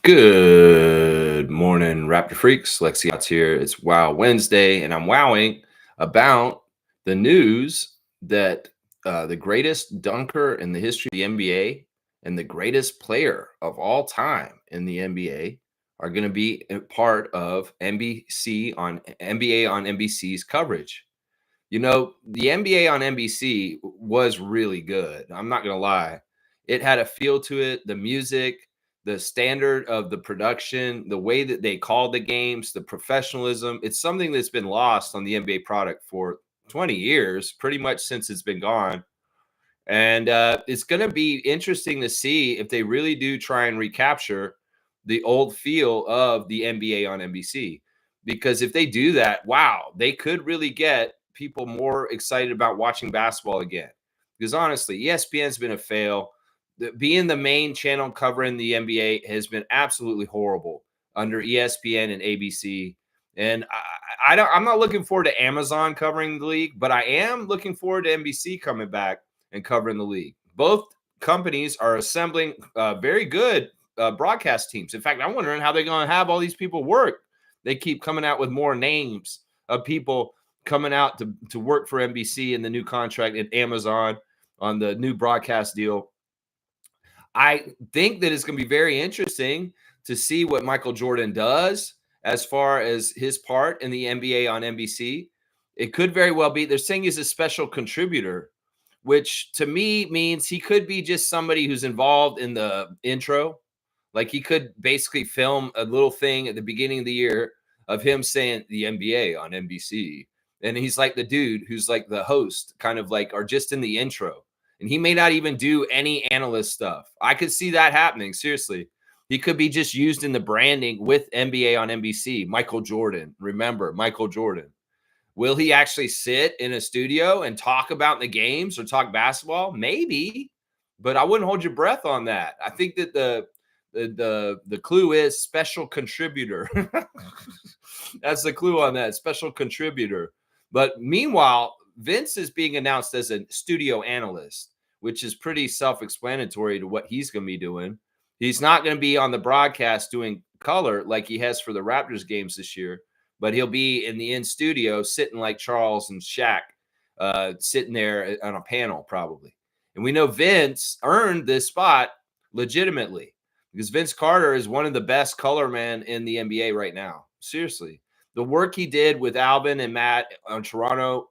Good morning, Raptor Freaks. Lexi out here. It's Wow Wednesday, and I'm wowing about the news that the greatest dunker in the history of the NBA and the greatest player of all time in the NBA are going to be a part of NBC on NBA on NBC's coverage. You know, the NBA on NBC was really good. I'm not going to lie. It had a feel to it, the music, the standard of the production, the way that they called the games, the professionalism. It's something that's been lost on the NBA product for 20 years, pretty much since it's been gone. And it's going to be interesting to see if they really do try and recapture the old feel of the NBA on NBC. Because if they do that, wow, they could really get people more excited about watching basketball again. Because honestly, ESPN's been a fail. Being the main channel covering the NBA has been absolutely horrible under ESPN and ABC. And I'm not looking forward to Amazon covering the league, but I am looking forward to NBC coming back and covering the league. Both companies are assembling very good broadcast teams. In fact, I'm wondering how they're going to have all these people work. They keep coming out with more names of people coming out to work for NBC in the new contract at Amazon on the new broadcast deal. I think that it's going to be very interesting to see what Michael Jordan does as far as his part in the NBA on NBC. It could very well be, they're saying he's a special contributor, which to me means he could be just somebody who's involved in the intro. Like he could basically film a little thing at the beginning of the year of him saying the NBA on NBC. And he's like the dude who's like the host, kind of like, or just in the intro. And he may not even do any analyst stuff. I could see that happening. Seriously. He could be just used in the branding with NBA on NBC. Michael Jordan. Remember, Michael Jordan. Will he actually sit in a studio and talk about the games or talk basketball? Maybe, but I wouldn't hold your breath on that. I think that the clue is special contributor. That's the clue on that, special contributor. But meanwhile, Vince is being announced as a studio analyst, which is pretty self-explanatory to what he's going to be doing. He's not going to be on the broadcast doing color like he has for the Raptors games this year, but he'll be in the studio sitting like Charles and Shaq, sitting there on a panel probably. And we know Vince earned this spot legitimately because Vince Carter is one of the best color men in the NBA right now. Seriously. The work he did with Alvin and Matt on Toronto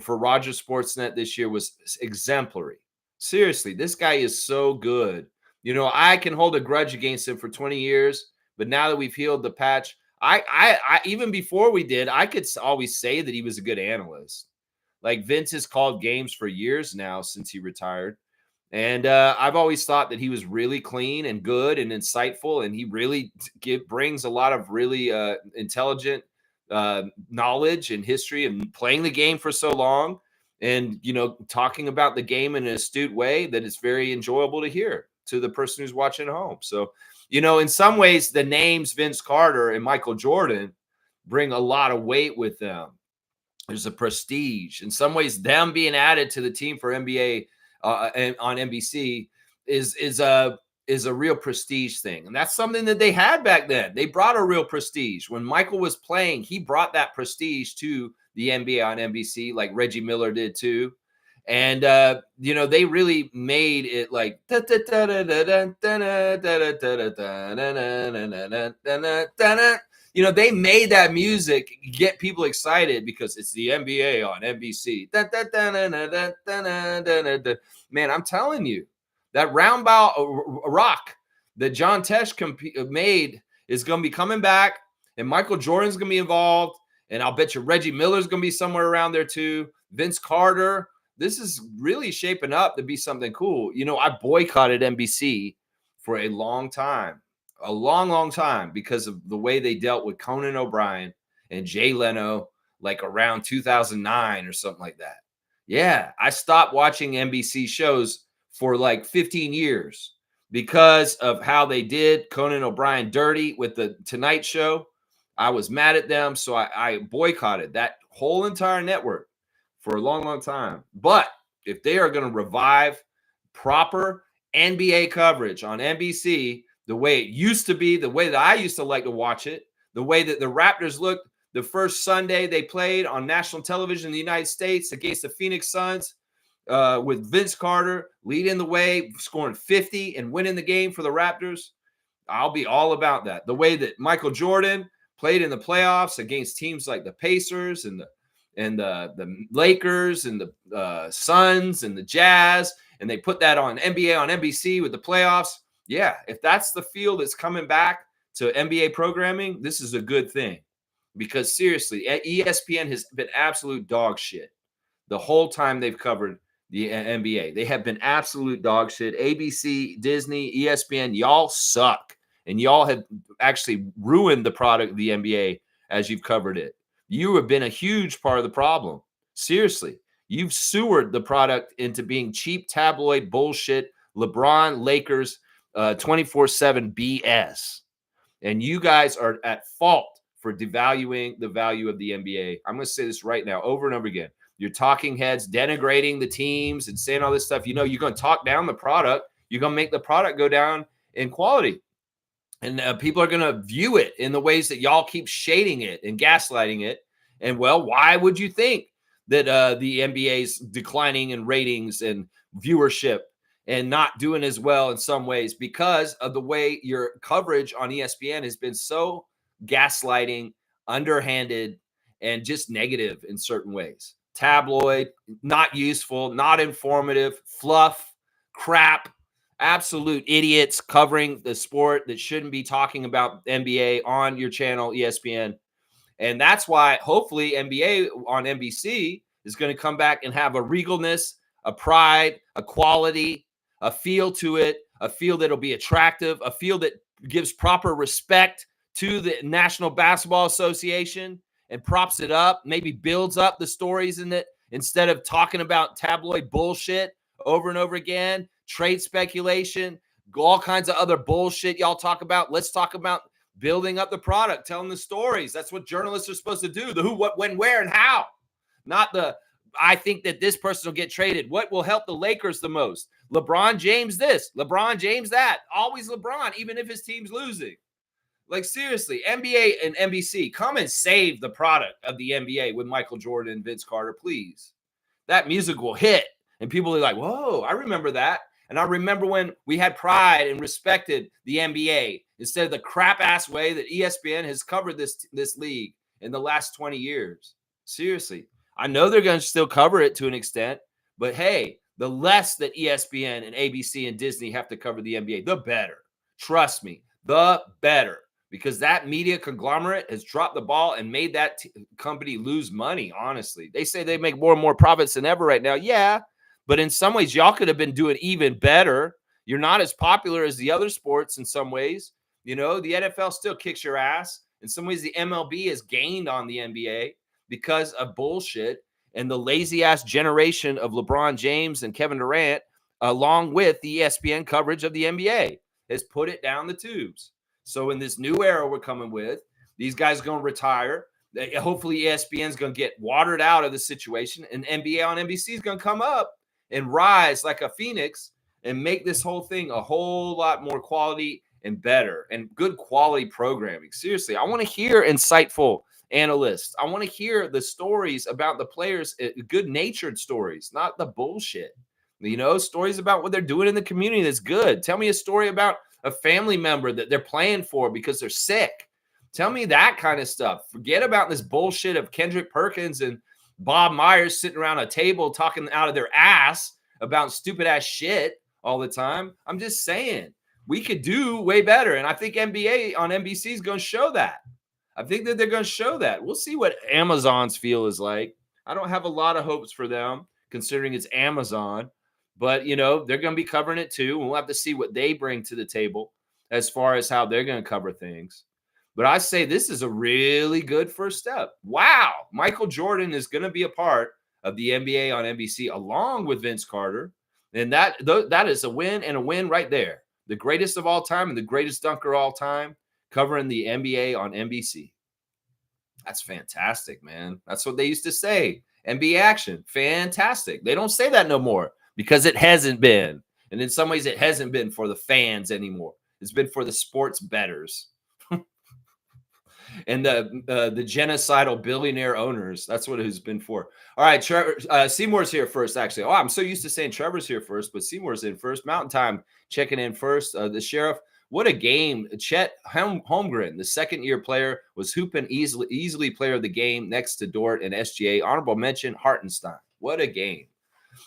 for Rogers Sportsnet this year was exemplary. Seriously, this guy is so good. You know, I can hold a grudge against him for 20 years, but now that we've healed the patch, I even before we did, I could always say that he was a good analyst. Like Vince has called games for years now since he retired. And I've always thought that he was really clean and good and insightful. And he really brings a lot of really intelligent knowledge and history and playing the game for so long. And, you know, talking about the game in an astute way that it's very enjoyable to hear to the person who's watching at home. So, you know, in some ways, the names Vince Carter and Michael Jordan bring a lot of weight with them. There's a prestige. In some ways, them being added to the team for NBA and on NBC is a real prestige thing. And that's something that they had back then. They brought a real prestige. When Michael was playing, he brought that prestige to the NBA on NBC, like Reggie Miller did too. And, you know, they really made it like, you know, they made that music get people excited because it's the NBA on NBC. Man, I'm telling you, that roundabout rock that John Tesh made is going to be coming back, and Michael Jordan's going to be involved, and I'll bet you Reggie Miller's going to be somewhere around there too. Vince Carter. This is really shaping up to be something cool. You know, I boycotted NBC for a long time, because of the way they dealt with Conan O'Brien and Jay Leno, like around 2009 or something like that. Yeah, I stopped watching NBC shows for like 15 years because of how they did Conan O'Brien dirty with the Tonight Show. I was mad at them, so I boycotted that whole entire network for a long, long time. But if they are going to revive proper NBA coverage on NBC, the way it used to be, the way that I used to like to watch it, the way that the Raptors looked the first Sunday they played on national television in the United States against the Phoenix Suns, with Vince Carter leading the way, scoring 50 and winning the game for the Raptors. I'll be all about that. The way that Michael Jordan played in the playoffs against teams like the Pacers and the Lakers and the Suns and the Jazz, and they put that on NBA on NBC with the playoffs. Yeah, if that's the field that's coming back to NBA programming, this is a good thing, because seriously, ESPN has been absolute dog shit the whole time they've covered the NBA. They have been absolute dog shit. ABC, Disney, ESPN, y'all suck. And y'all have actually ruined the product of the NBA as you've covered it. You have been a huge part of the problem. Seriously, you've sewered the product into being cheap tabloid bullshit, LeBron, Lakers, 24/7 BS. And you guys are at fault for devaluing the value of the NBA. I'm going to say this right now over and over again. You're talking heads denigrating the teams and saying all this stuff. You know, you're going to talk down the product. You're going to make the product go down in quality. And people are going to view it in the ways that y'all keep shading it and gaslighting it. And, well, why would you think that the NBA's declining in ratings and viewership and not doing as well in some ways? Because of the way your coverage on ESPN has been so gaslighting, underhanded, and just negative in certain ways. Tabloid, not useful, not informative, fluff, crap, absolute idiots covering the sport that shouldn't be talking about NBA on your channel, ESPN. And that's why hopefully NBA on NBC is going to come back and have a regalness, a pride, a quality, a feel to it, a feel that'll be attractive, a feel that gives proper respect to the National Basketball Association and props it up, maybe builds up the stories in it instead of talking about tabloid bullshit over and over again, trade speculation, all kinds of other bullshit y'all talk about. Let's talk about building up the product, telling the stories. That's what journalists are supposed to do. The who, what, when, where, and how. Not the, I think that this person will get traded. What will help the Lakers the most? LeBron James this, LeBron James that. Always LeBron, even if his team's losing. Like, seriously, NBA and NBC, come and save the product of the NBA with Michael Jordan and Vince Carter, please. That music will hit, and people are like, whoa, I remember that. And I remember when we had pride and respected the NBA instead of the crap-ass way that ESPN has covered this league in the last 20 years. Seriously. I know they're going to still cover it to an extent, but hey, the less that ESPN and ABC and Disney have to cover the NBA, the better. Trust me, the better. Because that media conglomerate has dropped the ball and made that company lose money, honestly. They say they make more and more profits than ever right now. Yeah, but in some ways, y'all could have been doing even better. You're not as popular as the other sports in some ways. You know, the NFL still kicks your ass. In some ways, the MLB has gained on the NBA because of bullshit and the lazy-ass generation of LeBron James and Kevin Durant, along with the ESPN coverage of the NBA, has put it down the tubes. So in this new era we're coming with, these guys are going to retire. Hopefully ESPN is going to get watered out of the situation, and NBA on NBC is going to come up and rise like a phoenix and make this whole thing a whole lot more quality and better and good quality programming. Seriously, I want to hear insightful analysts. I want to hear the stories about the players, good-natured stories, not the bullshit. You know, stories about what they're doing in the community that's good. Tell me a story about a family member that they're playing for because they're sick. Tell me that kind of stuff. Forget about this bullshit of Kendrick Perkins and Bob Myers sitting around a table talking out of their ass about stupid ass shit all the time. I'm just saying we could do way better. And I think NBA on NBC is going to show that. I think that they're going to show that. We'll see what Amazon's feel is like. I don't have a lot of hopes for them considering it's Amazon. But, you know, they're going to be covering it too. And we'll have to see what they bring to the table as far as how they're going to cover things. But I say this is a really good first step. Wow. Michael Jordan is going to be a part of the NBA on NBC along with Vince Carter. And that is a win and a win right there. The greatest of all time and the greatest dunker of all time covering the NBA on NBC. That's fantastic, man. That's what they used to say. NBA action. Fantastic. They don't say that no more. Because it hasn't been. And in some ways, it hasn't been for the fans anymore. It's been for the sports bettors and the genocidal billionaire owners. That's what it's been for. All right, Trevor. Seymour's here first, actually. Oh, I'm so used to saying Trevor's here first, but Seymour's in first. Mountain Time checking in first. The sheriff. What a game. Chet Holmgren, the second-year player, was hooping easily player of the game next to Dort and SGA. Honorable mention, Hartenstein. What a game.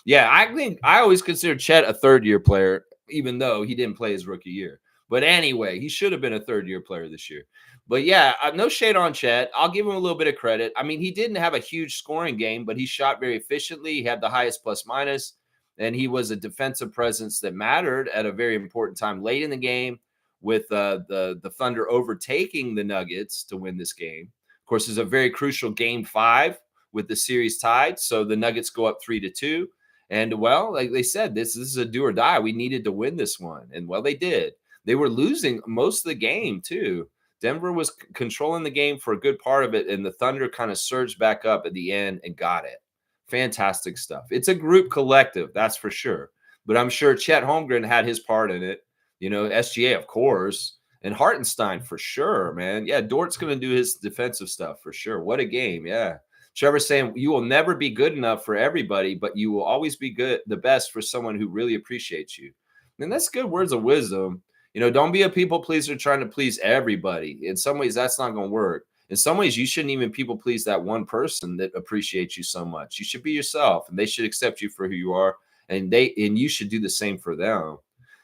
Yeah, I think I always considered Chet a third-year player, even though he didn't play his rookie year. But anyway, he should have been a third-year player this year. But yeah, no shade on Chet. I'll give him a little bit of credit. I mean, he didn't have a huge scoring game, but he shot very efficiently. He had the highest plus minus, and he was a defensive presence that mattered at a very important time late in the game with the Thunder overtaking the Nuggets to win this game. Of course, it's a very crucial game 5 with the series tied. So the Nuggets go up 3-2. And well, like they said, this is a do or die. We needed to win this one. And well, they did. They were losing most of the game too. Denver was controlling the game for a good part of it. And the Thunder kind of surged back up at the end and got it. Fantastic stuff. It's a group collective, that's for sure. But I'm sure Chet Holmgren had his part in it. You know, SGA, of course. And Hartenstein for sure, man. Yeah, Dort's going to do his defensive stuff for sure. What a game. Yeah. Trevor's saying you will never be good enough for everybody, but you will always be the best for someone who really appreciates you. And that's good words of wisdom. You know, don't be a people pleaser trying to please everybody. In some ways, that's not going to work. In some ways, you shouldn't even people please that one person that appreciates you so much. You should be yourself, and they should accept you for who you are, and you should do the same for them,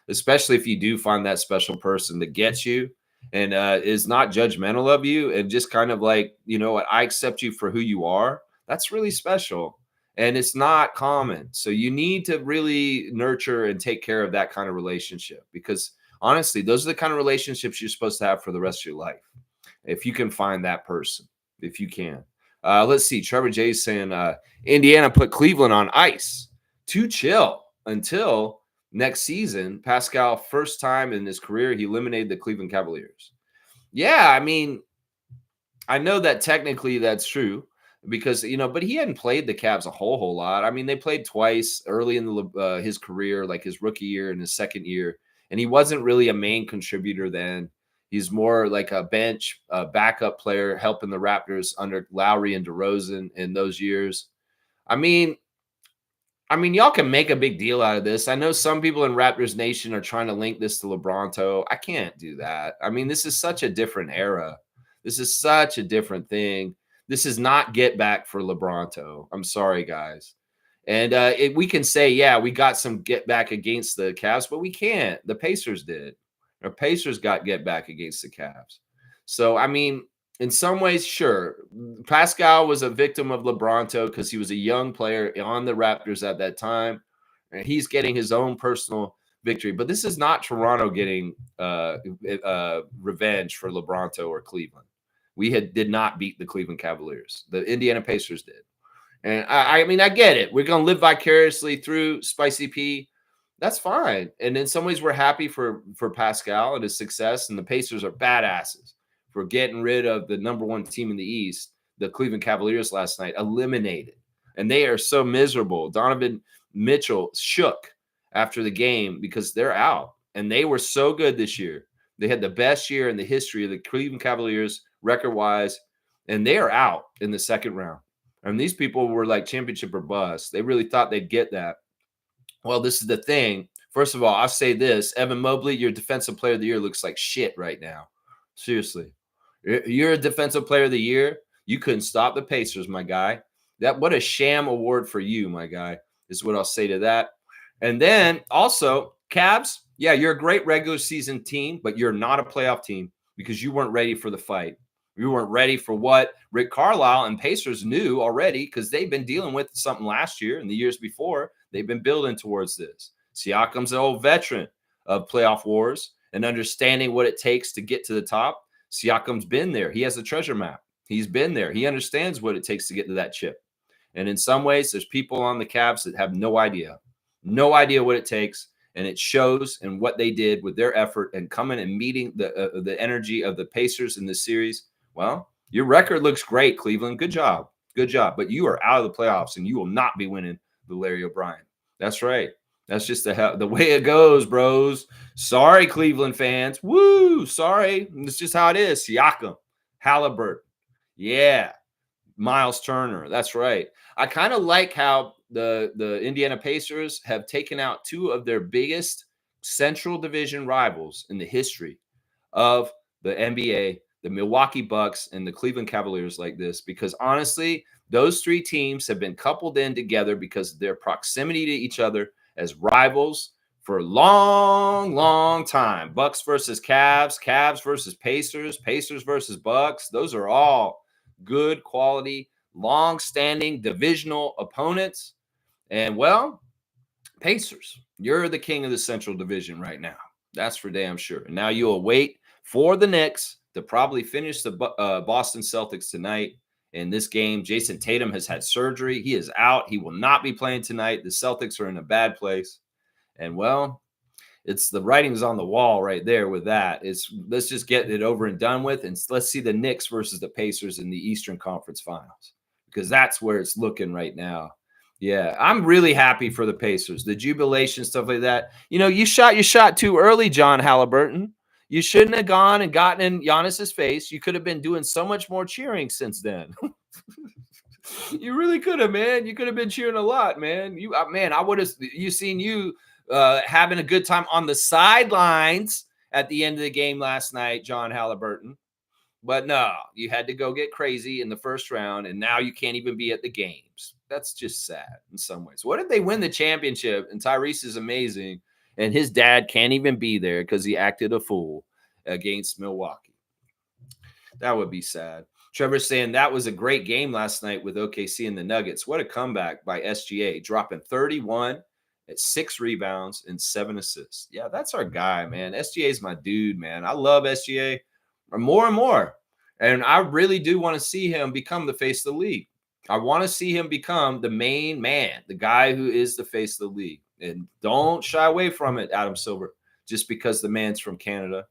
especially if you do find that special person that gets you and is not judgmental of you and just kind of like, you know what, I accept you for who you are. That's really special. And it's not common. So you need to really nurture and take care of that kind of relationship, because honestly, those are the kind of relationships you're supposed to have for the rest of your life. If you can find that person, if you can. Let's see. Trevor J is saying Indiana put Cleveland on ice to chill until next season. Pascal, first time in his career, he eliminated the Cleveland Cavaliers. Yeah, I mean, I know that technically that's true because, you know, but he hadn't played the Cavs a whole lot. I mean, they played twice early in his career, like his rookie year and his second year, and he wasn't really a main contributor then. He's more like a bench backup player helping the Raptors under Lowry and DeRozan in those years. I mean, y'all can make a big deal out of this. I know some people in Raptors Nation are trying to link this to LeBronto. I can't do that. I mean, this is such a different era. This is such a different thing. This is not get back for LeBronto. I'm sorry, guys. And we can say, yeah, we got some get back against the Cavs, but we can't. The Pacers did. Our Pacers got get back against the Cavs. So, I mean, in some ways, sure. Pascal was a victim of LeBronto because he was a young player on the Raptors at that time. And he's getting his own personal victory. But this is not Toronto getting revenge for LeBronto or Cleveland. We did not beat the Cleveland Cavaliers. The Indiana Pacers did. And I mean, I get it. We're going to live vicariously through Spicy P. That's fine. And in some ways, we're happy for Pascal and his success. And the Pacers are badasses for getting rid of the number one team in the East, the Cleveland Cavaliers last night, eliminated. And they are so miserable. Donovan Mitchell shook after the game because they're out. And they were so good this year. They had the best year in the history of the Cleveland Cavaliers record-wise. And they are out in the second round. And these people were like championship or bust. They really thought they'd get that. Well, this is the thing. First of all, I'll say this. Evan Mobley, your defensive player of the year looks like shit right now. Seriously. You're a defensive player of the year. You couldn't stop the Pacers, my guy. What a sham award for you, my guy, is what I'll say to that. And then also, Cavs, yeah, you're a great regular season team, but you're not a playoff team because you weren't ready for the fight. You weren't ready for what Rick Carlisle and Pacers knew already because they've been dealing with something last year and the years before. They've been building towards this. Siakam's an old veteran of playoff wars and understanding what it takes to get to the top. Siakam's been there. He has a treasure map. He's been there. He understands what it takes to get to that chip. And in some ways, there's people on the Cavs that have no idea what it takes. And it shows in what they did with their effort and coming and meeting the energy of the Pacers in this series. Well, your record looks great, Cleveland. Good job. Good job. But you are out of the playoffs, and you will not be winning the Larry O'Brien. That's right. That's just the way it goes, bros. Sorry, Cleveland fans. Woo! Sorry. It's just how it is. Siakam, Halliburton. Yeah. Miles Turner. That's right. I kind of like how the Indiana Pacers have taken out two of their biggest Central Division rivals in the history of the NBA, the Milwaukee Bucks and the Cleveland Cavaliers like this, because honestly, those three teams have been coupled in together because of their proximity to each other as rivals for a long, long time. Bucks versus Cavs, Cavs versus Pacers, Pacers versus Bucks. Those are all good quality, long-standing divisional opponents. And well, Pacers, you're the king of the Central Division right now. That's for damn sure. And now you'll wait for the Knicks to probably finish the Boston Celtics tonight. In this game, Jason Tatum has had surgery. He is out. He will not be playing tonight. The Celtics are in a bad place. And well, it's the writing's on the wall right there with that. Let's just get it over and done with. And let's see the Knicks versus the Pacers in the Eastern Conference Finals, because that's where it's looking right now. Yeah, I'm really happy for the Pacers. The jubilation, stuff like that. You know, you shot your shot too early, John Halliburton. You shouldn't have gone and gotten in Giannis's face. You could have been doing so much more cheering since then. You really could have, man. You could have been cheering a lot, man. Man, I would have seen you having a good time on the sidelines at the end of the game last night, John Halliburton. But no, you had to go get crazy in the first round, and now you can't even be at the games. That's just sad in some ways. What if they win the championship and Tyrese is amazing and his dad can't even be there because he acted a fool against Milwaukee? That would be sad. Trevor's saying that was a great game last night with OKC and the Nuggets. What a comeback by SGA, dropping 31 at 6 rebounds and 7 assists. Yeah, that's our guy, man. SGA is my dude, man. I love SGA more and more. And I really do want to see him become the face of the league. I want to see him become the main man, the guy who is the face of the league. And don't shy away from it, Adam Silver, just because the man's from Canada.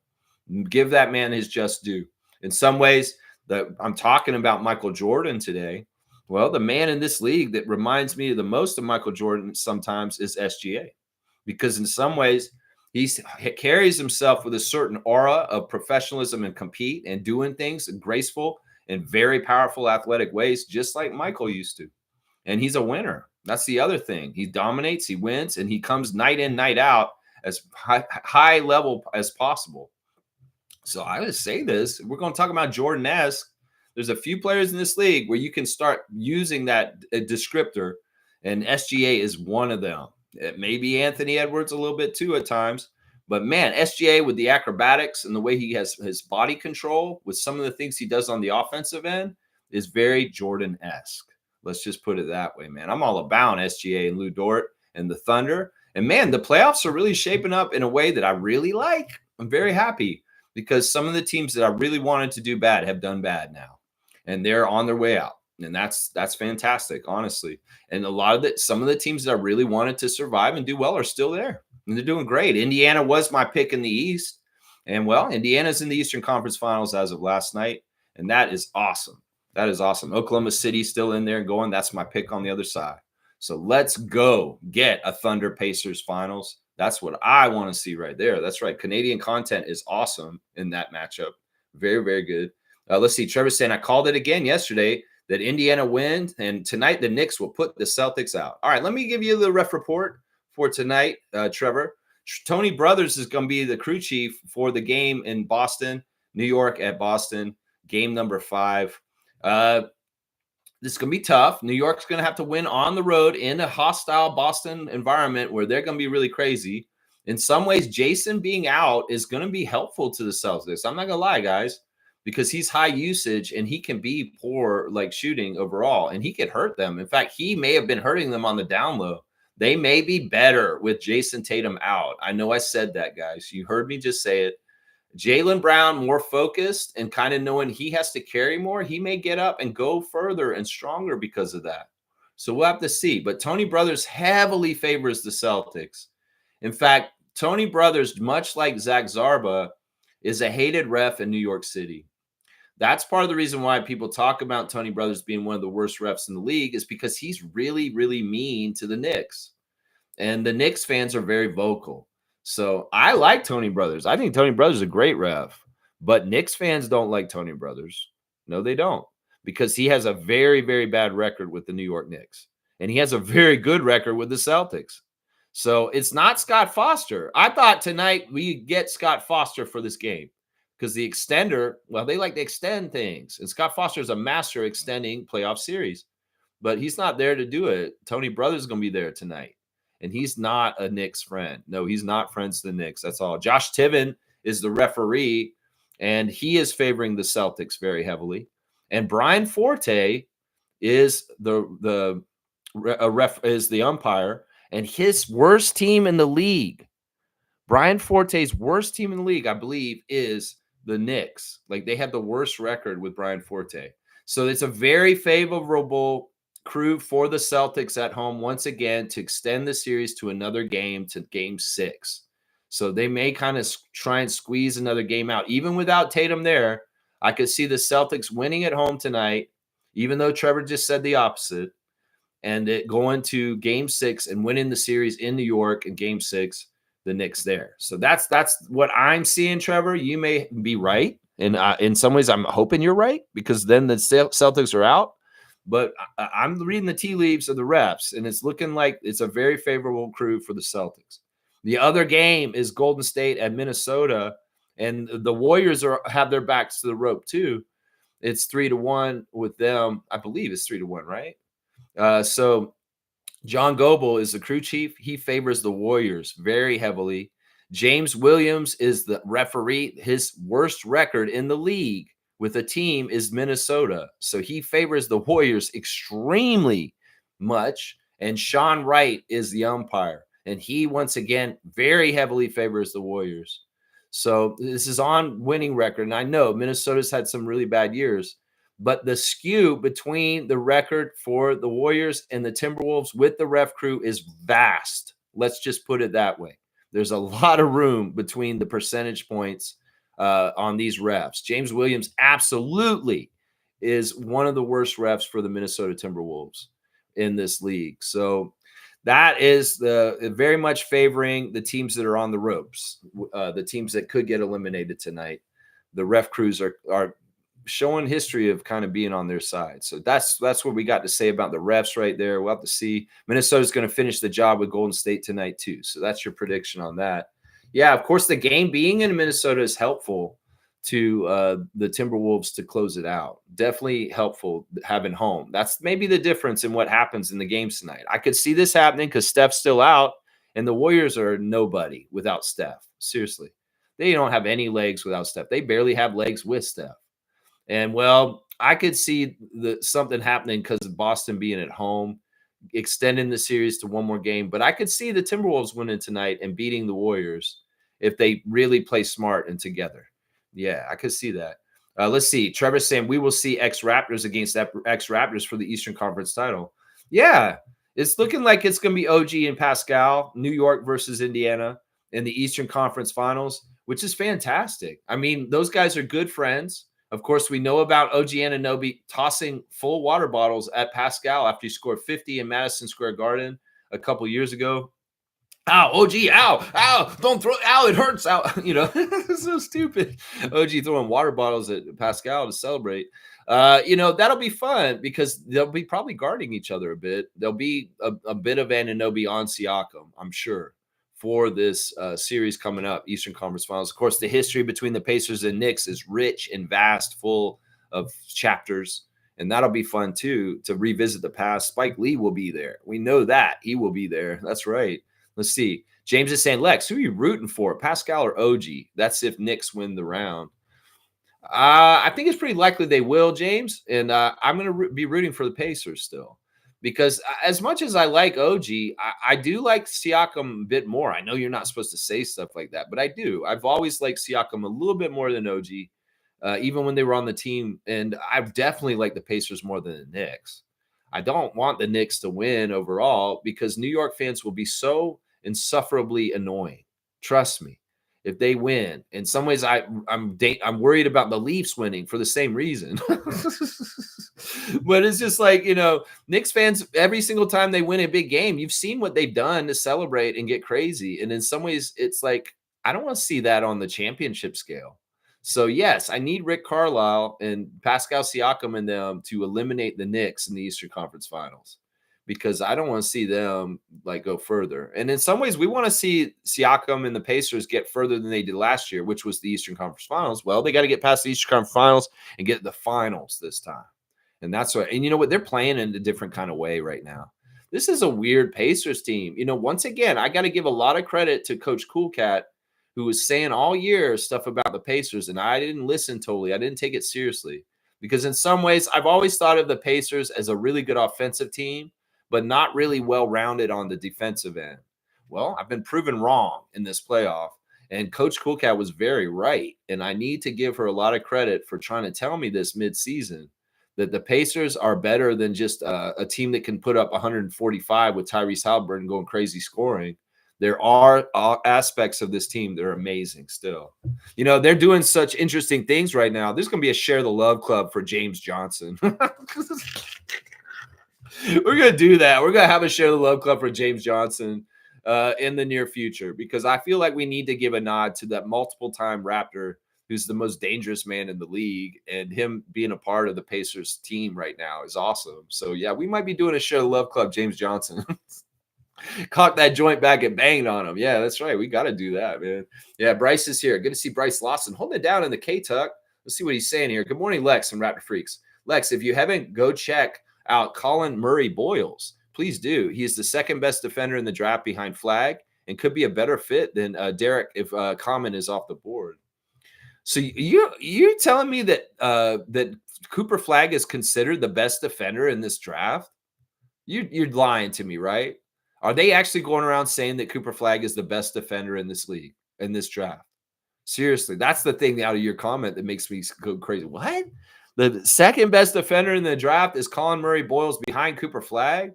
Give that man his just due. In some ways, I'm talking about Michael Jordan today. Well, the man in this league that reminds me the most of Michael Jordan sometimes is SGA, because in some ways he carries himself with a certain aura of professionalism and compete and doing things in graceful and very powerful athletic ways, just like Michael used to. And he's a winner. That's the other thing. He dominates, he wins, and he comes night in, night out as high level as possible. So I would say this, we're going to talk about Jordan-esque. There's a few players in this league where you can start using that descriptor, and SGA is one of them. It may be Anthony Edwards a little bit too at times, but man, SGA with the acrobatics and the way he has his body control with some of the things he does on the offensive end is very Jordan-esque. Let's just put it that way, man. I'm all about SGA and Lou Dort and the Thunder. And man, the playoffs are really shaping up in a way that I really like. I'm very happy because some of the teams that I really wanted to do bad have done bad now, and they're on their way out. And that's fantastic, honestly. And some of the teams that I really wanted to survive and do well are still there, and they're doing great. Indiana was my pick in the East, and well, Indiana's in the Eastern Conference Finals as of last night, and that is awesome. That is awesome. Oklahoma City still in there going. That's my pick on the other side. So let's go get a Thunder Pacers Finals. That's what I want to see right there. That's right. Canadian content is awesome in that matchup. Very, very good. Let's see. Trevor saying I called it again yesterday that Indiana wins, and tonight the Knicks will put the Celtics out. All right, let me give you the ref report for tonight, Trevor. Tony Brothers is going to be the crew chief for the game in Boston, New York at Boston, game number 5. This is going to be tough. New York's going to have to win on the road in a hostile Boston environment where they're going to be really crazy. In some ways, Jason being out is going to be helpful to the Celtics. I'm not going to lie, guys, because he's high usage and he can be poor like shooting overall, and he could hurt them. In fact, he may have been hurting them on the down low. They may be better with Jason Tatum out. I know I said that, guys. You heard me just say it. Jaylen Brown more focused and kind of knowing he has to carry more, he may get up and go further and stronger because of that. So we'll have to see. But Tony Brothers heavily favors the Celtics. In fact, Tony Brothers, much like Zach Zarba, is a hated ref in New York City. That's part of the reason why people talk about Tony Brothers being one of the worst refs in the league, is because he's really, really mean to the Knicks. and the Knicks fans are very vocal. So I like Tony Brothers. I think Tony Brothers is a great ref, but Knicks fans don't like Tony Brothers. No, they don't, because he has a very, very bad record with the New York Knicks, and he has a very good record with the Celtics. So it's not Scott Foster. I thought tonight we get Scott Foster for this game because the extender, well, they like to extend things, and Scott Foster is a master extending playoff series, but he's not there to do it. Tony Brothers is going to be there tonight, and he's not a Knicks friend. No, he's not friends to the Knicks. That's all. Josh Tiven is the referee, and he is favoring the Celtics very heavily. And Brian Forte is the umpire, and his worst team in the league. Brian Forte's worst team in the league, I believe, is the Knicks. Like, they have the worst record with Brian Forte. So it's a very favorable crew for the Celtics at home once again to extend the series to another game, to game 6. So they may kind of try and squeeze another game out. Even without Tatum there, I could see the Celtics winning at home tonight, even though Trevor just said the opposite, and it going to game 6 and winning the series in New York in game 6, the Knicks there. So that's what I'm seeing, Trevor. You may be right. And in some ways, I'm hoping you're right, because then the Celtics are out. But I'm reading the tea leaves of the refs, and it's looking like it's a very favorable crew for the Celtics. The other game is Golden State at Minnesota, and the Warriors have their backs to the rope too. It's 3-1 with them. I believe it's 3-1, right? So John Goble is the crew chief. He favors the Warriors very heavily. James Williams is the referee. His worst record in the league with a team is Minnesota. So he favors the Warriors extremely much. And Sean Wright is the umpire, and he once again very heavily favors the Warriors. So this is on winning record. And I know Minnesota's had some really bad years, but the skew between the record for the Warriors and the Timberwolves with the ref crew is vast. Let's just put it that way. There's a lot of room between the percentage points on these refs. James Williams absolutely is one of the worst refs for the Minnesota Timberwolves in this league. So that is very much favoring the teams that are on the ropes, the teams that could get eliminated tonight. The ref crews are showing history of kind of being on their side. So that's what we got to say about the refs right there. We'll have to see. Minnesota's going to finish the job with Golden State tonight too. So that's your prediction on that. Yeah, of course, the game being in Minnesota is helpful to the Timberwolves to close it out. Definitely helpful having home. That's maybe the difference in what happens in the games tonight. I could see this happening because Steph's still out, and the Warriors are nobody without Steph. Seriously. They don't have any legs without Steph. They barely have legs with Steph. And, well, I could see something happening because of Boston being at home, extending the series to one more game. But I could see the Timberwolves winning tonight and beating the Warriors if they really play smart and together. Yeah, I could see that. Let's see. Trevor's saying we will see ex-Raptors against ex-Raptors for the Eastern Conference title. Yeah, it's looking like it's going to be OG and Pascal, New York versus Indiana in the Eastern Conference Finals, which is fantastic. I mean, those guys are good friends. Of course, we know about OG Anunoby tossing full water bottles at Pascal after he scored 50 in Madison Square Garden a couple years ago. Ow, OG, ow, don't throw, ow, it hurts, ow. It's so stupid. OG throwing water bottles at Pascal to celebrate. That'll be fun because they'll be probably guarding each other a bit. There'll be a bit of Anunoby on Siakam, I'm sure, for this series coming up, Eastern Conference Finals. Of course, the history between the Pacers and Knicks is rich and vast, full of chapters, and that'll be fun, too, to revisit the past. Spike Lee will be there. We know that. He will be there. That's right. Let's see. James is saying, Lex, who are you rooting for, Pascal or OG? That's if Knicks win the round. I think it's pretty likely they will, James, and I'm going to be rooting for the Pacers still. Because as much as I like OG, I do like Siakam a bit more. I know you're not supposed to say stuff like that, but I do. I've always liked Siakam a little bit more than OG, even when they were on the team. And I've definitely liked the Pacers more than the Knicks. I don't want the Knicks to win overall because New York fans will be so insufferably annoying. Trust me. if they win. In some ways, I'm worried about the Leafs winning for the same reason. But it's just like, Knicks fans, every single time they win a big game, you've seen what they've done to celebrate and get crazy. And in some ways, it's like, I don't want to see that on the championship scale. So yes, I need Rick Carlisle and Pascal Siakam and them to eliminate the Knicks in the Eastern Conference Finals, because I don't want to see them like go further. And in some ways, we want to see Siakam and the Pacers get further than they did last year, which was the Eastern Conference Finals. Well, they got to get past the Eastern Conference Finals and get the finals this time. And that's what, and you know what? They're playing in a different kind of way right now. This is a weird Pacers team. Once again, I got to give a lot of credit to Coach Coolcat, who was saying all year stuff about the Pacers, and I didn't listen totally. I didn't take it seriously, because in some ways, I've always thought of the Pacers as a really good offensive team, but not really well-rounded on the defensive end. Well, I've been proven wrong in this playoff, and Coach Coolcat was very right, and I need to give her a lot of credit for trying to tell me this mid-season, that the Pacers are better than just a team that can put up 145 with Tyrese Halliburton going crazy scoring. There are aspects of this team that are amazing still. They're doing such interesting things right now. There's going to be a Share the Love Club for James Johnson. We're going to do that. We're going to have a Share the Love Club for James Johnson in the near future, because I feel like we need to give a nod to that multiple-time Raptor who's the most dangerous man in the league, and him being a part of the Pacers team right now is awesome. So, yeah, we might be doing a Share the Love Club, James Johnson. Caught that joint back and banged on him. Yeah, that's right. We got to do that, man. Yeah, Bryce is here. Good to see Bryce Lawson. Hold it down in the K-Tuck. Let's see what he's saying here. Good morning, Lex and Raptor Freaks. Lex, if you haven't, go check out Colin Murray Boyles. Please do. He is the second best defender in the draft behind Flag, and could be a better fit than Derek if Common is off the board. So you're telling me that that Cooper Flag is considered the best defender in this draft? You're lying to me, right? Are they actually going around saying that Cooper Flag is the best defender in this league, in this draft? Seriously, that's the thing out of your comment that makes me go crazy. What? The second best defender in the draft is Colin Murray Boyles behind Cooper Flag?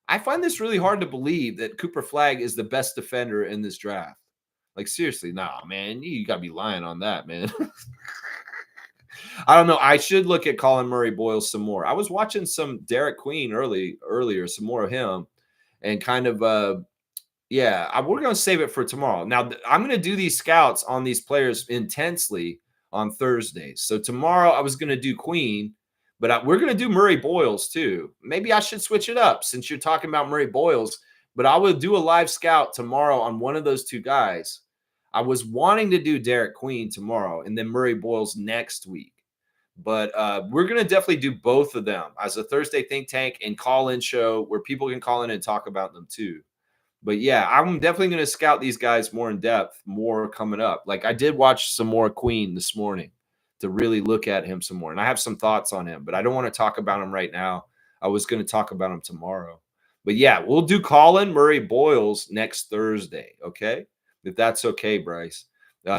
I find this really hard to believe that Cooper Flag is the best defender in this draft. Like, seriously, nah, man, you got to be lying on that, man. I don't know. I should look at Colin Murray Boyles some more. I was watching some Derek Queen earlier, some more of him, and kind of, we're going to save it for tomorrow. Now, I'm going to do these scouts on these players intensely on Thursdays. So tomorrow I was going to do Queen, but we're going to do Murray Boyles too. Maybe I should switch it up since you're talking about Murray Boyles. But I will do a live scout tomorrow on one of those two guys. I was wanting to do Derek Queen tomorrow and then Murray Boyles next week. But we're going to definitely do both of them as a Thursday think tank and call-in show where people can call in and talk about them too. But yeah, I'm definitely going to scout these guys more in depth, more coming up. Like I did watch some more Queen this morning to really look at him some more. And I have some thoughts on him, but I don't want to talk about him right now. I was going to talk about him tomorrow. But yeah, we'll do Colin Murray Boyles next Thursday, okay? If that's okay, Bryce.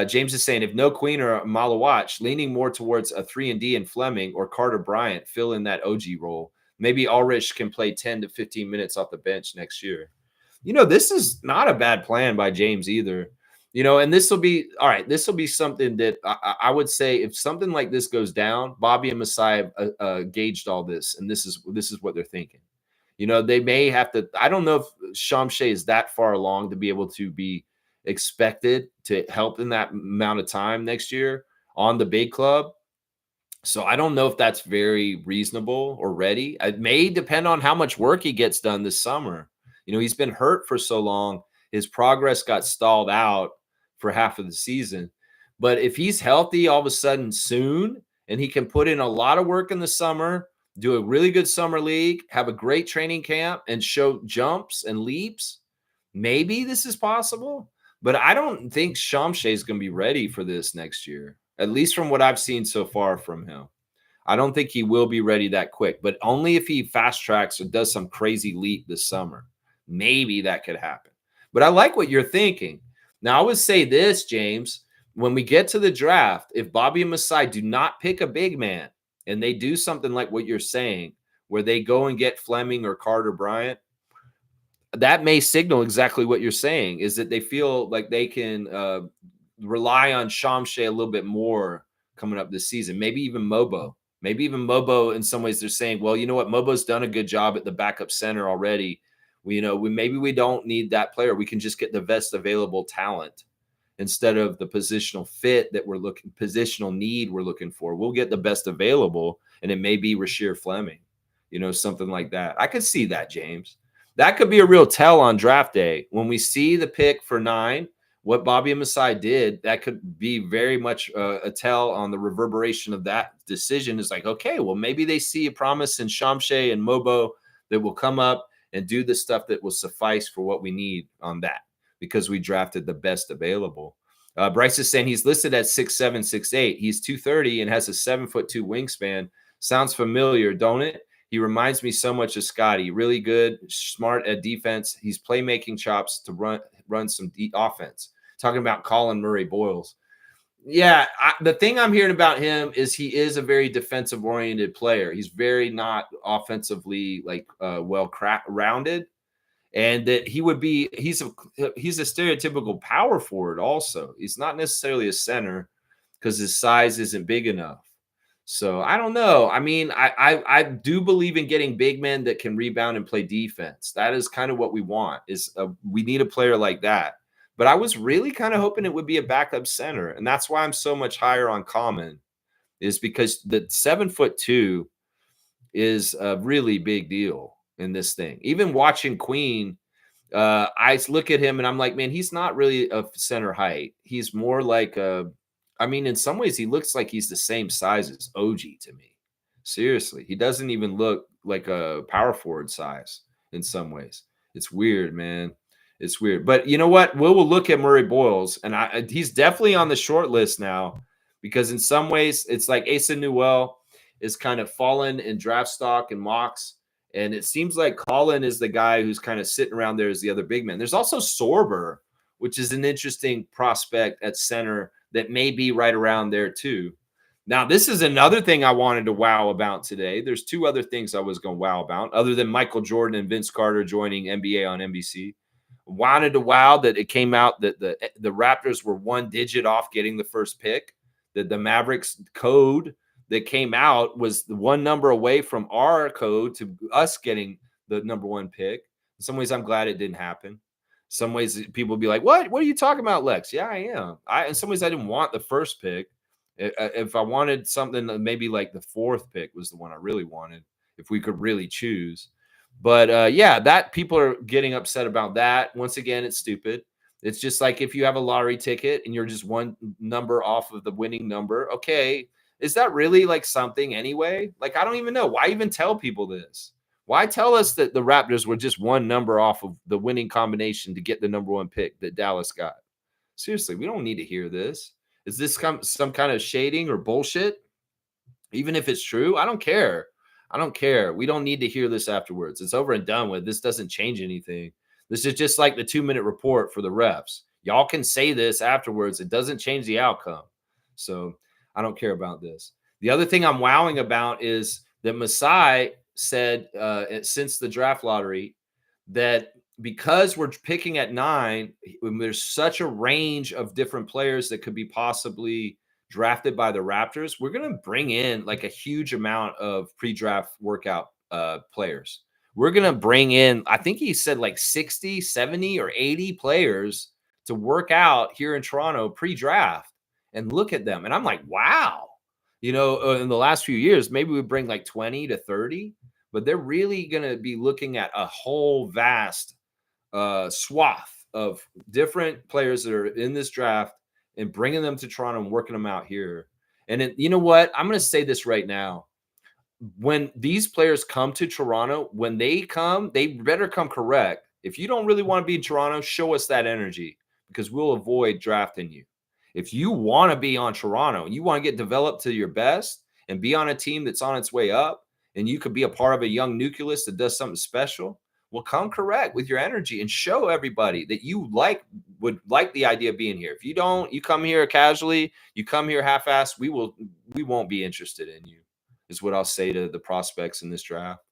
James is saying, if no Queen or Malawach, leaning more towards a 3-and-D and Fleming or Carter Bryant fill in that OG role. Maybe Ulrich can play 10 to 15 minutes off the bench next year. This is not a bad plan by James either. And this will be – all right, this will be something that I would say if something like this goes down, Bobby and Masai gauged all this, and this is what they're thinking. They may have to – I don't know if Shamshay is that far along to be able to be expected to help in that amount of time next year on the big club. So I don't know if that's very reasonable or ready. It may depend on how much work he gets done this summer. He's been hurt for so long. His progress got stalled out for half of the season. But if he's healthy all of a sudden soon and he can put in a lot of work in the summer, do a really good summer league, have a great training camp, and show jumps and leaps, maybe this is possible. But I don't think Shamshay is going to be ready for this next year, at least from what I've seen so far from him. I don't think he will be ready that quick, but only if he fast tracks or does some crazy leap this summer. Maybe that could happen. But I like what you're thinking. Now, I would say this, James, when we get to the draft, if Bobby and Masai do not pick a big man, and they do something like what you're saying, where they go and get Fleming or Carter Bryant, that may signal exactly what you're saying, is that they feel like they can rely on Shamshe a little bit more coming up this season. Maybe even Mobo. Maybe even Mobo, in some ways, they're saying, well, you know what? Mobo's done a good job at the backup center already. Maybe we don't need that player. We can just get the best available talent instead of the positional fit that positional need we're looking for. We'll get the best available, and it may be Rasheer Fleming, something like that. I could see that, James. That could be a real tell on draft day. When we see the pick for 9, what Bobby and Masai did, that could be very much a tell on the reverberation of that decision. Is like, okay, well, maybe they see a promise in Shamshe and Mobo that will come up and do the stuff that will suffice for what we need on that, because we drafted the best available. Bryce is saying he's listed at 6'7", 6'8". He's 230 and has a 7'2" wingspan. Sounds familiar, don't it? He reminds me so much of Scotty. Really good, smart at defense. He's playmaking chops to run some offense. Talking about Colin Murray Boyles. Yeah, the thing I'm hearing about him is he is a very defensive-oriented player. He's very not offensively rounded. And that he's a stereotypical power forward also. He's not necessarily a center because his size isn't big enough. So I don't know. I mean, I do believe in getting big men that can rebound and play defense. That is kind of what we want. We need a player like that. But I was really kind of hoping it would be a backup center, and that's why I'm so much higher on Common, is because the 7'2" is a really big deal in this thing. Even watching Queen, I look at him and I'm like, man, he's not really a center height. He's more like in some ways he looks like he's the same size as OG to me. Seriously, he doesn't even look like a power forward size in some ways. It's weird, man. It's weird. But you know what? We'll look at Murray Boyles, and he's definitely on the short list now, because in some ways it's like Asa Newell is kind of fallen in draft stock and mocks. And it seems like Colin is the guy who's kind of sitting around there as the other big man. There's also Sorber, which is an interesting prospect at center that may be right around there too. Now, this is another thing I wanted to wow about today. There's 2 other things I was going to wow about, other than Michael Jordan and Vince Carter joining NBA on NBC. Wanted to wow that it came out that the Raptors were 1 digit off getting the first pick, that the Mavericks code that came out was the 1 number away from our code to us getting the number 1 pick. In some ways, I'm glad it didn't happen. Some ways people will be like, what are you talking about, Lex? Yeah, I am. In some ways, I didn't want the first pick. If I wanted something, maybe like the 4th pick was the one I really wanted, if we could really choose. But yeah, that people are getting upset about that. Once again, it's stupid. It's just like if you have a lottery ticket and you're just 1 number off of the winning number. Okay, is that really like something anyway? Like, I don't even know. Why even tell people this? Why tell us that the Raptors were just 1 number off of the winning combination to get the number 1 pick that Dallas got? Seriously, we don't need to hear this. Is this some kind of shading or bullshit? Even if it's true, I don't care. I don't care. We don't need to hear this afterwards. It's over and done with. This doesn't change anything. This is just like the 2-minute report for the refs. Y'all can say this afterwards. It doesn't change the outcome. So I don't care about this. The other thing I'm wowing about is that Masai said since the draft lottery that because we're picking at 9, there's such a range of different players that could be possibly drafted by the Raptors, we're going to bring in like a huge amount of pre-draft workout players. We're going to bring in, I think he said like 60, 70 or 80 players to work out here in Toronto pre-draft, and look at them. And I'm like, wow, in the last few years, maybe we bring like 20 to 30, but they're really going to be looking at a whole vast swath of different players that are in this draft and bringing them to Toronto and working them out here. And you know what? I'm going to say this right now. When these players come to Toronto, when they come, they better come correct. If you don't really want to be in Toronto, show us that energy, because we'll avoid drafting you. If you want to be on Toronto and you want to get developed to your best and be on a team that's on its way up, and you could be a part of a young nucleus that does something special, well, come correct with your energy and show everybody that you would like the idea of being here. If you don't, you come here casually, you come here half-assed, we won't be interested in you, is what I'll say to the prospects in this draft.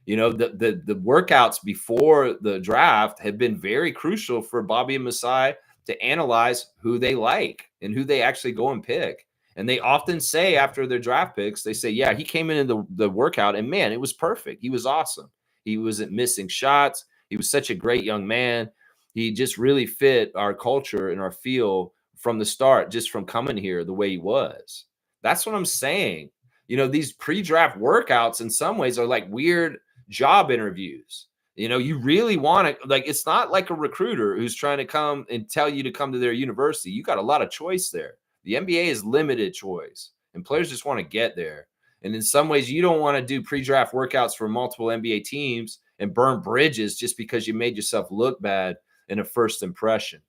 The workouts before the draft have been very crucial for Bobby and Masai to analyze who they like and who they actually go and pick. And they often say after their draft picks, they say, yeah, he came into the workout and man, it was perfect. He was awesome. He wasn't missing shots. He was such a great young man. He just really fit our culture and our feel from the start, just from coming here the way he was. That's what I'm saying. These pre-draft workouts in some ways are like weird job interviews. You really want to, like, it's not like a recruiter who's trying to come and tell you to come to their university. You got a lot of choice there. The NBA is limited choice, and players just want to get there. And in some ways, you don't want to do pre-draft workouts for multiple NBA teams and burn bridges just because you made yourself look bad in a first impression,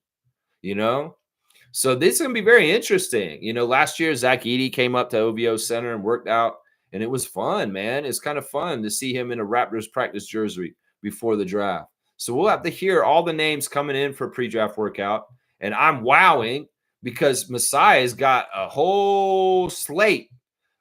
So this is going to be very interesting. Last year, Zach Edey came up to OVO Center and worked out, and it was fun, man. It's kind of fun to see him in a Raptors practice jersey before the draft. So we'll have to hear all the names coming in for pre-draft workout, and I'm wowing because Masai's got a whole slate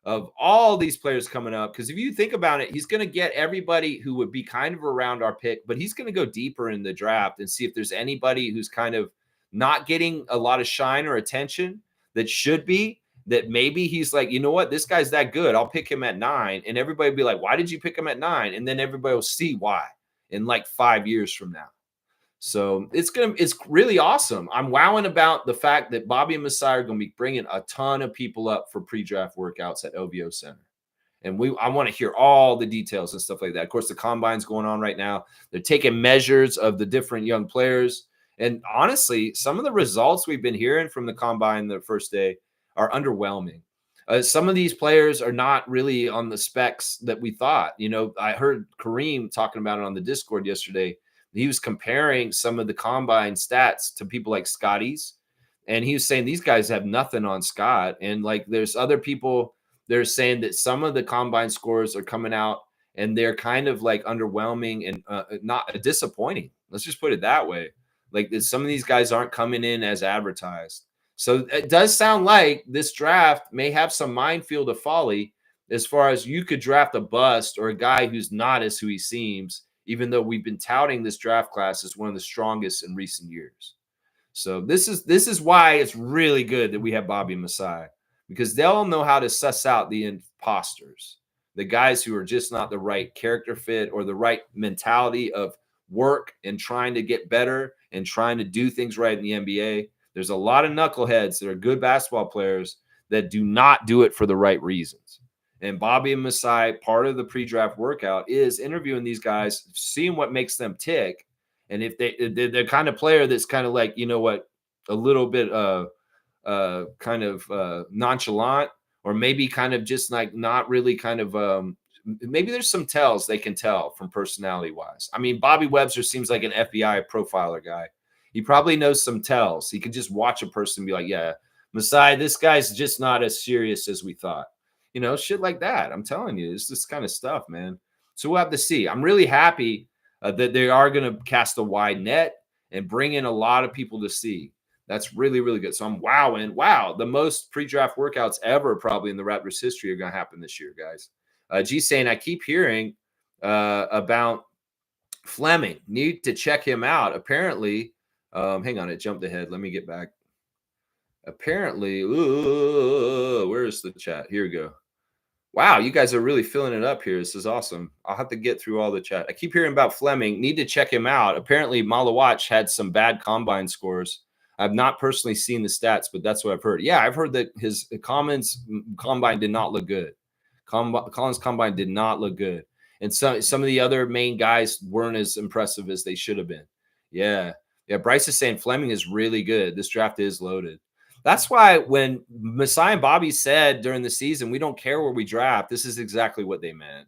of all these players coming up. Because if you think about it, he's going to get everybody who would be kind of around our pick, but he's going to go deeper in the draft and see if there's anybody who's kind of not getting a lot of shine or attention that should be, that maybe he's like, you know what, this guy's that good, I'll pick him at 9. And everybody will be like, why did you pick him at 9? And then everybody will see why in like 5 years from now. So it's really awesome. I'm wowing about the fact that Bobby and Masai are going to be bringing a ton of people up for pre-draft workouts at OVO Center. And I want to hear all the details and stuff like that. Of course, the combine's going on right now. They're taking measures of the different young players. And honestly, some of the results we've been hearing from the combine the first day are underwhelming. Some of these players are not really on the specs that we thought. I heard Kareem talking about it on the Discord yesterday. He was comparing some of the combine stats to people like Scotty's. And he was saying these guys have nothing on Scott. And like there's other people, they're saying that some of the combine scores are coming out and they're kind of like underwhelming and not disappointing. Let's just put it that way. Like some of these guys aren't coming in as advertised. So it does sound like this draft may have some minefield of folly as far as you could draft a bust or a guy who's not as who he seems, even though we've been touting this draft class as one of the strongest in recent years. So this is why it's really good that we have Bobby and Masai, because they'll know how to suss out the imposters, the guys who are just not the right character fit or the right mentality of work and trying to get better and trying to do things right in the NBA. There's a lot of knuckleheads that are good basketball players that do not do it for the right reasons. And Bobby and Masai, part of the pre-draft workout is interviewing these guys, seeing what makes them tick. And if they're the kind of player that's kind of like, a little bit kind of nonchalant, or maybe kind of just like not really kind of maybe there's some tells they can tell from personality wise. I mean, Bobby Webster seems like an FBI profiler guy. He probably knows some tells. He could just watch a person and be like, yeah, Masai, this guy's just not as serious as we thought. Shit like that. I'm telling you, it's this kind of stuff, man. So we'll have to see. I'm really happy that they are going to cast a wide net and bring in a lot of people to see. That's really, really good. So I'm wowing. Wow, the most pre-draft workouts ever probably in the Raptors history are going to happen this year, guys. G saying, I keep hearing about Fleming. Need to check him out. Apparently, hang on, it jumped ahead. Let me get back. Apparently, where's the chat? Here we go. Wow, you guys are really filling it up here. This is awesome. I'll have to get through all the chat. I keep hearing about Fleming. Need to check him out. Apparently, Malawach had some bad combine scores. I've not personally seen the stats, but that's what I've heard. Yeah, I've heard that his combine did not look good. Collins combine did not look good. And some of the other main guys weren't as impressive as they should have been. Yeah. Bryce is saying Fleming is really good. This draft is loaded. That's why when Masai and Bobby said during the season, we don't care where we draft, this is exactly what they meant.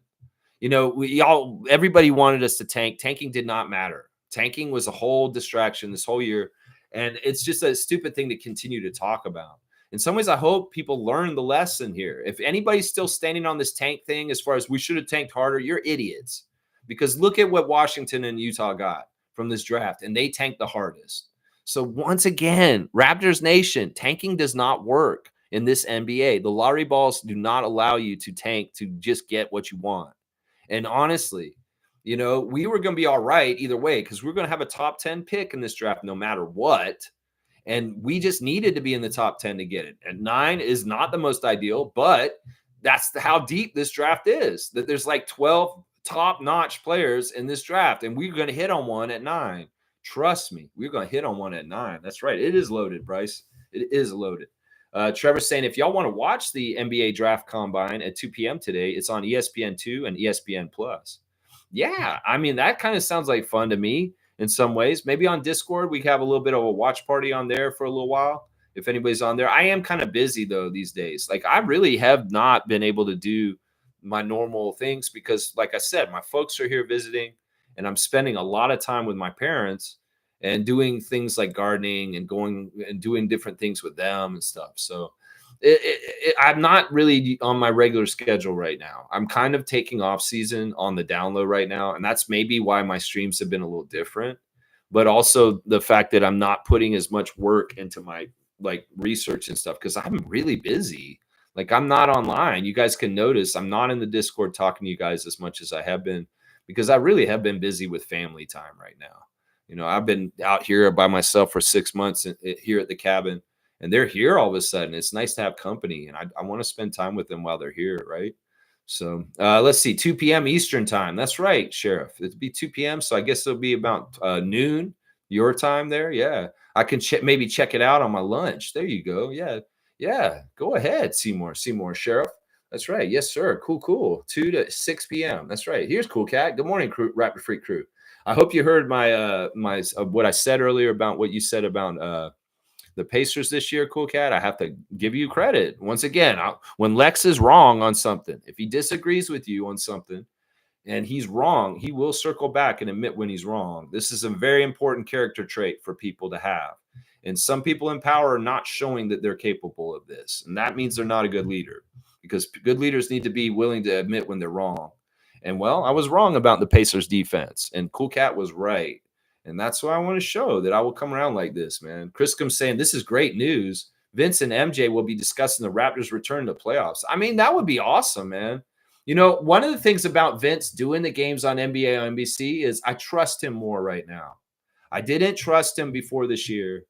Everybody wanted us to tank. Tanking did not matter. Tanking was a whole distraction this whole year. And it's just a stupid thing to continue to talk about. In some ways, I hope people learn the lesson here. If anybody's still standing on this tank thing, as far as we should have tanked harder, you're idiots. Because look at what Washington and Utah got from this draft, and they tanked the hardest. So once again, Raptors Nation, tanking does not work in this NBA. The lottery balls do not allow you to tank to just get what you want. And honestly, You know, we were going to be all right either way because we're going to have a top 10 pick in this draft no matter what. And we just needed to be in the top 10 to get it. And 9 is not the most ideal, but that's how deep this draft is. That there's like 12 top-notch players in this draft, and we're going to hit on one at 9. Trust me, we're going to hit on one at 9. That's right. It is loaded, Bryce. It is loaded. Trevor's saying if y'all want to watch the NBA Draft Combine at 2 p.m. today, it's on ESPN2 and ESPN Plus. Yeah, I mean, that kind of sounds like fun to me in some ways. Maybe on Discord, we have a little bit of a watch party on there for a little while. If anybody's on there, I am kind of busy though these days. Like I really have not been able to do my normal things because, like I said, my folks are here visiting and I'm spending a lot of time with my parents and doing things like gardening and going and doing different things with them and stuff. So I'm not really on my regular schedule right now. I'm kind of taking off season on the down low right now. And that's maybe why my streams have been a little different, but also the fact that I'm not putting as much work into my like research and stuff because I'm really busy. Like I'm not online. You guys can notice I'm not in the Discord talking to you guys as much as I have been because I really have been busy with family time right now. You know, I've been out here by myself for 6 months here at the cabin, and they're here all of a sudden. It's nice to have company, and I want to spend time with them while they're here, right? So let's see, 2 p.m. Eastern time. That's right, Sheriff. It'd be 2 p.m., so I guess it'll be about noon your time there. Yeah, I can maybe check it out on my lunch. There you go. Yeah. Go ahead, Seymour, Sheriff. That's right. Yes, sir. Cool. 2 to 6 p.m. That's right. Here's Cool Cat. Good morning, crew, Raptor Freak crew. I hope you heard my what I said earlier about what you said about the Pacers this year, Cool Cat. I have to give you credit once again. When Lex is wrong on something, if he disagrees with you on something and he's wrong, he will circle back and admit when he's wrong. This is a very important character trait for people to have. And some people in power are not showing that they're capable of this. And that means they're not a good leader because good leaders need to be willing to admit when they're wrong. And well, I was wrong about the Pacers defense, and Cool Cat was right. And that's why I want to show that I will come around like this, man. Criscom's saying this is great news. Vince and MJ will be discussing the Raptors' return to the playoffs. I mean, that would be awesome, man. You know, one of the things about Vince doing the games on NBA on NBC is I trust him more right now. I didn't trust him before this year.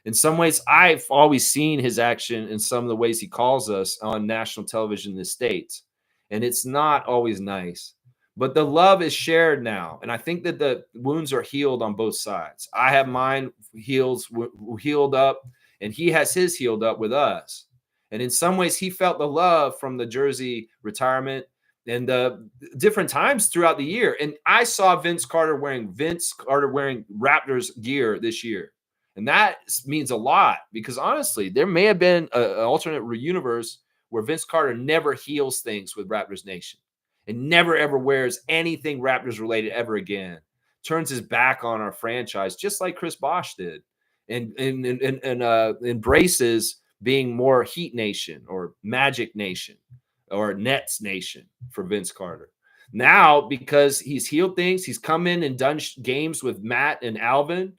In some ways, I've always seen his action in some of the ways he calls us on national television in the States. And it's not always nice. But the love is shared now. And I think that the wounds are healed on both sides. I have mine healed up, and he has his healed up with us. And in some ways, he felt the love from the jersey retirement and the different times throughout the year. And I saw Vince Carter wearing Raptors gear this year. And that means a lot because honestly, there may have been an alternate universe where Vince Carter never heals things with Raptors Nation and never ever wears anything Raptors related ever again. Turns his back on our franchise, just like Chris Bosh did, and embraces being more Heat Nation or Magic Nation or Nets Nation for Vince Carter. Now, because he's healed things, he's come in and done games with Matt and Alvin,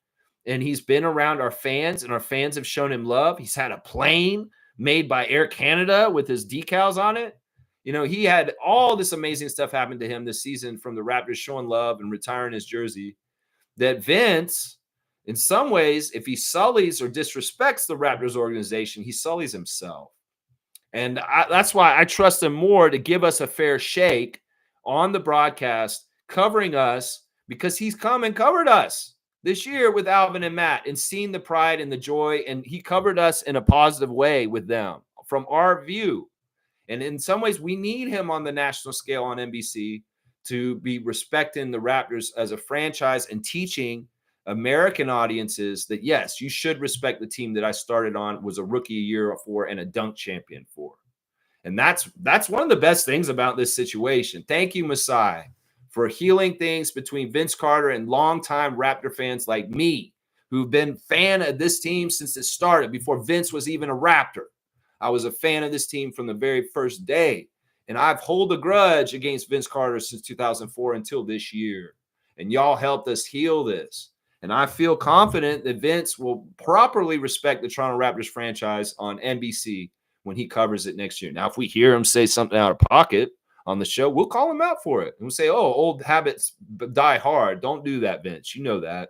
and he's been around our fans, and our fans have shown him love. He's had a plane made by Air Canada with his decals on it. You know, he had all this amazing stuff happen to him this season from the Raptors showing love and retiring his jersey that Vince, in some ways, if he sullies or disrespects the Raptors organization, he sullies himself. And that's why I trust him more to give us a fair shake on the broadcast, covering us because he's come and covered us this year with Alvin and Matt and seen the pride and the joy. And he covered us in a positive way with them from our view. And in some ways, we need him on the national scale on NBC to be respecting the Raptors as a franchise and teaching American audiences that, yes, you should respect the team that I started on, was a rookie year for, and a dunk champion for. And that's one of the best things about this situation. Thank you, Masai, for healing things between Vince Carter and longtime Raptor fans like me, who've been fan of this team since it started, before Vince was even a Raptor. I was a fan of this team from the very first day. And I've hold a grudge against Vince Carter since 2004 until this year. And y'all helped us heal this. And I feel confident that Vince will properly respect the Toronto Raptors franchise on NBC when he covers it next year. Now, if we hear him say something out of pocket on the show, we'll call him out for it. And we'll say, oh, old habits die hard. Don't do that, Vince. You know that.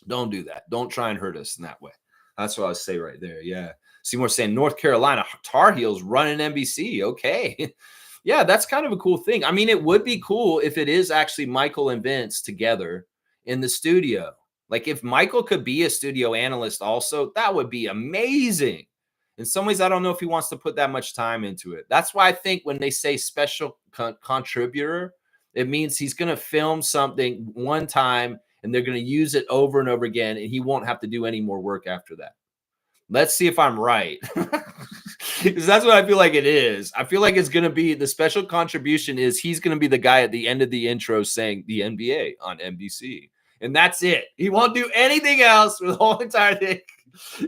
Don't do that. Don't try and hurt us in that way. That's what I would say right there. Yeah. Seymour saying North Carolina Tar Heels running NBC. Okay. Yeah, that's kind of a cool thing. I mean, it would be cool if it is actually Michael and Vince together in the studio. Like if Michael could be a studio analyst also, that would be amazing. In some ways, I don't know if he wants to put that much time into it. That's why I think when they say special contributor, it means he's going to film something one time and they're going to use it over and over again, and he won't have to do any more work after that. Let's see if I'm right. Because that's what I feel like it is. I feel like it's going to be the special contribution is he's going to be the guy at the end of the intro saying the NBA on NBC. And that's it. He won't do anything else for the whole entire thing.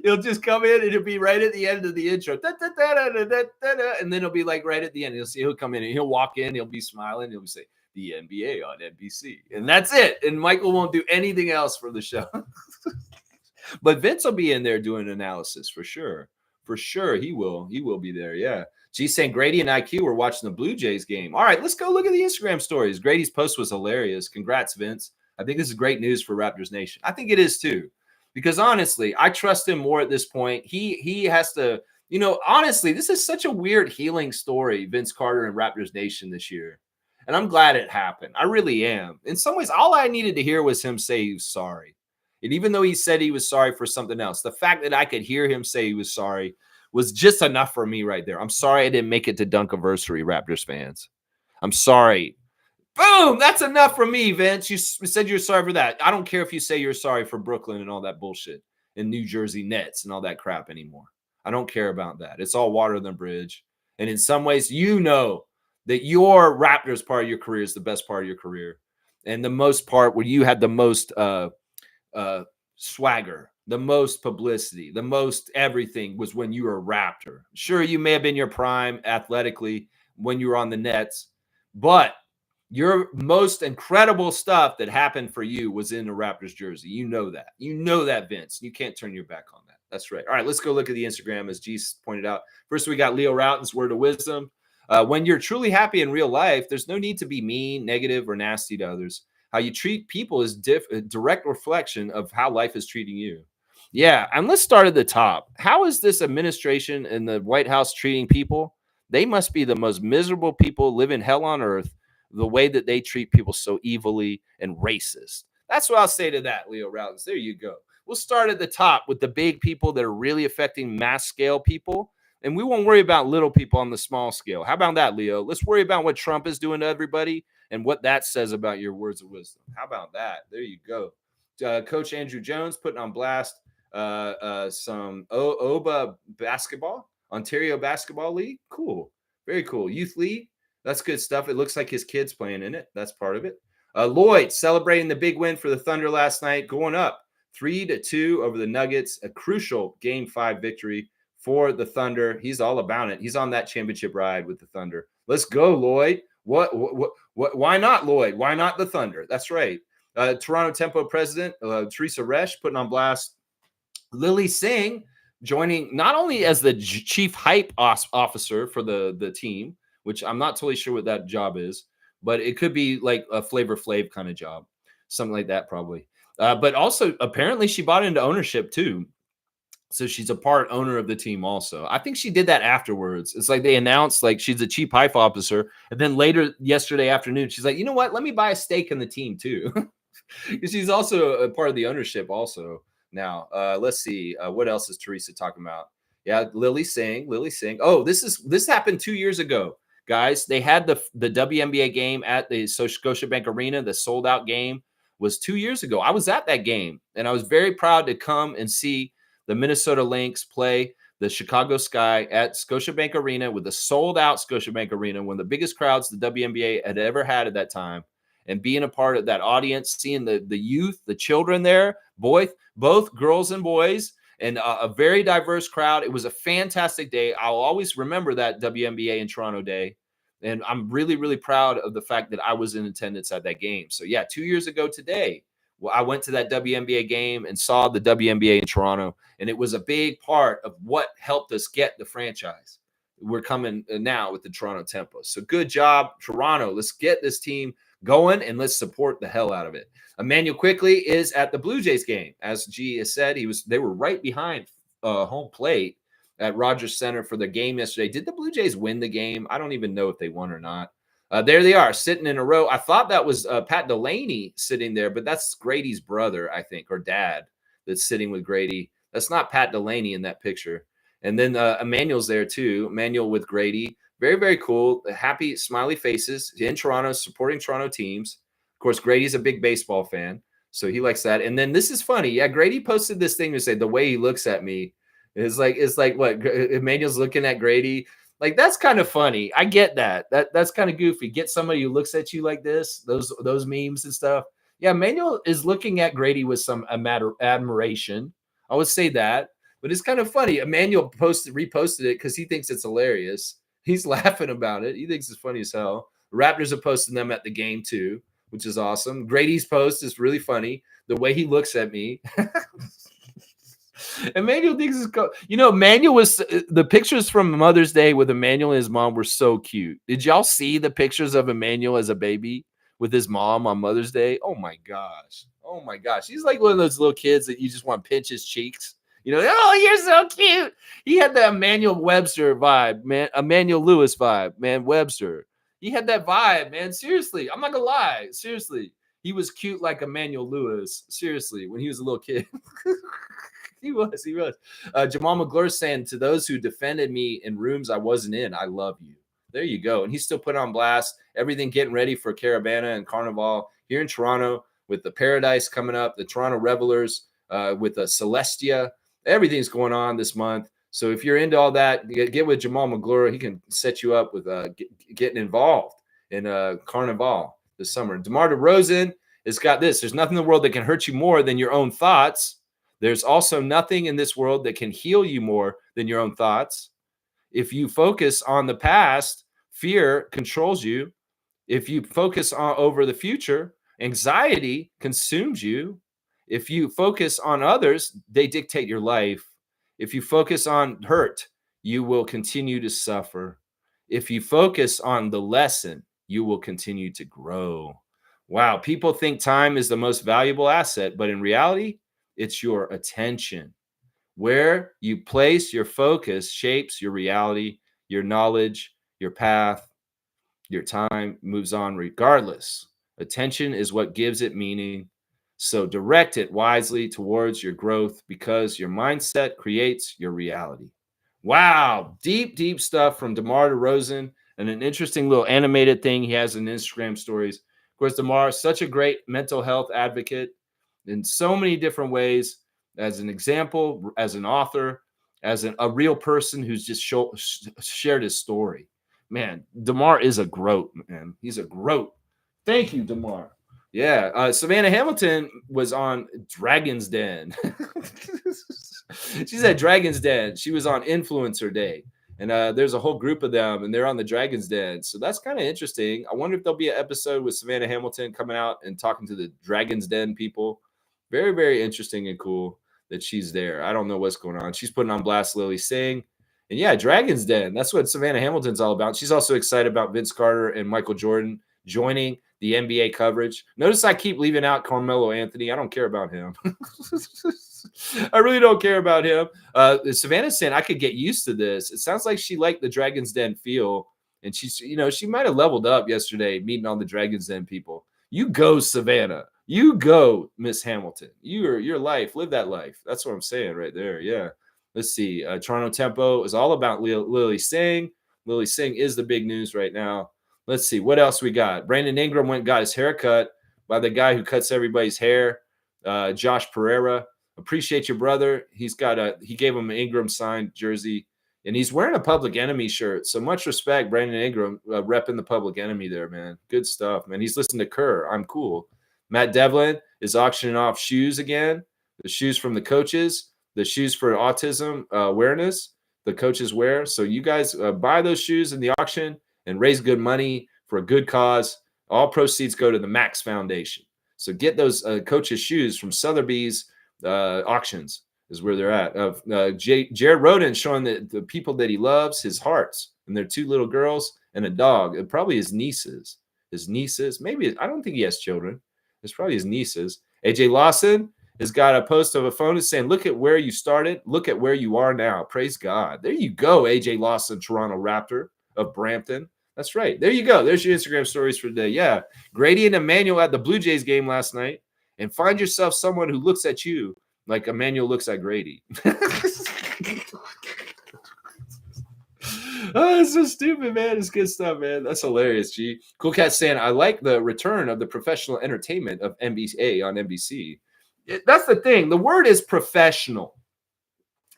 He'll just come in and it'll be right at the end of the intro. And then it'll be like right at the end. He'll come in and he'll walk in. He'll be smiling. He'll say the NBA on NBC. And that's it. And Michael won't do anything else for the show. But Vince will be in there doing analysis for sure. For sure, he will. He will be there. Yeah. G saying Grady and IQ were watching the Blue Jays game. All right, let's go look at the Instagram stories. Grady's post was hilarious. Congrats, Vince. I think this is great news for Raptors Nation. I think it is too, because honestly, I trust him more at this point. He has to, honestly, this is such a weird healing story, Vince Carter and Raptors Nation this year. And I'm glad it happened. I really am. In some ways, all I needed to hear was him say he was sorry. And even though he said he was sorry for something else, the fact that I could hear him say he was sorry was just enough for me right there. I'm sorry I didn't make it to Dunkiversary, Raptors fans. I'm sorry. Boom! That's enough for me, Vince. You said you're sorry for that. I don't care if you say you're sorry for Brooklyn and all that bullshit and New Jersey Nets and all that crap anymore. I don't care about that. It's all water than bridge. And in some ways, you know that your Raptors part of your career is the best part of your career. And the most part where you had the most swagger, the most publicity, the most everything was when you were a Raptor. Sure, you may have been your prime athletically when you were on the Nets, but your most incredible stuff that happened for you was in the Raptors jersey. You know that. You know that, Vince. You can't turn your back on that. That's right. All right, let's go look at the Instagram, as G pointed out. First, we got Leo Routen's word of wisdom. When you're truly happy in real life, there's no need to be mean, negative, or nasty to others. How you treat people is a direct reflection of how life is treating you. Yeah, and let's start at the top. How is this administration and the White House treating people? They must be the most miserable people living hell on earth, the way that they treat people so evilly and racist. That's what I'll say to that, Leo Routens. There you go. We'll start at the top with the big people that are really affecting mass scale people, and we won't worry about little people on the small scale. How about that, Leo? Let's worry about what Trump is doing to everybody and what that says about your words of wisdom. How about that? There you go. Coach Andrew Jones putting on blast some OBA basketball, Ontario Basketball League. Cool. Very cool. Youth League. That's good stuff. It looks like his kid's playing in it. That's part of it. Lloyd celebrating the big win for the Thunder last night, going up 3-2 over the Nuggets. A crucial Game 5 victory for the Thunder. He's all about it. He's on that championship ride with the Thunder. Let's go, Lloyd. What? Why not, Lloyd? Why not the Thunder? That's right. Toronto Tempo president Teresa Resch putting on blast Lily Singh, joining not only as the chief hype officer for the team, which I'm not totally sure what that job is, but it could be like a Flavor Flav kind of job, something like that probably. But also apparently she bought into ownership too. So she's a part owner of the team also. I think she did that afterwards. It's like they announced like she's a chief hype officer. And then later yesterday afternoon, she's like, you know what? Let me buy a stake in the team too. She's also a part of the ownership also now. Let's see. What else is Teresa talking about? Yeah, Lily Singh. Oh, this happened 2 years ago, guys. They had the WNBA game at the Scotiabank Arena. The sold out game was 2 years ago. I was at that game, and I was very proud to come and see the Minnesota Lynx play the Chicago Sky at Scotiabank Arena with a sold-out Scotiabank Arena, one of the biggest crowds the WNBA had ever had at that time. And being a part of that audience, seeing the youth, the children there, both girls and boys, and a very diverse crowd. It was a fantastic day. I'll always remember that WNBA in Toronto day. And I'm really, really proud of the fact that I was in attendance at that game. So, yeah, 2 years ago today, well, I went to that WNBA game and saw the WNBA in Toronto, and it was a big part of what helped us get the franchise. we're coming now with the Toronto Tempo. So good job, Toronto. Let's get this team going and let's support the hell out of it. Emmanuel Quickly is at the Blue Jays game. As G has said, they were right behind home plate at Rogers Center for the game yesterday. Did the Blue Jays win the game? I don't even know if they won or not. There they are, sitting in a row. I thought that was Pat Delaney sitting there, but that's Grady's brother, I think, or dad that's sitting with Grady. That's not Pat Delaney in that picture. And then Emmanuel's there too. Emmanuel with Grady. Very, very cool. Happy, smiley faces in Toronto, supporting Toronto teams. Of course, Grady's a big baseball fan, so he likes that. And then this is funny. Yeah, Grady posted this thing to say the way he looks at me is like what Emmanuel's looking at Grady. Like, that's kind of funny. I get that. That's kind of goofy. Get somebody who looks at you like this, those memes and stuff. Yeah, Emmanuel is looking at Grady with some admiration. I would say that. But it's kind of funny. Emmanuel reposted it because he thinks it's hilarious. He's laughing about it. He thinks it's funny as hell. The Raptors are posting them at the game too, which is awesome. Grady's post is really funny. The way he looks at me. Emmanuel thinks it's cool. Emmanuel was the pictures from Mother's Day with Emmanuel and his mom were so cute. Did y'all see the pictures of Emmanuel as a baby with his mom on Mother's Day? Oh my gosh. Oh my gosh. He's like one of those little kids that you just want to pinch his cheeks. Oh, you're so cute. He had the Emmanuel Webster vibe, man. Emmanuel Lewis vibe, man. Webster. He had that vibe, man. Seriously. I'm not going to lie. Seriously. He was cute like Emmanuel Lewis. Seriously. When he was a little kid. He was. Jamal McGlure saying, to those who defended me in rooms I wasn't in, I love you. There you go. And he's still put on blast. Everything getting ready for Caravana and Carnival here in Toronto with the Paradise coming up, the Toronto Revelers with the Celestia. Everything's going on this month. So if you're into all that, get with Jamal McGlure. He can set you up with getting involved in Carnival this summer. DeMar DeRozan has got this. There's nothing in the world that can hurt you more than your own thoughts. There's also nothing in this world that can heal you more than your own thoughts. If you focus on the past, fear controls you. If you focus over the future, anxiety consumes you. If you focus on others, they dictate your life. If you focus on hurt, you will continue to suffer. If you focus on the lesson, you will continue to grow. Wow, people think time is the most valuable asset, but in reality, it's your attention. Where you place your focus shapes your reality, your knowledge, your path, your time moves on regardless. Attention is what gives it meaning. So direct it wisely towards your growth because your mindset creates your reality. Wow. Deep, deep stuff from DeMar DeRozan and an interesting little animated thing he has in Instagram stories. Of course, DeMar is such a great mental health advocate in so many different ways, as an example, as an author, as a real person who's just shared his story. Man, DeMar is a groat, man. He's a groat. Thank you, DeMar. Yeah, Savannah Hamilton was on Dragon's Den. She's at Dragon's Den. She was on Influencer Day. And there's a whole group of them, and they're on the Dragon's Den. So that's kind of interesting. I wonder if there'll be an episode with Savannah Hamilton coming out and talking to the Dragon's Den people. Very, very interesting and cool that she's there. I don't know what's going on. She's putting on blast Lily Singh. And yeah, Dragon's Den. That's what Savannah Hamilton's all about. She's also excited about Vince Carter and Michael Jordan joining the NBA coverage. Notice I keep leaving out Carmelo Anthony. I don't care about him. I really don't care about him. Savannah's saying I could get used to this. It sounds like she liked the Dragon's Den feel. And she's, she might have leveled up yesterday meeting all the Dragon's Den people. You go, Savannah. You go, Miss Hamilton. Your life. Live that life. That's what I'm saying right there. Yeah. Let's see. Toronto Tempo is all about Lily Singh. Lily Singh is the big news right now. Let's see. What else we got? Brandon Ingram went and got his hair cut by the guy who cuts everybody's hair, Josh Pereira. Appreciate your brother. He gave him an Ingram signed jersey, and he's wearing a Public Enemy shirt. So much respect, Brandon Ingram, repping the Public Enemy there, man. Good stuff, man. He's listening to Kerr. I'm cool. Matt Devlin is auctioning off shoes again. The shoes from the coaches, the shoes for autism awareness, the coaches wear. So you guys buy those shoes in the auction and raise good money for a good cause. All proceeds go to the Max Foundation. So get those coaches' shoes from Sotheby's auctions. is where they're at. Jared Roden showing the people that he loves, his hearts, and their 2 little girls and a dog, and probably his nieces. His nieces, maybe, I don't think he has children. It's probably his nieces. AJ Lawson has got a post of a phone saying, look at where you started. Look at where you are now. Praise God. There you go, AJ Lawson, Toronto Raptor of Brampton. That's right. There you go. There's your Instagram stories for today. Yeah. Grady and Emmanuel at the Blue Jays game last night. And find yourself someone who looks at you like Emmanuel looks at Grady. Oh, it's so stupid, man. It's good stuff, man. That's hilarious, G. Cool Cat saying, I like the return of the professional entertainment of NBA on NBC. That's the thing. The word is professional.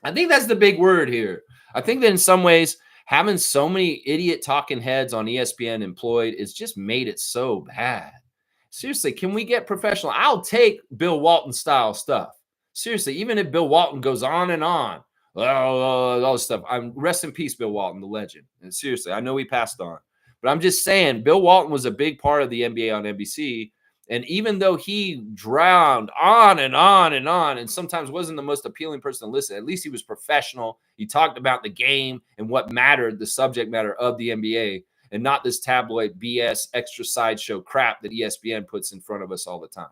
I think that's the big word here. I think that in some ways, having so many idiot talking heads on ESPN employed, it's just made it so bad. Seriously, can we get professional? I'll take Bill Walton style stuff. Seriously, even if Bill Walton goes on and on, all this stuff. Rest in peace, Bill Walton, the legend. And seriously, I know he passed on, but I'm just saying, Bill Walton was a big part of the NBA on NBC. And even though he drowned on and on and on, and sometimes wasn't the most appealing person to listen, at least he was professional. He talked about the game and what mattered, the subject matter of the NBA, and not this tabloid BS extra sideshow crap that ESPN puts in front of us all the time.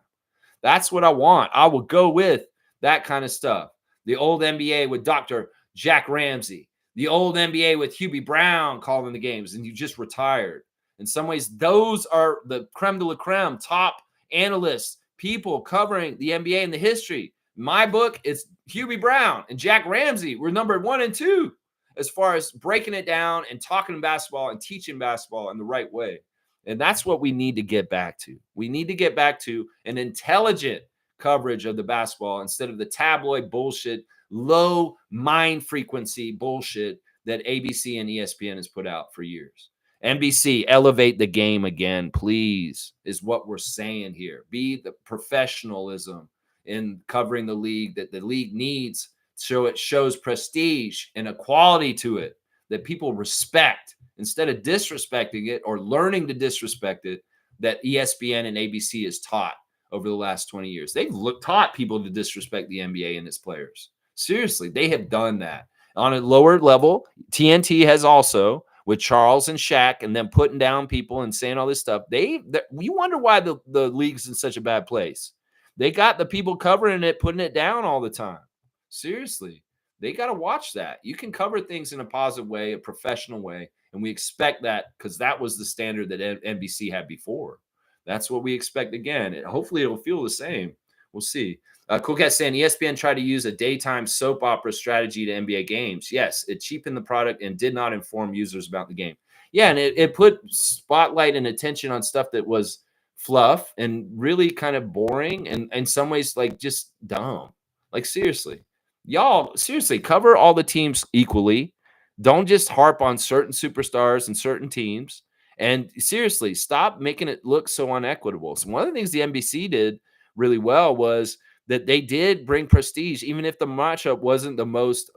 That's what I want. I will go with that kind of stuff. The old NBA with Dr. Jack Ramsey, the old NBA with Hubie Brown calling the games, and you just retired. In some ways, those are the creme de la creme, top analysts, people covering the NBA and the history. In my book, it's Hubie Brown and Jack Ramsey. We're number 1 and 2 as far as breaking it down and talking basketball and teaching basketball in the right way. And that's what we need to get back to. We need to get back to an intelligent coverage of the basketball instead of the tabloid bullshit, low mind frequency bullshit that ABC and ESPN has put out for years. NBC, elevate the game again, please, is what we're saying here. Be the professionalism in covering the league that the league needs, so it shows prestige and a quality to it that people respect instead of disrespecting it or learning to disrespect it, that ESPN and ABC has taught over the last 20 years. They've taught people to disrespect the NBA and its players. Seriously, they have done that. On a lower level, TNT has also, with Charles and Shaq and them putting down people and saying all this stuff. You wonder why the league's in such a bad place. They got the people covering it, putting it down all the time. Seriously, they got to watch that. You can cover things in a positive way, a professional way, and we expect that because that was the standard that NBC had before. That's what we expect again. Hopefully, it'll feel the same. We'll see. Cool Cat saying ESPN tried to use a daytime soap opera strategy to NBA games. Yes, it cheapened the product and did not inform users about the game. Yeah, and it put spotlight and attention on stuff that was fluff and really kind of boring and in some ways like just dumb. Like seriously, y'all, seriously, cover all the teams equally. Don't just harp on certain superstars and certain teams. And seriously, stop making it look so unequitable. So one of the things the NBC did really well was that they did bring prestige, even if the matchup wasn't the most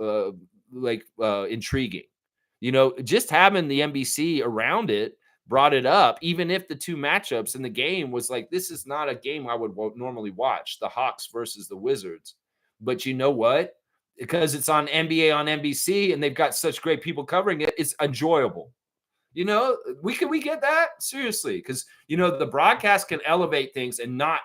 intriguing. You know, just having the NBC around it brought it up, even if the two matchups in the game was like, this is not a game I would normally watch, the Hawks versus the Wizards. But you know what? Because it's on NBA on NBC and they've got such great people covering it, it's enjoyable. You know, we get that? Seriously, because, you know, the broadcast can elevate things and not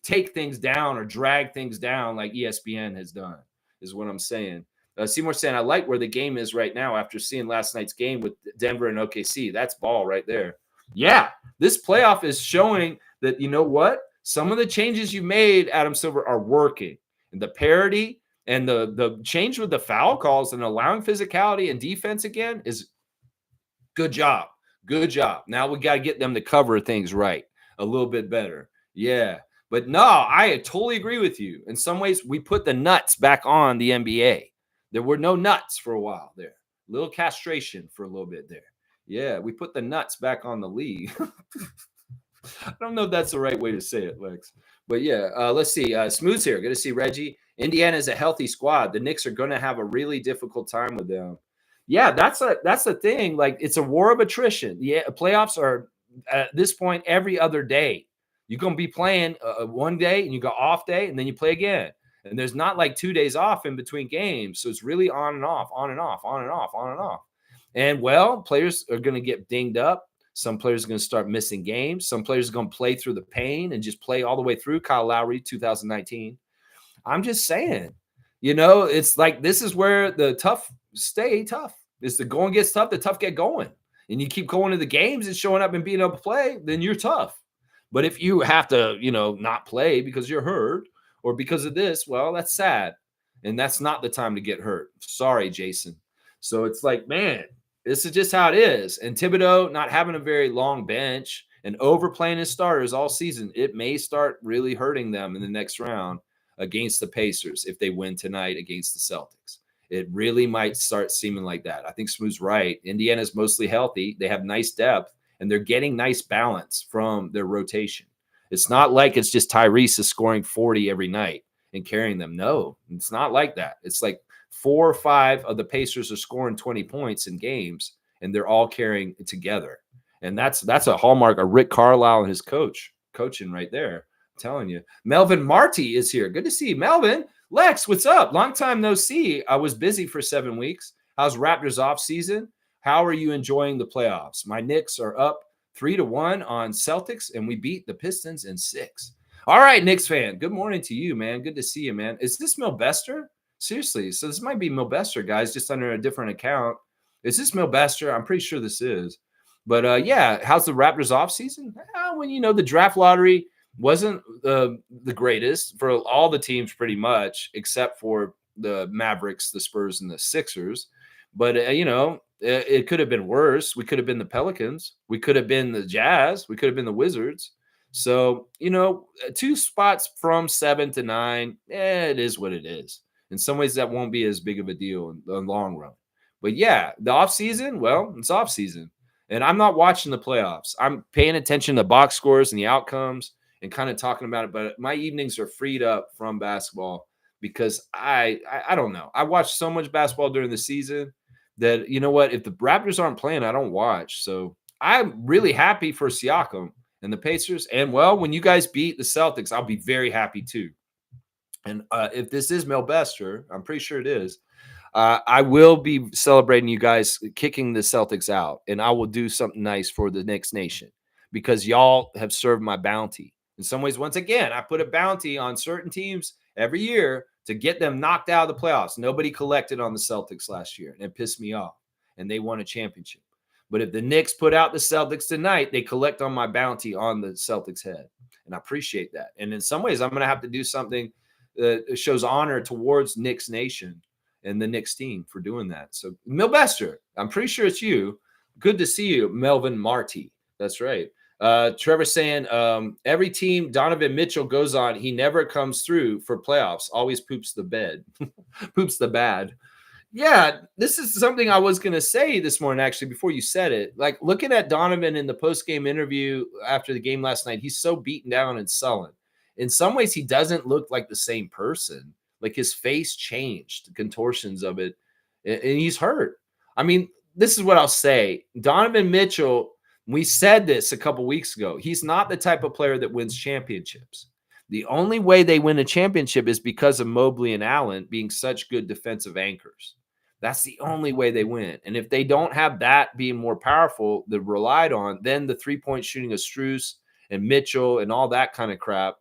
take things down or drag things down like ESPN has done, is what I'm saying. Seymour saying, I like where the game is right now after seeing last night's game with Denver and OKC. That's ball right there. Yeah, this playoff is showing that, you know what? Some of the changes you made, Adam Silver, are working. And the parity and the change with the foul calls and allowing physicality and defense again is good job. Good job. Now we got to get them to cover things right a little bit better. Yeah. But no, I totally agree with you. In some ways, we put the nuts back on the NBA. There were no nuts for a while there. A little castration for a little bit there. Yeah, we put the nuts back on the league. I don't know if that's the right way to say it, Lex. But yeah, let's see. Smooth's here. Good to see Reggie. Indiana is a healthy squad. The Knicks are going to have a really difficult time with them. Yeah, that's the thing. Like, it's a war of attrition. The playoffs are at this point every other day. You're going to be playing one day and you go off day and then you play again. And there's not like 2 days off in between games. So it's really on and off, on and off, on and off, on and off. And well, players are going to get dinged up. Some players are going to start missing games. Some players are going to play through the pain and just play all the way through. Kyle Lowry, 2019. I'm just saying, it's like this is where the tough stay tough. It's the going gets tough, the tough get going. And you keep going to the games and showing up and being able to play, then you're tough. But if you have to, not play because you're hurt or because of this, well, that's sad. And that's not the time to get hurt. Sorry, Jason. So it's like, man, this is just how it is. And Thibodeau not having a very long bench and overplaying his starters all season, it may start really hurting them in the next round against the Pacers if they win tonight against the Celtics. It really might start seeming like that. I think Smooth's right. Indiana's mostly healthy. They have nice depth, and they're getting nice balance from their rotation. It's not like it's just Tyrese is scoring 40 every night and carrying them. No, it's not like that. It's like 4 or 5 of the Pacers are scoring 20 points in games, and they're all carrying it together. And that's a hallmark of Rick Carlisle and his coaching right there. I'm telling you. Melvin Marty is here. Good to see you, Melvin. Lex, what's up? Long time no see. I was busy for 7 weeks. How's Raptors off season? How are you enjoying the playoffs? My Knicks are up 3-1 on Celtics, and we beat the Pistons in 6. All right, Knicks fan. Good morning to you, man. Good to see you, man. Is this Milbester? Seriously. So this might be Milbester, guys, just under a different account. Is this Milbester? I'm pretty sure this is. But yeah, how's the Raptors off season? When the draft lottery wasn't the greatest for all the teams pretty much, except for the Mavericks, the Spurs, and the Sixers. But, it could have been worse. We could have been the Pelicans. We could have been the Jazz. We could have been the Wizards. So, 2 spots from 7 to 9, it is what it is. In some ways, that won't be as big of a deal in the long run. But, yeah, the offseason, well, it's offseason. And I'm not watching the playoffs. I'm paying attention to the box scores and the outcomes and kind of talking about it. But my evenings are freed up from basketball because I don't know. I watch so much basketball during the season that, you know what, if the Raptors aren't playing, I don't watch. So I'm really happy for Siakam and the Pacers. And, well, when you guys beat the Celtics, I'll be very happy too. And if this is Milbester, I'm pretty sure it is, I will be celebrating you guys kicking the Celtics out, and I will do something nice for the Knicks Nation because y'all have served my bounty. In some ways, once again, I put a bounty on certain teams every year to get them knocked out of the playoffs. Nobody collected on the Celtics last year, and it pissed me off, and they won a championship. But if the Knicks put out the Celtics tonight, they collect on my bounty on the Celtics' head, and I appreciate that. And in some ways, I'm going to have to do something that shows honor towards Knicks Nation and the Knicks team for doing that. So, Milbester, I'm pretty sure it's you. Good to see you, Melvin Marty. That's right. Trevor saying every team Donovan Mitchell goes on, he never comes through for playoffs. Always poops the bed. Poops the bad. Yeah, this is something I was going to say this morning, actually, before you said it. Like, looking at Donovan in the post-game interview after the game last night, he's so beaten down and sullen. In some ways, he doesn't look like the same person. Like, his face changed, the contortions of it, and he's hurt. I mean, this is what I'll say. Donovan Mitchell, we said this a couple weeks ago. He's not the type of player that wins championships. The only way they win a championship is because of Mobley and Allen being such good defensive anchors. That's the only way they win. And if they don't have that being more powerful that relied on, then the three-point shooting of Strus and Mitchell and all that kind of crap,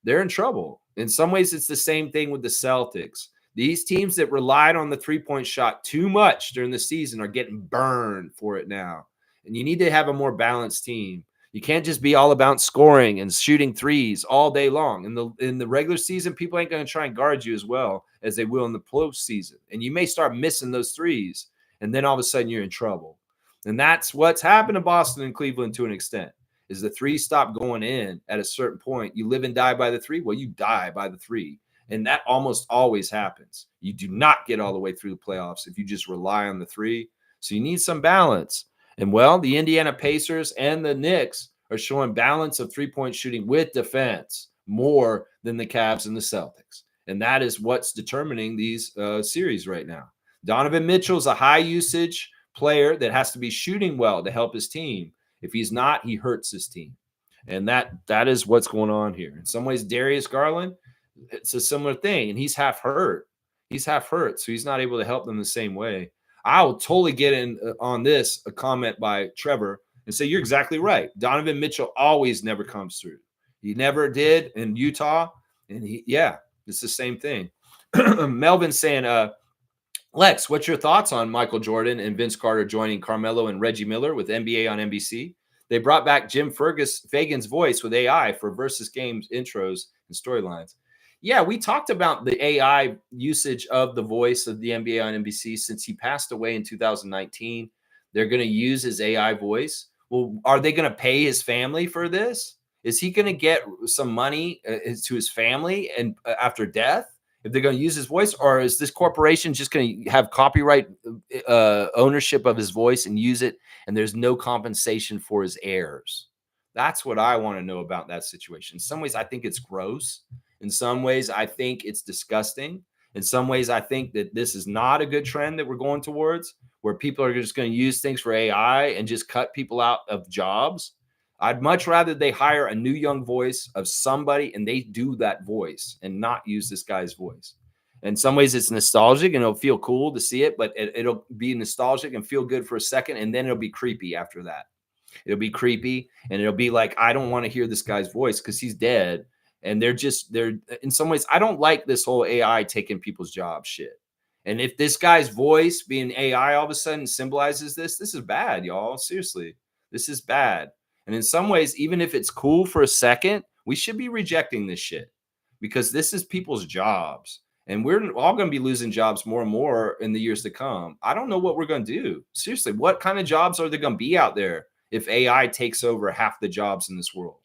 they're in trouble. In some ways, it's the same thing with the Celtics. These teams that relied on the three-point shot too much during the season are getting burned for it now. And you need to have a more balanced team. You can't just be all about scoring and shooting threes all day long. In the regular season, people ain't going to try and guard you as well as they will in the postseason. And you may start missing those threes, and then all of a sudden you're in trouble. And that's what's happened to Boston and Cleveland to an extent, is the three stop going in at a certain point. You live and die by the three. Well, you die by the three. And that almost always happens. You do not get all the way through the playoffs if you just rely on the three. So you need some balance. And, well, the Indiana Pacers and the Knicks are showing balance of three-point shooting with defense more than the Cavs and the Celtics. And that is what's determining these series right now. Donovan Mitchell is a high-usage player that has to be shooting well to help his team. If he's not, he hurts his team. And that is what's going on here. In some ways, Darius Garland, It's a similar thing, and he's half hurt. He's half hurt, so he's not able to help them the same way. I'll totally get in on this, a comment by Trevor, and say you're exactly right. Donovan Mitchell always never comes through. He never did in Utah, and it's the same thing. Melvin saying, Lex, what's your thoughts on Michael Jordan and Vince Carter joining Carmelo and Reggie Miller with NBA on NBC? They brought back Jim Fagan's voice with AI for versus games intros and storylines. Yeah, we talked about the AI usage of the voice of the NBA on NBC since he passed away in 2019. They're going to use his AI voice. Well, are they going to pay his family for this? Is he going to get some money to his family and after death if they're going to use his voice, or is this corporation just going to have copyright ownership of his voice and use it, and there's no compensation for his heirs? That's what I want to know about that situation. In some ways, I think it's gross. In some ways, I think it's disgusting. In some ways, I think that this is not a good trend that we're going towards, where people are just going to use things for AI and just cut people out of jobs. I'd much rather they hire a new young voice of somebody and they do that voice and not use this guy's voice. In some ways, it's nostalgic and it'll feel cool to see it, but it'll be nostalgic and feel good for a second, and then it'll be creepy after that. It'll be creepy, and it'll be like, I don't want to hear this guy's voice because he's dead. And they're in some ways, I don't like this whole AI taking people's jobs shit. And if this guy's voice being AI all of a sudden symbolizes this is bad, y'all. Seriously, this is bad. And in some ways, even if it's cool for a second, we should be rejecting this shit because this is people's jobs. And we're all going to be losing jobs more and more in the years to come. I don't know what we're going to do. Seriously, what kind of jobs are there going to be out there if AI takes over half the jobs in this world?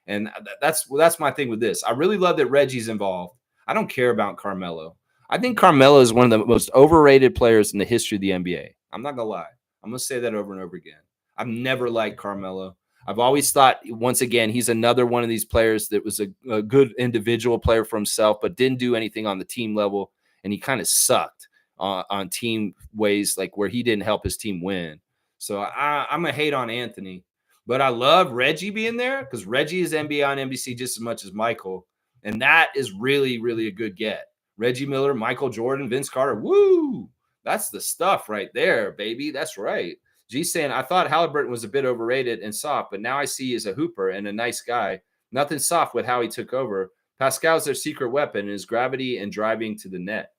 And that's my thing with this. I really love that Reggie's involved. I don't care about Carmelo. I think Carmelo is one of the most overrated players in the history of the NBA. I'm not going to lie. I'm going to say that over and over again. I've never liked Carmelo. I've always thought, once again, he's another one of these players that was a good individual player for himself, but didn't do anything on the team level. And he kind of sucked on team ways, like where he didn't help his team win. So I'm going to hate on Anthony. But I love Reggie being there because Reggie is NBA on NBC just as much as Michael. And that is really, really a good get. Reggie Miller, Michael Jordan, Vince Carter. Woo! That's the stuff right there, baby. That's right. G saying, I thought Halliburton was a bit overrated and soft, but now I see he's a hooper and a nice guy. Nothing soft with how he took over. Pascal's their secret weapon, his gravity and driving to the net.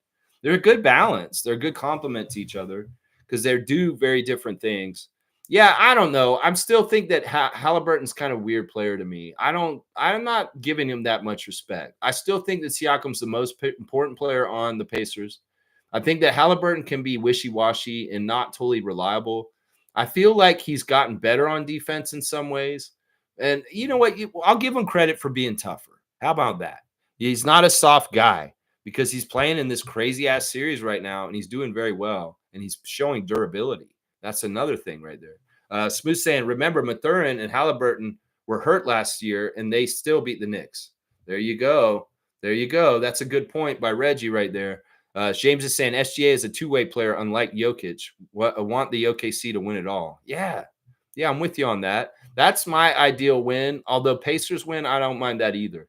They're a good balance. They're a good complement to each other because they do very different things. Yeah, I don't know. I'm still think that Halliburton's kind of a weird player to me. I'm not giving him that much respect. I still think that Siakam's the most important player on the Pacers. I think that Halliburton can be wishy-washy and not totally reliable. I feel like he's gotten better on defense in some ways. And you know what? I'll give him credit for being tougher. How about that? He's not a soft guy because he's playing in this crazy-ass series right now, and he's doing very well, and he's showing durability. That's another thing right there. Smooth saying, remember, Mathurin and Halliburton were hurt last year, and they still beat the Knicks. There you go. There you go. That's a good point by Reggie right there. James is saying SGA is a two-way player, unlike Jokic. I want the OKC to win it all. Yeah, I'm with you on that. That's my ideal win. Although Pacers win, I don't mind that either.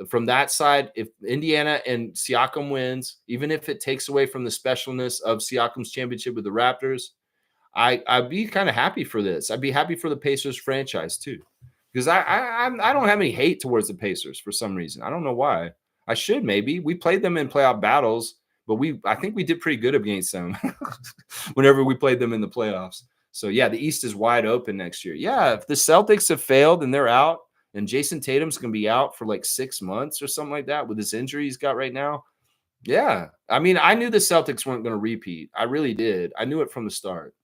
From that side, if Indiana and Siakam wins, even if it takes away from the specialness of Siakam's championship with the Raptors, I'd be kind of happy for this. I'd be happy for the Pacers franchise too, because I don't have any hate towards the Pacers for some reason. I don't know why. I should maybe. We played them in playoff battles, but I think we did pretty good against them whenever we played them in the playoffs. So yeah, the East is wide open next year. Yeah, if the Celtics have failed and they're out, and Jason Tatum's gonna be out for like 6 months or something like that with this injury he's got right now. Yeah, I mean, I knew the Celtics weren't going to repeat. I really did. I knew it from the start.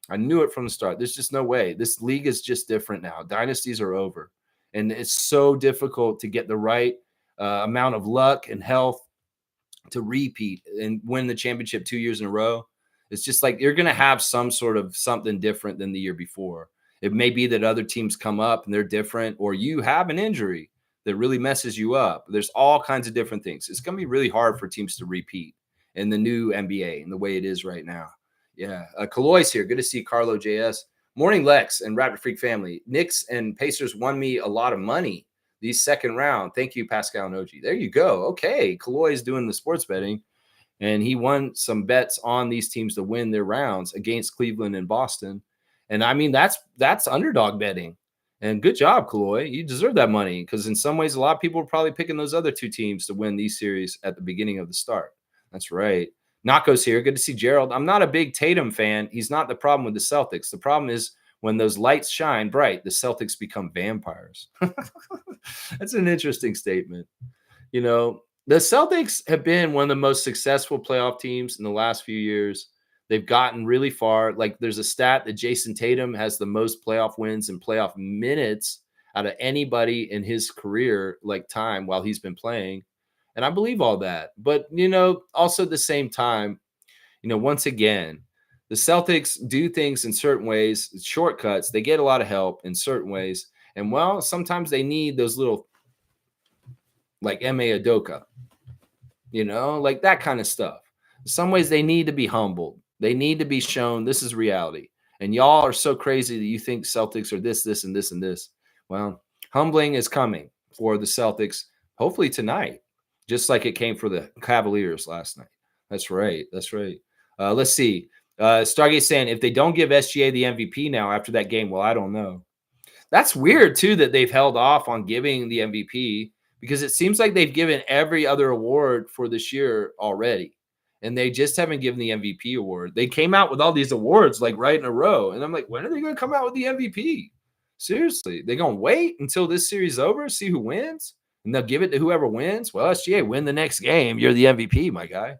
There's just no way. This league is just different now. Dynasties are over. And it's so difficult to get the right amount of luck and health to repeat and win the championship 2 years in a row. It's just like you're going to have some sort of something different than the year before. It may be that other teams come up and they're different, or you have an injury that really messes you up. There's all kinds of different things. It's going to be really hard for teams to repeat in the new NBA and the way it is right now. Yeah. Kaloy's here. Good to see Carlo JS. Morning, Lex and Raptor Freak family. Knicks and Pacers won me a lot of money these second round. Thank you, Pascal and OG. There you go. Okay, Kaloy is doing the sports betting, and he won some bets on these teams to win their rounds against Cleveland and Boston. And I mean, that's underdog betting. And good job, Kaloy. You deserve that money because in some ways, a lot of people are probably picking those other two teams to win these series at the beginning of the start. That's right. Nako's here. Good to see Gerald. I'm not a big Tatum fan. He's not the problem with the Celtics. The problem is when those lights shine bright, the Celtics become vampires. That's an interesting statement. You know, the Celtics have been one of the most successful playoff teams in the last few years. They've gotten really far. Like there's a stat that Jason Tatum has the most playoff wins and playoff minutes out of anybody in his career, like time while he's been playing. And I believe all that. But, you know, also at the same time, you know, once again, the Celtics do things in certain ways, shortcuts. They get a lot of help in certain ways. And well, sometimes they need those little like M.A. Adoka, you know, like that kind of stuff. In some ways they need to be humbled. They need to be shown this is reality. And y'all are so crazy that you think Celtics are this, this, and this, and this. Well, humbling is coming for the Celtics, hopefully tonight, just like it came for the Cavaliers last night. That's right. That's right. Let's see. Stargate saying, if they don't give SGA the MVP now after that game, well, I don't know. That's weird, too, that they've held off on giving the MVP because it seems like they've given every other award for this year already. And they just haven't given the MVP award. They came out with all these awards like right in a row. And I'm like, when are they going to come out with the MVP? Seriously, they're going to wait until this series is over, see who wins, and they'll give it to whoever wins. Well, SGA, win the next game. You're the MVP, my guy.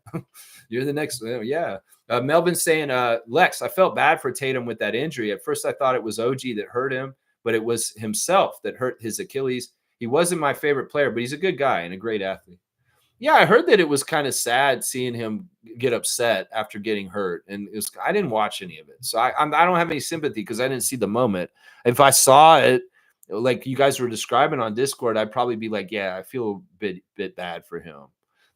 You're the next. Yeah. Melvin's saying, Lex, I felt bad for Tatum with that injury. At first, I thought it was OG that hurt him, but it was himself that hurt his Achilles. He wasn't my favorite player, but he's a good guy and a great athlete. Yeah, I heard that it was kind of sad seeing him get upset after getting hurt, and I didn't watch any of it, so I don't have any sympathy because I didn't see the moment. If I saw it, like you guys were describing on Discord, I'd probably be like, yeah, I feel a bit bad for him.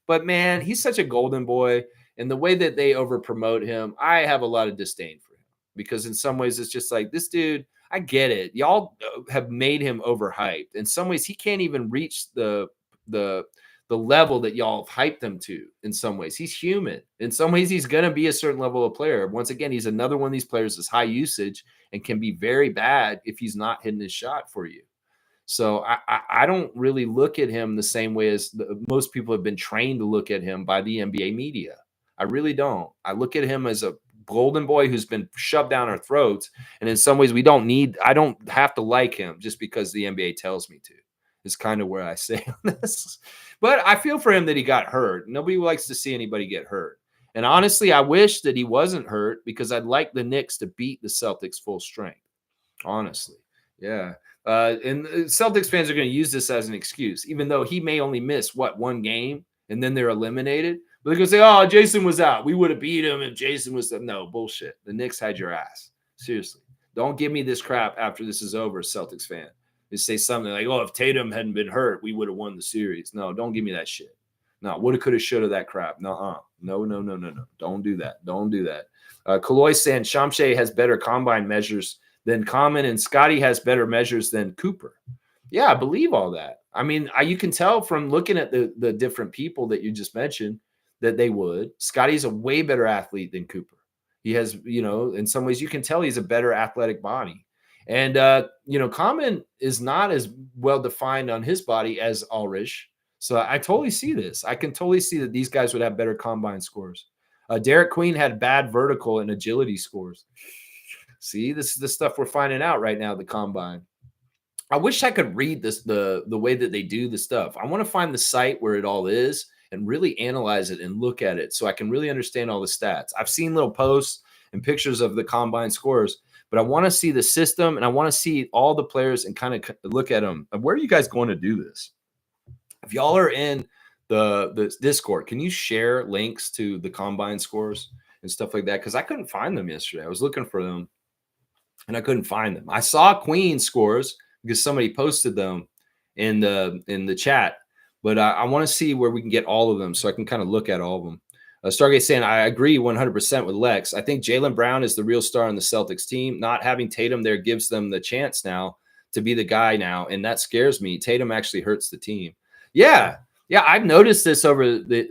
But man, he's such a golden boy, and the way that they over promote him, I have a lot of disdain for him because in some ways it's just like this dude. I get it. Y'all have made him overhyped. In some ways, he can't even reach the level that y'all have hyped him to. In some ways, he's human. In some ways, he's going to be a certain level of player. Once again, he's another one of these players that's high usage and can be very bad if he's not hitting his shot for you. So I don't really look at him the same way as most people have been trained to look at him by the NBA media. I really don't. I look at him as a golden boy who's been shoved down our throats. And in some ways, I don't have to like him just because the NBA tells me to. Is kind of where I say on this. But I feel for him that he got hurt. Nobody likes to see anybody get hurt. And honestly, I wish that he wasn't hurt because I'd like the Knicks to beat the Celtics full strength. Honestly. Yeah. And Celtics fans are going to use this as an excuse, even though he may only miss, one game, and then they're eliminated. But they're going to say, oh, Jason was out. We would have beat him if Jason was – no, bullshit. The Knicks had your ass. Seriously. Don't give me this crap after this is over, Celtics fan. Just say something like, oh, if Tatum hadn't been hurt, we would have won the series. No, don't give me that shit. No, woulda, coulda, shoulda, that crap. No. Don't do that. Don't do that. Kaloy saying Shamshay has better combine measures than Common, and Scotty has better measures than Cooper. Yeah, I believe all that. I mean, you can tell from looking at the different people that you just mentioned that they would. Scotty's a way better athlete than Cooper. He has, in some ways you can tell he's a better athletic body. And, Common is not as well defined on his body as Ulrich. So I totally see this. I can totally see that these guys would have better combine scores. Derek Queen had bad vertical and agility scores. See, this is the stuff we're finding out right now, the combine. I wish I could read this, the way that they do the stuff. I want to find the site where it all is and really analyze it and look at it so I can really understand all the stats. I've seen little posts and pictures of the combine scores, but I want to see the system and I want to see all the players and kind of look at them. Where are you guys going to do this? If y'all are in the Discord, can you share links to the combine scores and stuff like that? Because I couldn't find them yesterday. I was looking for them and I couldn't find them. I saw Queen scores because somebody posted them in the chat, but I want to see where we can get all of them so I can kind of look at all of them. Stargate saying, I agree 100% with Lex. I think Jaylen Brown is the real star on the Celtics team. Not having Tatum there gives them the chance now to be the guy now, and that scares me. Tatum actually hurts the team. Yeah. Yeah, I've noticed this over the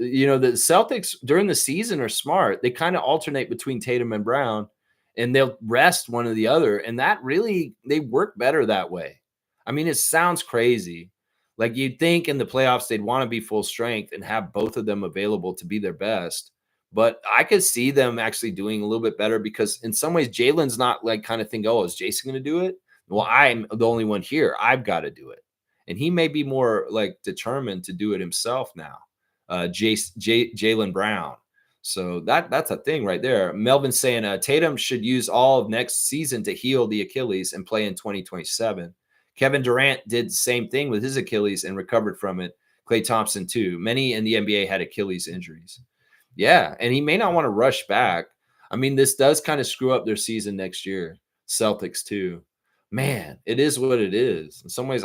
Celtics during the season are smart. They kind of alternate between Tatum and Brown, and they'll rest one or the other, and that really they work better that way. I mean, it sounds crazy. Like you'd think in the playoffs they'd want to be full strength and have both of them available to be their best. But I could see them actually doing a little bit better because in some ways Jalen's not like kind of think, oh, is Jason going to do it? Well, I'm the only one here. I've got to do it. And he may be more like determined to do it himself now. Jalen Brown. So that's a thing right there. Melvin saying Tatum should use all of next season to heal the Achilles and play in 2027. Kevin Durant did the same thing with his Achilles and recovered from it. Klay Thompson too. Many in the NBA had Achilles injuries. Yeah, and he may not want to rush back. I mean, this does kind of screw up their season next year. Celtics too. Man, it is what it is. In some ways,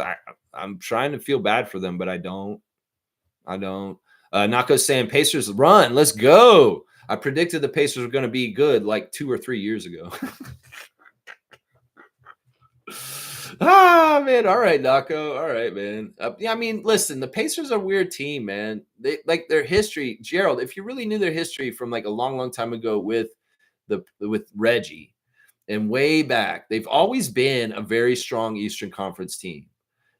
I'm trying to feel bad for them, but I don't. I don't. Nako's saying Pacers run. Let's go. I predicted the Pacers were going to be good like 2 or 3 years ago. Man. All right, Nako. All right, man. Yeah, I mean, listen, the Pacers are a weird team, man. They like their history. Gerald, if you really knew their history from like a long, long time ago with Reggie and way back, they've always been a very strong Eastern Conference team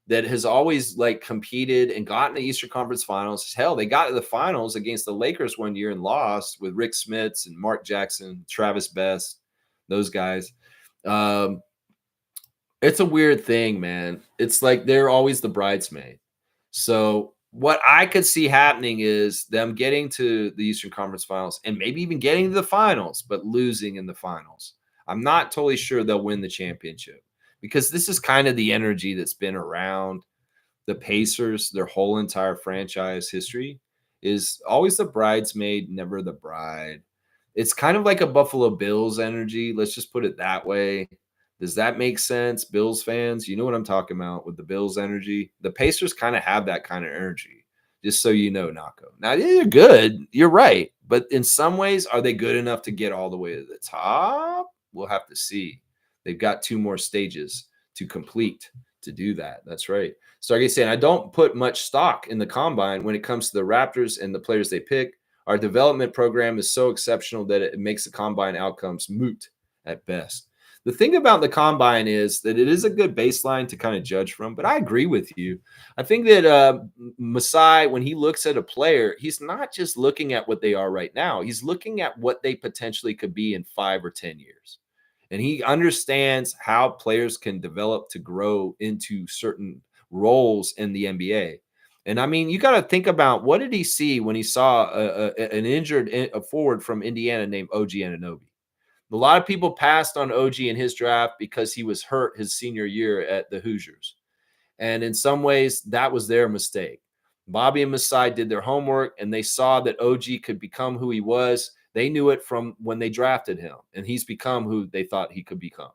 that has always like competed and gotten the Eastern Conference Finals. Hell, they got to the finals against the Lakers one year and lost with Rick Smits and Mark Jackson, Travis Best, those guys. It's a weird thing, man. It's like they're always the bridesmaid. So what I could see happening is them getting to the Eastern Conference Finals and maybe even getting to the finals, but losing in the finals. I'm not totally sure they'll win the championship because this is kind of the energy that's been around the Pacers, their whole entire franchise history is always the bridesmaid, never the bride. It's kind of like a Buffalo Bills energy. Let's just put it that way. Does that make sense, Bills fans? You know what I'm talking about with the Bills energy. The Pacers kind of have that kind of energy, just so you know, Nako. Now, they're good. You're right. But in some ways, are they good enough to get all the way to the top? We'll have to see. They've got 2 more stages to complete to do that. That's right. Stargate saying, I don't put much stock in the combine when it comes to the Raptors and the players they pick. Our development program is so exceptional that it makes the combine outcomes moot at best. The thing about the combine is that it is a good baseline to kind of judge from, but I agree with you. I think that Masai, when he looks at a player, he's not just looking at what they are right now. He's looking at what they potentially could be in 5 or 10 years. And he understands how players can develop to grow into certain roles in the NBA. And I mean, you got to think about what did he see when he saw an injured forward from Indiana named OG Anunoby? A lot of people passed on OG in his draft because he was hurt his senior year at the Hoosiers. And in some ways, that was their mistake. Bobby and Masai did their homework, and they saw that OG could become who he was. They knew it from when they drafted him, and he's become who they thought he could become.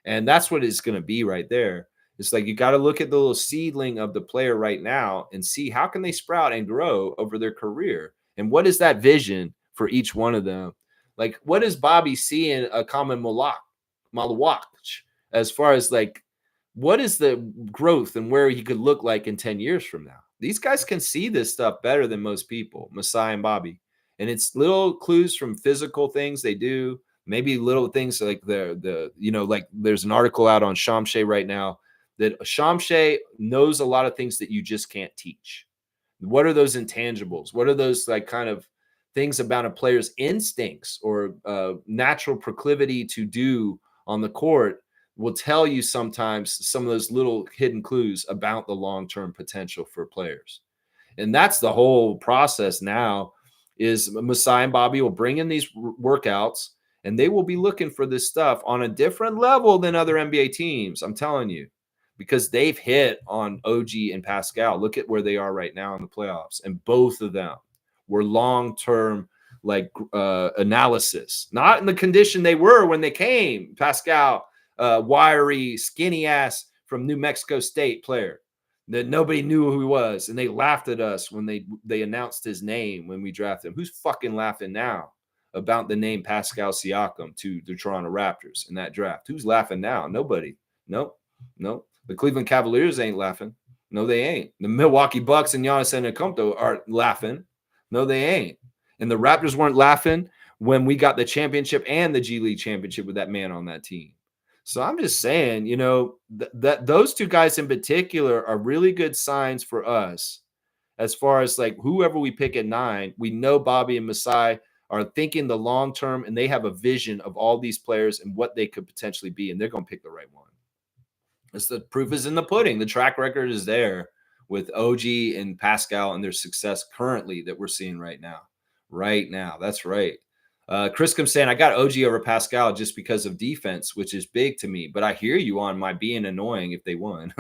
And that's what it's going to be right there. It's like you got to look at the little seedling of the player right now and see how can they sprout and grow over their career. And what is that vision for each one of them? Like, what does Bobby see in a common Malawak as far as like, what is the growth and where he could look like in 10 years from now? These guys can see this stuff better than most people, Masai and Bobby. And it's little clues from physical things they do, maybe little things like like there's an article out on Shamshay right now that Shamshay knows a lot of things that you just can't teach. What are those intangibles? What are those like kind of things about a player's instincts or natural proclivity to do on the court will tell you sometimes some of those little hidden clues about the long-term potential for players. And that's the whole process now is Masai and Bobby will bring in these workouts and they will be looking for this stuff on a different level than other NBA teams. I'm telling you, because they've hit on OG and Pascal. Look at where they are right now in the playoffs. And both of them were long-term like analysis, not in the condition they were when they came. Pascal, wiry, skinny ass from New Mexico State player that nobody knew who he was. And they laughed at us when they announced his name when we drafted him. Who's fucking laughing now about the name Pascal Siakam to the Toronto Raptors in that draft? Who's laughing now? Nobody. Nope. The Cleveland Cavaliers ain't laughing. No, they ain't. The Milwaukee Bucks and Giannis Antetokounmpo aren't laughing. No, they ain't. And the Raptors weren't laughing when we got the championship and the G League championship with that man on that team. So I'm just saying, that those two guys in particular are really good signs for us as far as like whoever we pick at 9. We know Bobby and Masai are thinking the long term, and they have a vision of all these players and what they could potentially be, and they're going to pick the right one. The proof is in the pudding. The track record is there with OG and Pascal and their success currently that we're seeing right now. Right now. That's right. Chris comes saying, I got OG over Pascal just because of defense, which is big to me. But I hear you on my being annoying if they won.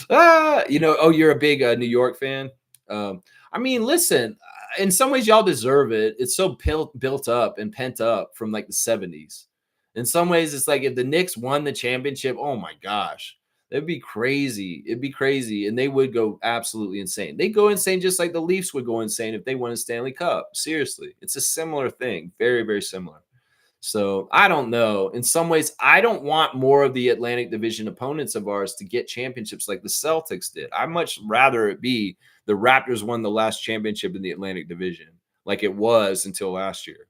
You're a big New York fan. I mean, listen, in some ways, y'all deserve it. It's so built up and pent up from like the 70s. In some ways, it's like if the Knicks won the championship, oh my gosh, it'd be crazy. It'd be crazy. And they would go absolutely insane. They'd go insane just like the Leafs would go insane if they won a Stanley Cup. Seriously. It's a similar thing. Very, very similar. So I don't know. In some ways, I don't want more of the Atlantic Division opponents of ours to get championships like the Celtics did. I'd much rather it be the Raptors won the last championship in the Atlantic Division like it was until last year.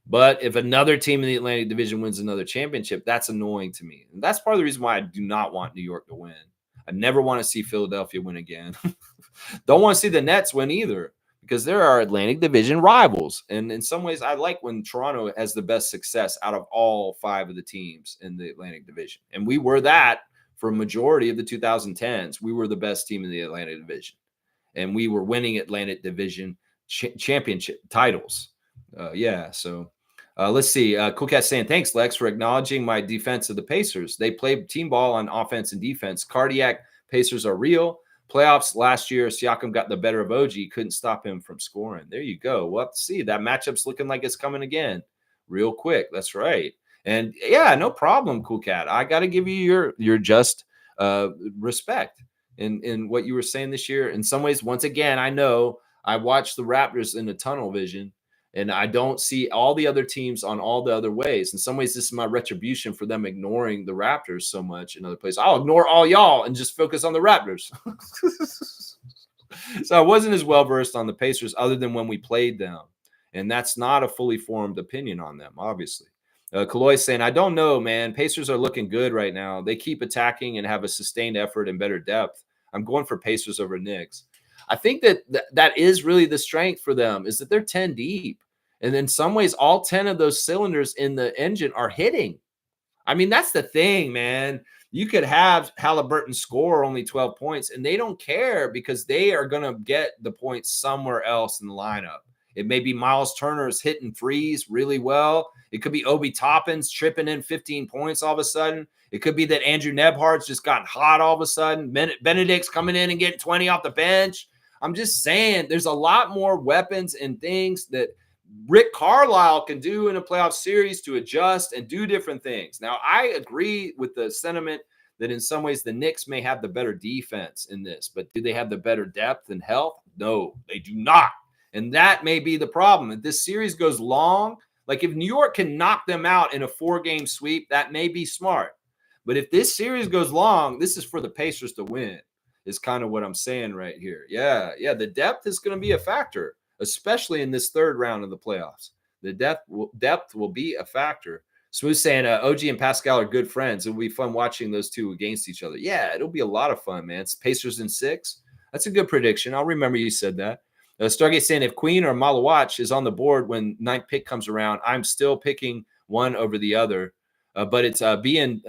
But if another team in the Atlantic Division wins another championship, that's annoying to me. And that's part of the reason why I do not want New York to win. I never want to see Philadelphia win again. Don't want to see the Nets win either, because they're our Atlantic Division rivals. And in some ways, I like when Toronto has the best success out of all 5 of the teams in the Atlantic Division. And we were that for a majority of the 2010s. We were the best team in the Atlantic Division. And we were winning Atlantic Division championship titles. So let's see. Cool Cat saying, thanks, Lex, for acknowledging my defense of the Pacers. They played team ball on offense and defense. Cardiac Pacers are real. Playoffs last year, Siakam got the better of OG. Couldn't stop him from scoring. There you go. We'll have to see. That matchup's looking like it's coming again real quick. That's right. And yeah, no problem, Cool Cat. I got to give you your just respect in what you were saying this year. In some ways, once again, I know I watched the Raptors in a tunnel vision, and I don't see all the other teams on all the other ways. In some ways, this is my retribution for them ignoring the Raptors so much in other places. I'll ignore all y'all and just focus on the Raptors. So I wasn't as well-versed on the Pacers other than when we played them. And that's not a fully formed opinion on them, obviously. Kaloy saying, I don't know, man. Pacers are looking good right now. They keep attacking and have a sustained effort and better depth. I'm going for Pacers over Knicks. I think that is really the strength for them, is that they're 10 deep. And in some ways, all 10 of those cylinders in the engine are hitting. I mean, that's the thing, man. You could have Halliburton score only 12 points, and they don't care because they are going to get the points somewhere else in the lineup. It may be Miles Turner's hitting threes really well. It could be Obi Toppin's tripping in 15 points all of a sudden. It could be that Andrew Nebhardt's just gotten hot all of a sudden. Benedict's coming in and getting 20 off the bench. I'm just saying there's a lot more weapons and things that Rick Carlisle can do in a playoff series to adjust and do different things. Now, I agree with the sentiment that in some ways the Knicks may have the better defense in this, but do they have the better depth and health? No, they do not. And that may be the problem. If this series goes long, like if New York can knock them out in a 4-game sweep, that may be smart. But if this series goes long, this is for the Pacers to win, is kind of what I'm saying right here. Yeah, the depth is going to be a factor, especially in this third round of the playoffs. The depth will be a factor. Smooth saying OG and Pascal are good friends. It'll be fun watching those two against each other. Yeah, it'll be a lot of fun, man. It's Pacers in 6. That's a good prediction. I'll remember you said that. Stargate saying if Queen or Malawach is on the board when 9th pick comes around, I'm still picking one over the other. But it's being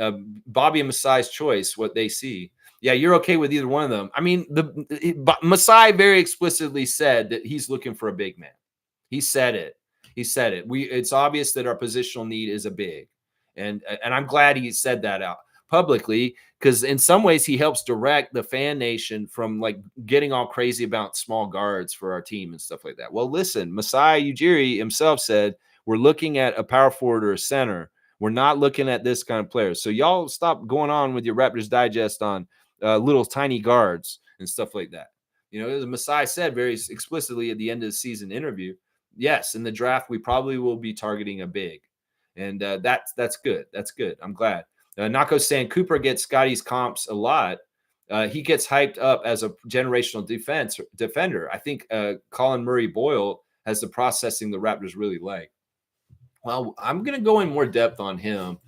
Bobby and Masai's choice, what they see. Yeah, you're okay with either one of them. I mean, Masai very explicitly said that he's looking for a big man. He said it. It's obvious that our positional need is a big, and I'm glad he said that out publicly, because in some ways he helps direct the fan nation from like getting all crazy about small guards for our team and stuff like that. Well, listen, Masai Ujiri himself said we're looking at a power forward or a center. We're not looking at this kind of player. So y'all stop going on with your Raptors Digest on little tiny guards and stuff like that. As Masai said very explicitly at the end of the season interview, yes, in the draft we probably will be targeting a big, and that's good. That's good. I'm glad. Nako saying Cooper gets Scotty's comps a lot. He gets hyped up as a generational defender. I think Colin Murray Boyle has the processing the Raptors really like. Well, I'm going to go in more depth on him.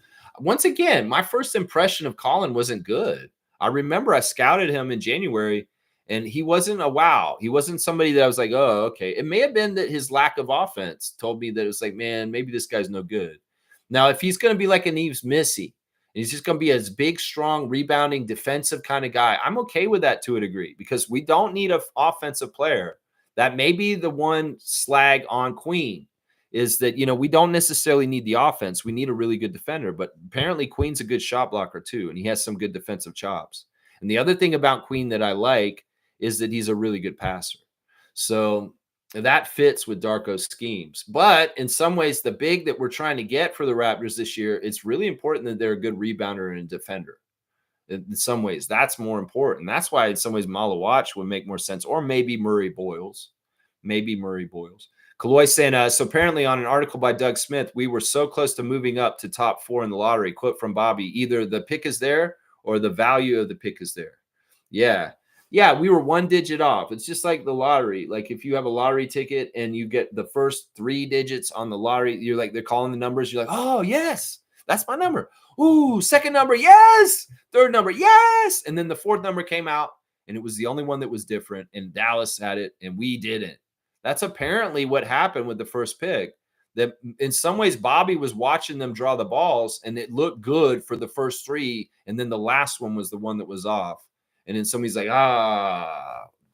Once again, my first impression of Colin wasn't good. I remember I scouted him in January, and he wasn't a wow. He wasn't somebody that I was like, oh, okay. It may have been that his lack of offense told me that it was like, man, maybe this guy's no good. Now, if he's going to be like an Eves Missy, he's just going to be a big, strong, rebounding, defensive kind of guy, I'm okay with that to a degree because we don't need an offensive player. That may be the one slag on Queen is that, we don't necessarily need the offense. We need a really good defender, but apparently Queen's a good shot blocker too, and he has some good defensive chops. And the other thing about Queen that I like is that he's a really good passer. So that fits with Darko's schemes. But in some ways, the big that we're trying to get for the Raptors this year, it's really important that they're a good rebounder and defender. In some ways, that's more important. That's why in some ways Malawatch would make more sense, or maybe Murray Boyles. Kaloy saying, so apparently on an article by Doug Smith, we were so close to moving up to top 4 in the lottery. Quote from Bobby, either the pick is there or the value of the pick is there. Yeah, we were 1 digit off. It's just like the lottery. Like if you have a lottery ticket and you get the first 3 digits on the lottery, you're like, they're calling the numbers. You're like, oh, yes, that's my number. Ooh, second number, yes. Third number, yes. And then the fourth number came out, and it was the only one that was different, and Dallas had it, and we didn't. That's apparently what happened with the first pick. That in some ways, Bobby was watching them draw the balls, and it looked good for the first 3, and then the last one was the one that was off. And then somebody's like,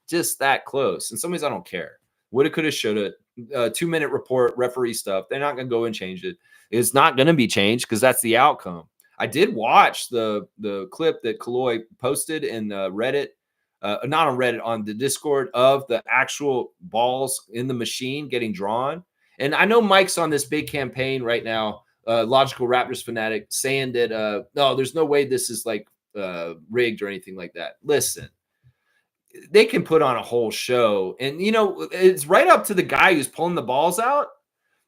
just that close. And some ways, I don't care. Woulda, coulda, shoulda. 2-minute report, referee stuff. They're not going to go and change it. It's not going to be changed because that's the outcome. I did watch the clip that Kaloy posted in Reddit. Not on Reddit, on the Discord of the actual balls in the machine getting drawn. And I know Mike's on this big campaign right now, Logical Raptors fanatic, saying that, no, there's no way this is like rigged or anything like that. Listen, they can put on a whole show. And, it's right up to the guy who's pulling the balls out.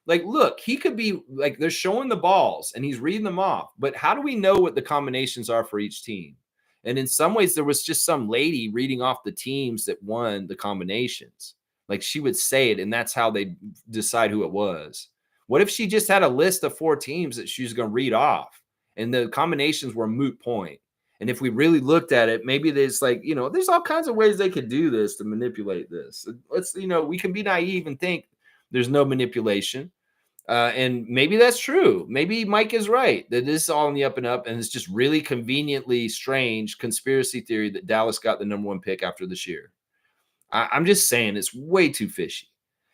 Like, look, he could be like, they're showing the balls and he's reading them off. But how do we know what the combinations are for each team? And in some ways, there was just some lady reading off the teams that won the combinations. Like she would say it, and that's how they decide who it was. What if she just had a list of 4 teams that she was going to read off, and the combinations were a moot point? And if we really looked at it, maybe there's like, there's all kinds of ways they could do this to manipulate this. Let's, we can be naive and think there's no manipulation. And maybe that's true. Maybe Mike is right that this is all in the up and up, and it's just really conveniently strange conspiracy theory that Dallas got the number 1 pick after this year. I'm just saying it's way too fishy.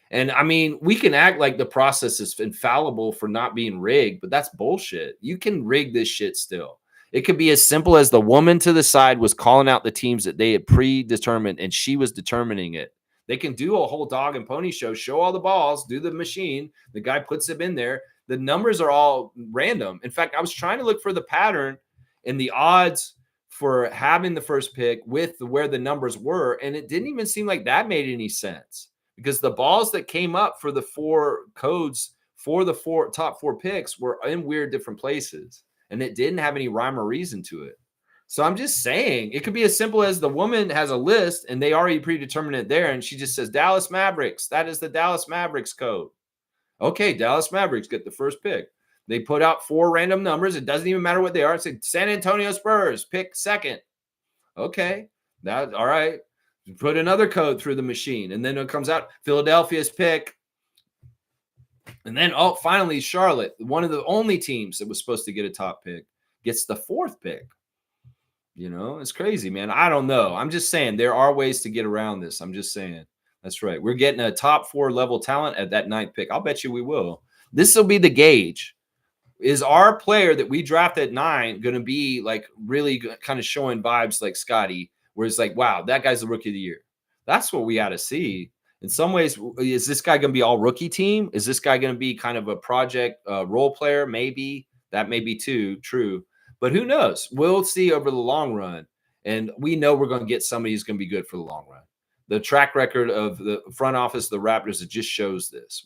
And I mean, we can act like the process is infallible for not being rigged, but that's bullshit. You can rig this shit still. It could be as simple as the woman to the side was calling out the teams that they had predetermined, and she was determining it. They can do a whole dog and pony show all the balls, do the machine. The guy puts them in there. The numbers are all random. In fact, I was trying to look for the pattern and the odds for having the first pick with where the numbers were, and it didn't even seem like that made any sense because the balls that came up for the 4 codes for the top 4 picks were in weird different places, and it didn't have any rhyme or reason to it. So I'm just saying it could be as simple as the woman has a list and they already predetermined it there. And she just says, Dallas Mavericks. That is the Dallas Mavericks code. Okay, Dallas Mavericks get the first pick. They put out 4 random numbers. It doesn't even matter what they are. It's like San Antonio Spurs, pick second. Okay, that all right. Put another code through the machine. And then it comes out Philadelphia's pick. And then, finally, Charlotte, one of the only teams that was supposed to get a top pick, gets the 4th pick. It's crazy, man. I don't know. I'm just saying there are ways to get around this. I'm just saying. That's right. We're getting a top 4 level talent at that 9th pick. I'll bet you we will. This will be the gauge. Is our player that we draft at 9 going to be like really kind of showing vibes like Scotty, where it's like, wow, that guy's the rookie of the year? That's what we got to see. In some ways, is this guy going to be all rookie team? Is this guy going to be kind of a project role player? Maybe. That may be true. But who knows? We'll see over the long run. And we know we're going to get somebody who's going to be good for the long run. The track record of the front office of the Raptors, it just shows this.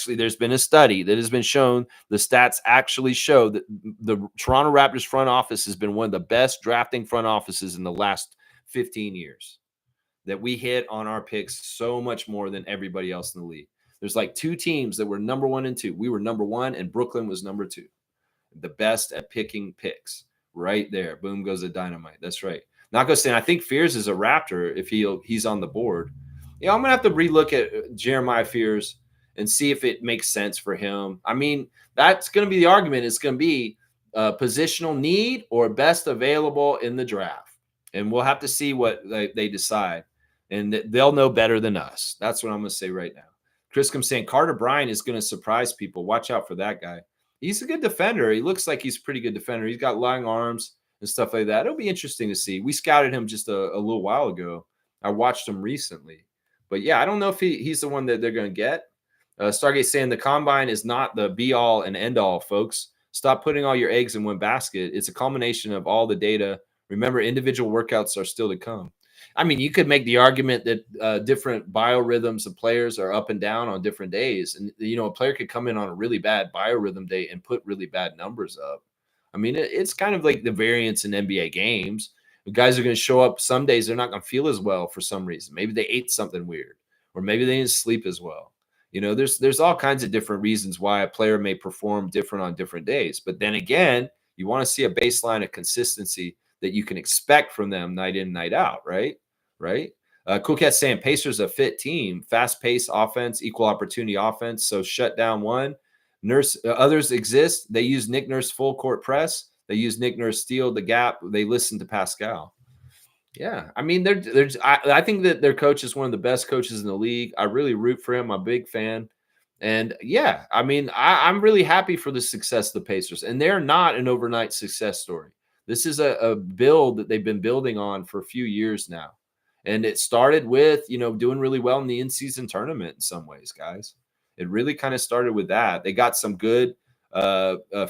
There's been a study that has been shown, the stats actually show that the Toronto Raptors front office has been one of the best drafting front offices in the last 15 years. That we hit on our picks so much more than everybody else in the league. There's like 2 teams that were number 1 and 2. We were number 1 and Brooklyn was number 2. The best at picking picks. Right there. Boom goes the dynamite. That's right. Not saying I think Fears is a Raptor if he's on the board. I'm gonna have to relook at Jeremiah Fears and see if it makes sense for him. I mean, that's gonna be the argument. It's gonna be positional need or best available in the draft, and we'll have to see what they decide, and they'll know better than us. That's what I'm gonna say right now. Chris comes saying Carter Bryant is gonna surprise people. Watch out for that guy. He's a good defender. He looks like he's a pretty good defender. He's got long arms and stuff like that. It'll be interesting to see. We scouted him just a little while ago. I watched him recently. But, yeah, I don't know if he's the one that they're going to get. Stargate saying the combine is not the be-all and end-all, folks. Stop putting all your eggs in one basket. It's a culmination of all the data. Remember, individual workouts are still to come. I mean, you could make the argument that different biorhythms of players are up and down on different days. And, a player could come in on a really bad biorhythm day and put really bad numbers up. I mean, it's kind of like the variance in NBA games. The guys are going to show up some days, they're not going to feel as well for some reason. Maybe they ate something weird, or maybe they didn't sleep as well. There's all kinds of different reasons why a player may perform different on different days. But then again, you want to see a baseline of consistency that you can expect from them night in, night out, right? Right? Cool Cat saying Pacers a fit team, fast-paced offense, equal opportunity offense. So shut down one. Others exist. They use Nick Nurse full court press. They use Nick Nurse steal the gap. They listen to Pascal. Yeah, I mean, I think that their coach is one of the best coaches in the league. I really root for him. I'm a big fan. And yeah, I mean, I'm really happy for the success of the Pacers. And they're not an overnight success story. This is a build that they've been building on for a few years now. And it started with, doing really well in the in-season tournament in some ways, guys. It really kind of started with that. They got some good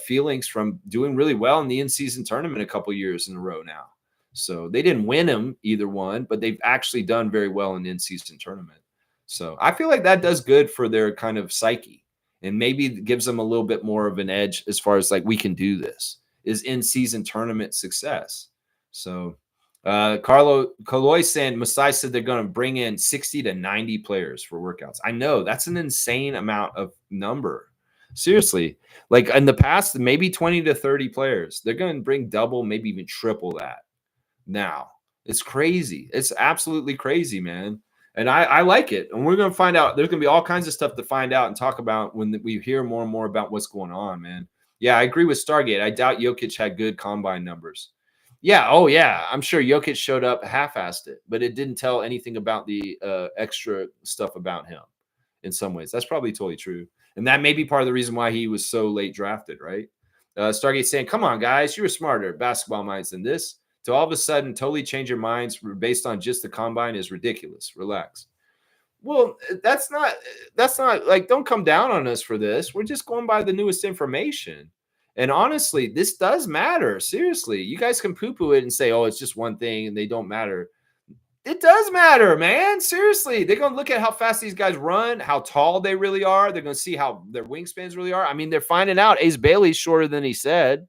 feelings from doing really well in the in-season tournament a couple years in a row now. So they didn't win them, either one, but they've actually done very well in the in-season tournament. So I feel like that does good for their kind of psyche, and maybe gives them a little bit more of an edge as far as like, we can do this, is in-season tournament success. So Carlo Caloy saying Masai said they're going to bring in 60 to 90 players for workouts. I know that's an insane amount of number. Seriously, like in the past, maybe 20 to 30 players. They're going to bring double, maybe even triple that. Now it's crazy. It's absolutely crazy, man. And I like it. And we're going to find out. There's going to be all kinds of stuff to find out and talk about when we hear more and more about what's going on, man. Yeah, I agree with Stargate. I doubt Jokic had good combine numbers. Yeah. Oh, yeah. I'm sure Jokic showed up, half-assed it, but it didn't tell anything about the extra stuff about him in some ways. That's probably totally true. And that may be part of the reason why he was so late drafted, right? Stargate saying, come on, guys, you were smarter basketball minds than this. To all of a sudden totally change your minds based on just the combine is ridiculous. Relax. Well, that's not like, don't come down on us for this. We're just going by the newest information. And honestly, this does matter. Seriously, you guys can poo-poo it and say, oh, it's just one thing and they don't matter. It does matter, man. Seriously, they're going to look at how fast these guys run, how tall they really are. They're going to see how their wingspans really are. I mean, they're finding out Ace Bailey's shorter than he said.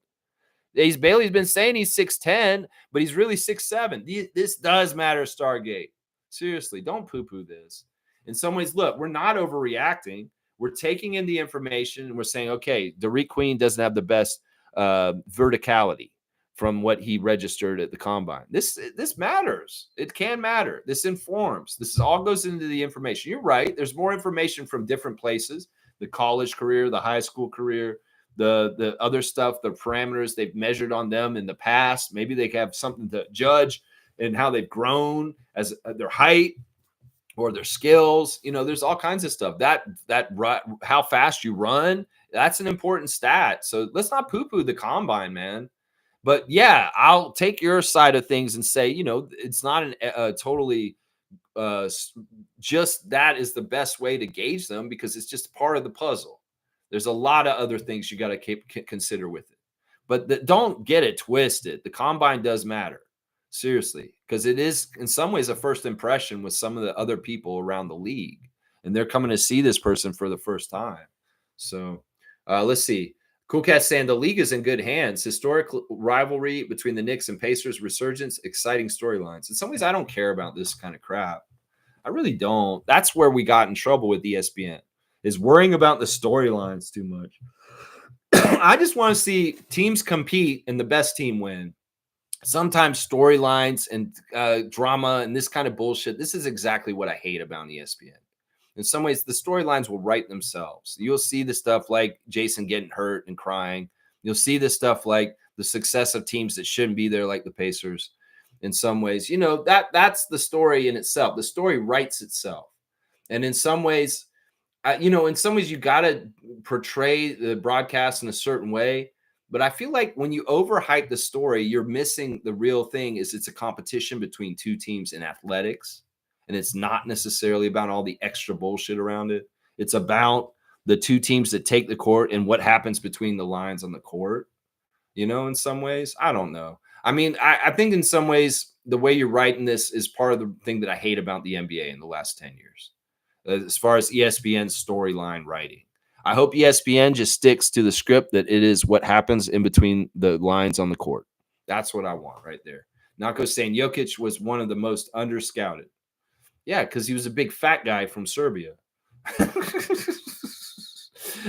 Ace Bailey's been saying he's 6'10", but he's really 6'7". This does matter, Stargate. Seriously, don't poo-poo this. In some ways, look, we're not overreacting. We're taking in the information and we're saying, okay, Derek Queen doesn't have the best verticality from what he registered at the combine. This matters. It can matter. This informs. This all goes into the information. You're right. There's more information from different places, the college career, the high school career, the other stuff, the parameters they've measured on them in the past. Maybe they have something to judge in how they've grown as their height or their skills. There's all kinds of stuff. That how fast you run, that's an important stat. So let's not poo-poo the combine, man. But yeah, I'll take your side of things and say, it's not a totally just that is the best way to gauge them, because it's just part of the puzzle. There's a lot of other things you got to consider with it. But don't get it twisted. The combine does matter. Seriously, because it is in some ways a first impression with some of the other people around the league, and they're coming to see this person for the first time. So let's see. Cool Cat saying the league is in good hands. Historic rivalry between the Knicks and Pacers, resurgence, exciting storylines. In some ways, I don't care about this kind of crap. I really don't. That's where we got in trouble with ESPN, is worrying about the storylines too much. I just want to see teams compete and the best team win. Sometimes storylines and drama and this kind of bullshit. This is exactly what I hate about ESPN. In some ways, the storylines will write themselves. You'll see the stuff like Jason getting hurt and crying. You'll see the stuff like the success of teams that shouldn't be there, like the Pacers. In some ways, that's the story in itself. The story writes itself, and in some ways, in some ways, you got to portray the broadcast in a certain way. But I feel like when you overhype the story, you're missing the real thing. Is it's a competition between two teams in athletics. And it's not necessarily about all the extra bullshit around it. It's about the two teams that take the court and what happens between the lines on the court. In some ways, I don't know. I mean, I think in some ways, the way you're writing this is part of the thing that I hate about the NBA in the last 10 years, as far as ESPN's storyline writing. I hope ESPN just sticks to the script that it is what happens in between the lines on the court. That's what I want right there. Nako saying Jokic was one of the most underscouted. Yeah, because he was a big fat guy from Serbia.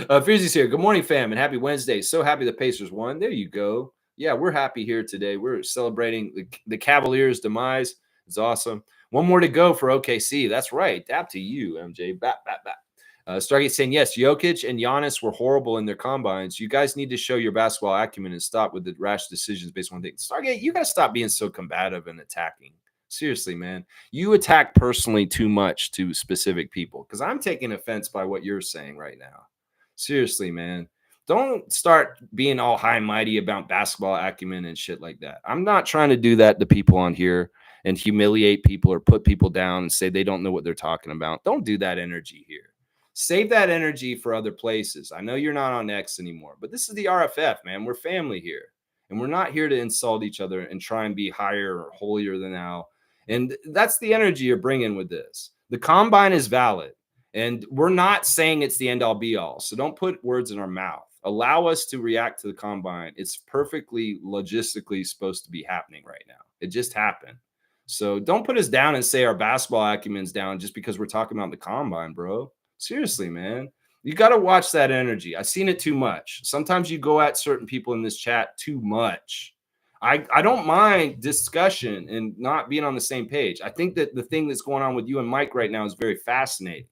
Fierzy's here. Good morning, fam, and happy Wednesday. So happy the Pacers won. There you go. Yeah, we're happy here today. We're celebrating the Cavaliers' demise. It's awesome. One more to go for OKC. That's right. Dap to you, MJ. Bat. Stargate saying, yes, Jokic and Giannis were horrible in their combines. You guys need to show your basketball acumen and stop with the rash decisions based on things. Stargate, you got to stop being so combative and attacking. Seriously, man. You attack personally too much to specific people because I'm taking offense by what you're saying right now. Seriously, man. Don't start being all high and mighty about basketball acumen and shit like that. I'm not trying to do that to people on here and humiliate people or put people down and say they don't know what they're talking about. Don't do that energy here. Save that energy for other places. I know you're not on X anymore, but this is the RFF, man. We're family here. And we're not here to insult each other and try and be higher or holier than thou. And that's the energy you're bringing with this. The combine is valid. And we're not saying it's the end all be all. So don't put words in our mouth. Allow us to react to the combine. It's perfectly logistically supposed to be happening right now. It just happened. So don't put us down and say our basketball acumen's down just because we're talking about the combine, bro. Seriously, man. You got to watch that energy. I've seen it too much. Sometimes you go at certain people in this chat too much. I don't mind discussion and not being on the same page. I think that the thing that's going on with you and Mike right now is very fascinating.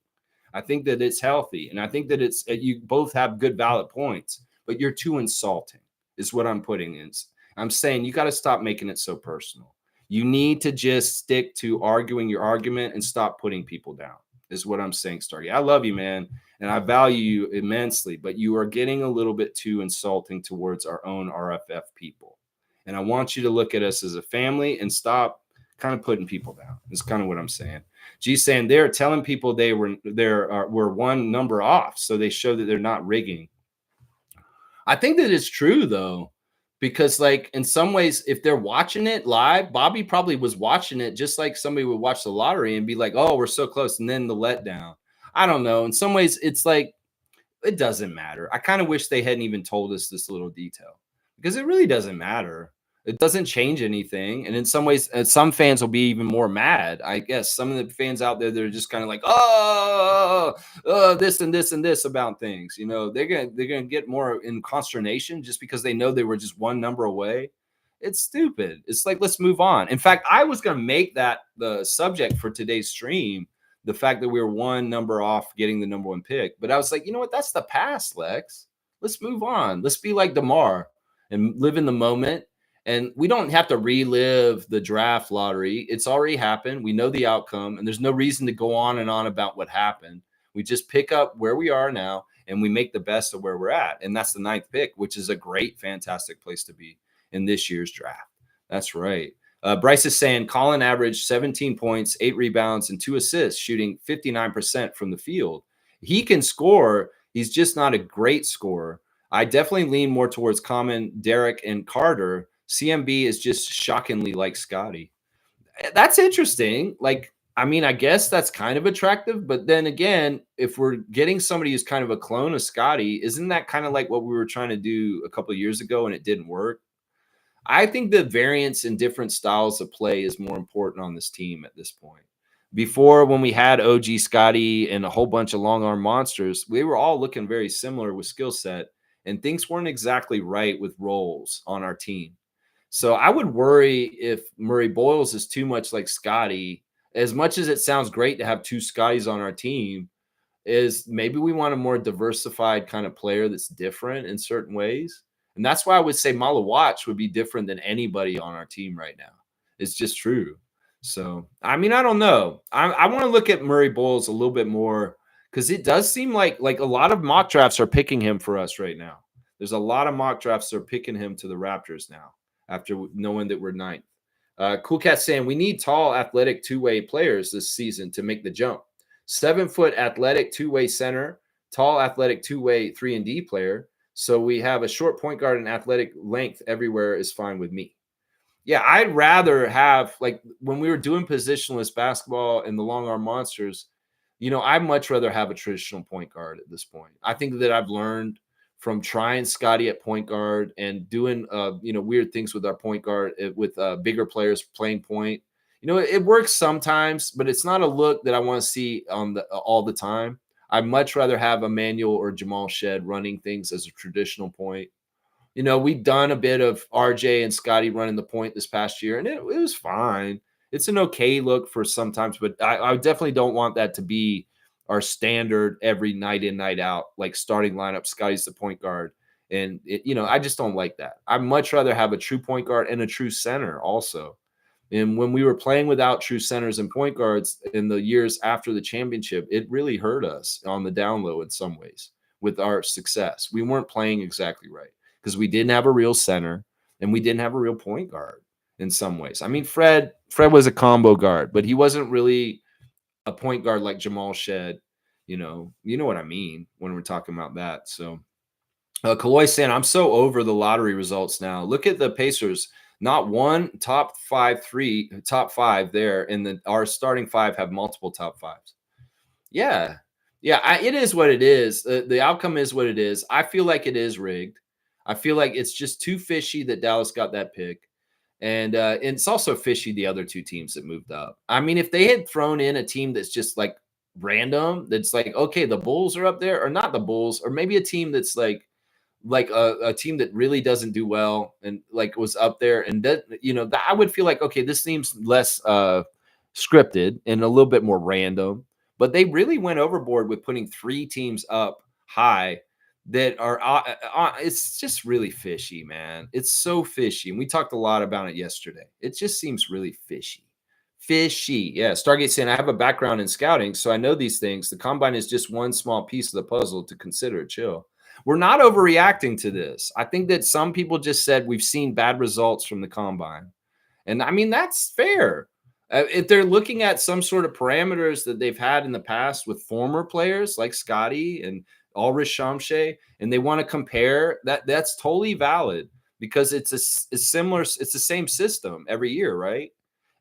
I think that it's healthy, and I think that it's you both have good valid points, but you're too insulting is what I'm putting in. I'm saying you got to stop making it so personal. You need to just stick to arguing your argument and stop putting people down is what I'm saying, Stargate. I love you, man, and I value you immensely, but you are getting a little bit too insulting towards our own RFF people. And I want you to look at us as a family and stop kind of putting people down. Is kind of what I'm saying. G's saying they're telling people they were one number off, so they show that they're not rigging. I think that it's true though, because like in some ways, if they're watching it live, Bobby probably was watching it just like somebody would watch the lottery and be like, "Oh, we're so close," and then the letdown. I don't know. In some ways, it's like it doesn't matter. I kind of wish they hadn't even told us this little detail because it really doesn't matter. It doesn't change anything. And in some ways, some fans will be even more mad. I guess some of the fans out there, they're just kind of like, oh, this and this and this about things. They're gonna get more in consternation just because they know they were just one number away. It's stupid. It's like, let's move on. In fact, I was gonna make that the subject for today's stream, the fact that we were one number off getting the number one pick. But I was like, you know what? That's the past, Lex. Let's move on. Let's be like DeMar and live in the moment. And we don't have to relive the draft lottery. It's already happened. We know the outcome, and there's no reason to go on and on about what happened. We just pick up where we are now, and we make the best of where we're at. And that's the 9th pick, which is a great, fantastic place to be in this year's draft. That's right. Bryce is saying Colin averaged 17 points, 8 rebounds, and 2 assists, shooting 59% from the field. He can score. He's just not a great scorer. I definitely lean more towards Common, Derek, and Carter. CMB is just shockingly like Scotty. That's interesting. Like, I mean, I guess that's kind of attractive, but then again, if we're getting somebody who's kind of a clone of Scotty, isn't that kind of like what we were trying to do a couple of years ago and it didn't work? I think the variance in different styles of play is more important on this team at this point. Before, when we had OG Scotty and a whole bunch of long arm monsters, we were all looking very similar with skill set, and things weren't exactly right with roles on our team. So I would worry if Murray Boyles is too much like Scotty. As much as it sounds great to have two Scotties on our team, is maybe we want a more diversified kind of player that's different in certain ways. And that's why I would say Malawatch would be different than anybody on our team right now. It's just true. So, I mean, I don't know. I want to look at Murray Boyles a little bit more because it does seem like a lot of mock drafts are picking him for us right now. There's a lot of mock drafts that are picking him to the Raptors now after knowing that we're ninth. Cool Cat saying we need tall, athletic two-way players this season to make the jump. 7-foot athletic two-way center, tall athletic two-way 3-and-D player. So we have a short point guard and athletic length everywhere is fine with me. Yeah, I'd rather have, like, when we were doing positionless basketball and the long arm monsters, I'd much rather have a traditional point guard at this point. I think that I've learned from trying Scotty at point guard and doing, weird things with our point guard with bigger players playing point. It works sometimes, but it's not a look that I want to see on all the time. I'd much rather have Emmanuel or Jamal Shed running things as a traditional point. We've done a bit of RJ and Scotty running the point this past year, and it was fine. It's an okay look for sometimes, but I definitely don't want that to be our standard every night in, night out, like starting lineup. Scotty's the point guard. And, I just don't like that. I'd much rather have a true point guard and a true center also. And when we were playing without true centers and point guards in the years after the championship, it really hurt us on the down low in some ways with our success. We weren't playing exactly right because we didn't have a real center and we didn't have a real point guard in some ways. I mean, Fred was a combo guard, but he wasn't really a point guard like Jamal Shed. You know what I mean when we're talking about that. So Kaloy saying, I'm so over the lottery results now. Look at the Pacers. Not one top five there, and our starting five have multiple top fives. Yeah. It is what it is. The outcome is what it is. I feel like it is rigged. I feel like it's just too fishy that Dallas got that pick. And it's also fishy the other two teams that moved up. I mean, if they had thrown in a team that's just like random, that's like, okay, the Bulls are up there, or not the Bulls, or maybe a team that's like a team that really doesn't do well and like was up there, and that I would feel like, okay, this seems less scripted and a little bit more random. But they really went overboard with putting three teams up high that are it's just really fishy, man. It's so fishy, and we talked a lot about it yesterday. It just seems really fishy. Yeah, Stargate saying, I have a background in scouting, so I know these things. The combine is just one small piece of the puzzle to consider. Chill. We're not overreacting to this. I think that some people just said we've seen bad results from the combine. And I mean, that's fair. If they're looking at some sort of parameters that they've had in the past with former players like Scotty and Ulrich Shamshe, and they want to compare, that's totally valid because it's similar. It's the same system every year, right?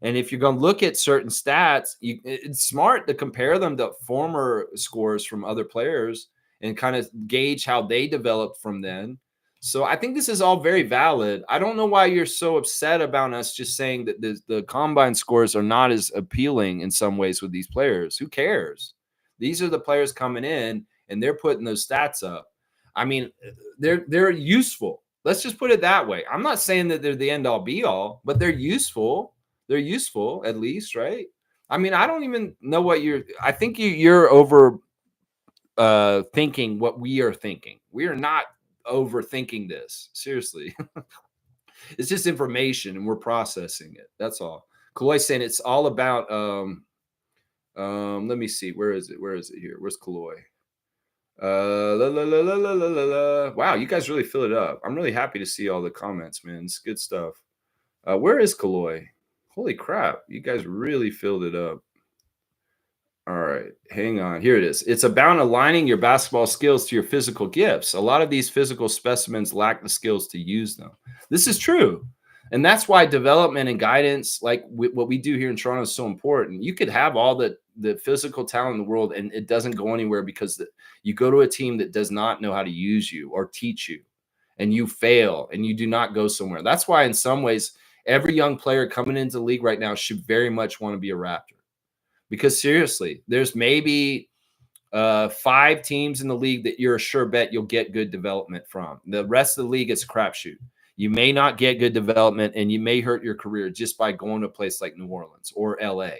And if you're going to look at certain stats, it's smart to compare them to former scores from other players and kind of gauge how they developed from then. So I think this is all very valid. I don't know why you're so upset about us just saying that the combine scores are not as appealing in some ways with these players. Who cares? These are the players coming in, and they're putting those stats up. I mean, they're useful. Let's just put it that way. I'm not saying that they're the end all be all, but they're useful. They're useful at least, right? I mean, I don't even know what I think you're over thinking what we are thinking. We are not overthinking this. Seriously. It's just information and we're processing it. That's all. Kaloy saying it's all about let me see. Where is it here? Where's Kaloy? Wow, you guys really fill it up. I'm really happy to see all the comments, man. It's good stuff. Where is Kaloy? Holy crap, you guys really filled it up. All right, hang on. Here it is. It's about aligning your basketball skills to your physical gifts. A lot of these physical specimens lack the skills to use them. This is true. And that's why development and guidance, like what we do here in Toronto, is so important. You could have all the physical talent in the world, and it doesn't go anywhere because you go to a team that does not know how to use you or teach you, and you fail, and you do not go somewhere. That's why, in some ways, every young player coming into the league right now should very much want to be a Raptor. Because seriously, there's maybe 5 teams in the league that you're a sure bet you'll get good development from. The rest of the league is a crapshoot. You may not get good development, and you may hurt your career just by going to a place like New Orleans or LA,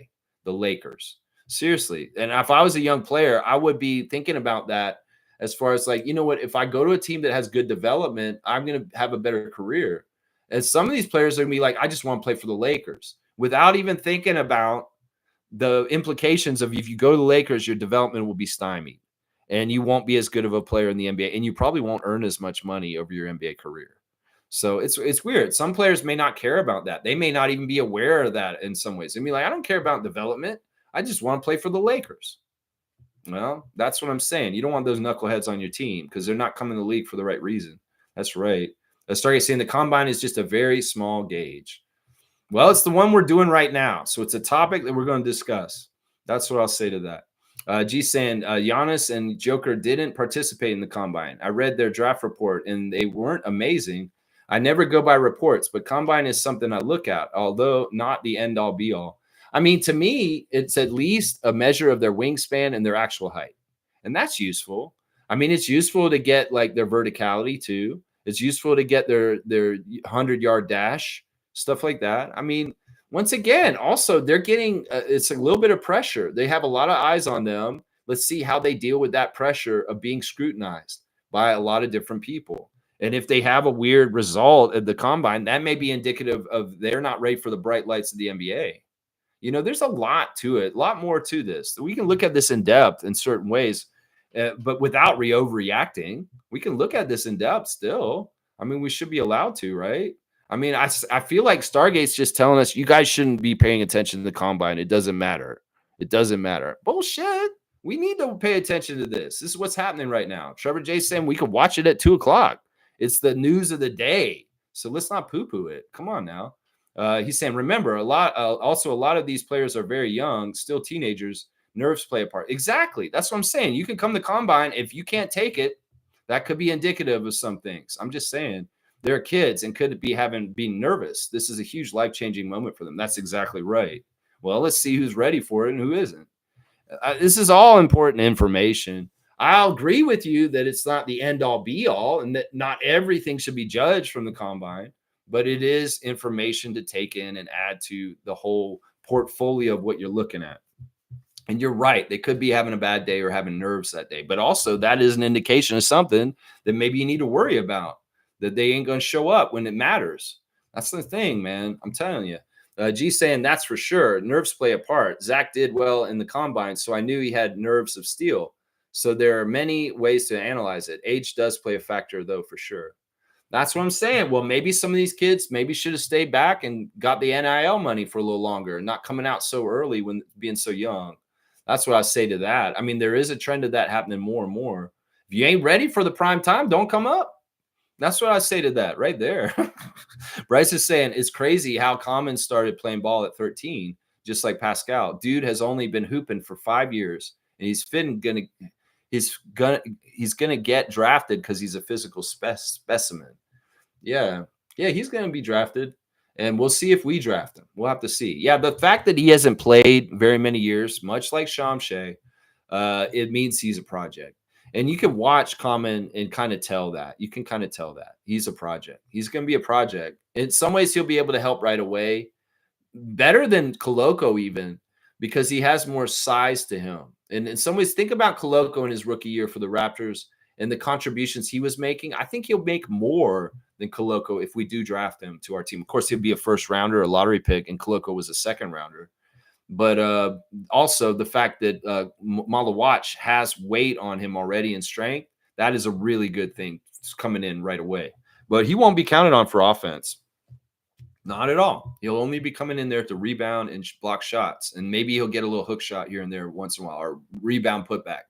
the Lakers. Seriously. And if I was a young player, I would be thinking about that as far as like, you know what, if I go to a team that has good development, I'm going to have a better career. And some of these players are going to be like, I just want to play for the Lakers without even thinking about the implications of if you go to the Lakers, your development will be stymied and you won't be as good of a player in the NBA, and you probably won't earn as much money over your NBA career. So it's weird. Some players may not care about that. They may not even be aware of that in some ways. They'd be like, I don't care about development. I just want to play for the Lakers. Well, that's what I'm saying. You don't want those knuckleheads on your team because they're not coming to the league for the right reason. That's right. Let's start saying the combine is just a very small gauge. Well, it's the one we're doing right now. So it's a topic that we're going to discuss. That's what I'll say to that. G saying Giannis and Joker didn't participate in the combine. I read their draft report and they weren't amazing. I never go by reports, but combine is something I look at, although not the end all be all. I mean, to me, it's at least a measure of their wingspan and their actual height. And that's useful. I mean, it's useful to get like their verticality too. It's useful to get their 100-yard dash, stuff like that. I mean, once again, also they're getting it's a little bit of pressure. They have a lot of eyes on them. Let's see how they deal with that pressure of being scrutinized by a lot of different people. And if they have a weird result at the combine, that may be indicative of they're not ready for the bright lights of the NBA. You know, there's a lot to it, a lot more to this. We can look at this in depth in certain ways, but without overreacting. We can look at this in depth still. I mean, we should be allowed to, right? I mean, I feel like Stargate's just telling us you guys shouldn't be paying attention to the combine. It doesn't matter. It doesn't matter. Bullshit. We need to pay attention to this. This is what's happening right now. Trevor J saying we could watch it at 2:00. It's the news of the day. So let's not poo-poo it. Come on now. He's saying, remember, also a lot of these players are very young, still teenagers. Nerves play a part. Exactly. That's what I'm saying. You can come to combine. If you can't take it, that could be indicative of some things. I'm just saying. They're kids and could be being nervous. This is a huge life-changing moment for them. That's exactly right. Well, let's see who's ready for it and who isn't. This is all important information. I'll agree with you that it's not the end-all be-all and that not everything should be judged from the combine, but it is information to take in and add to the whole portfolio of what you're looking at. And you're right. They could be having a bad day or having nerves that day. But also that is an indication of something that maybe you need to worry about, that they ain't going to show up when it matters. That's the thing, man. I'm telling you. G saying that's for sure. Nerves play a part. Zach did well in the combine, so I knew he had nerves of steel. So there are many ways to analyze it. Age does play a factor, though, for sure. That's what I'm saying. Well, maybe some of these kids maybe should have stayed back and got the NIL money for a little longer, not coming out so early when being so young. That's what I say to that. I mean, there is a trend of that happening more and more. If you ain't ready for the prime time, don't come up. That's what I say to that right there. Bryce is saying it's crazy how Common started playing ball at 13, just like Pascal. Dude has only been hooping for 5 years, and he's gonna get drafted because he's a physical specimen. Yeah, he's gonna be drafted, and we'll see if we draft him. We'll have to see. Yeah, the fact that he hasn't played very many years, much like Shamshay, it means he's a project. And you can watch Common and kind of tell that. You can kind of tell that he's a project. He's going to be a project. In some ways, he'll be able to help right away, better than Koloko even, because he has more size to him. And in some ways, think about Koloko in his rookie year for the Raptors and the contributions he was making. I think he'll make more than Koloko if we do draft him to our team. Of course, he'll be a first rounder, a lottery pick, and Koloko was a second rounder. But also the fact that Malawach has weight on him already in strength, that is a really good thing. It's coming in right away. But he won't be counted on for offense. Not at all. He'll only be coming in there to rebound and block shots. And maybe he'll get a little hook shot here and there once in a while, or rebound putback,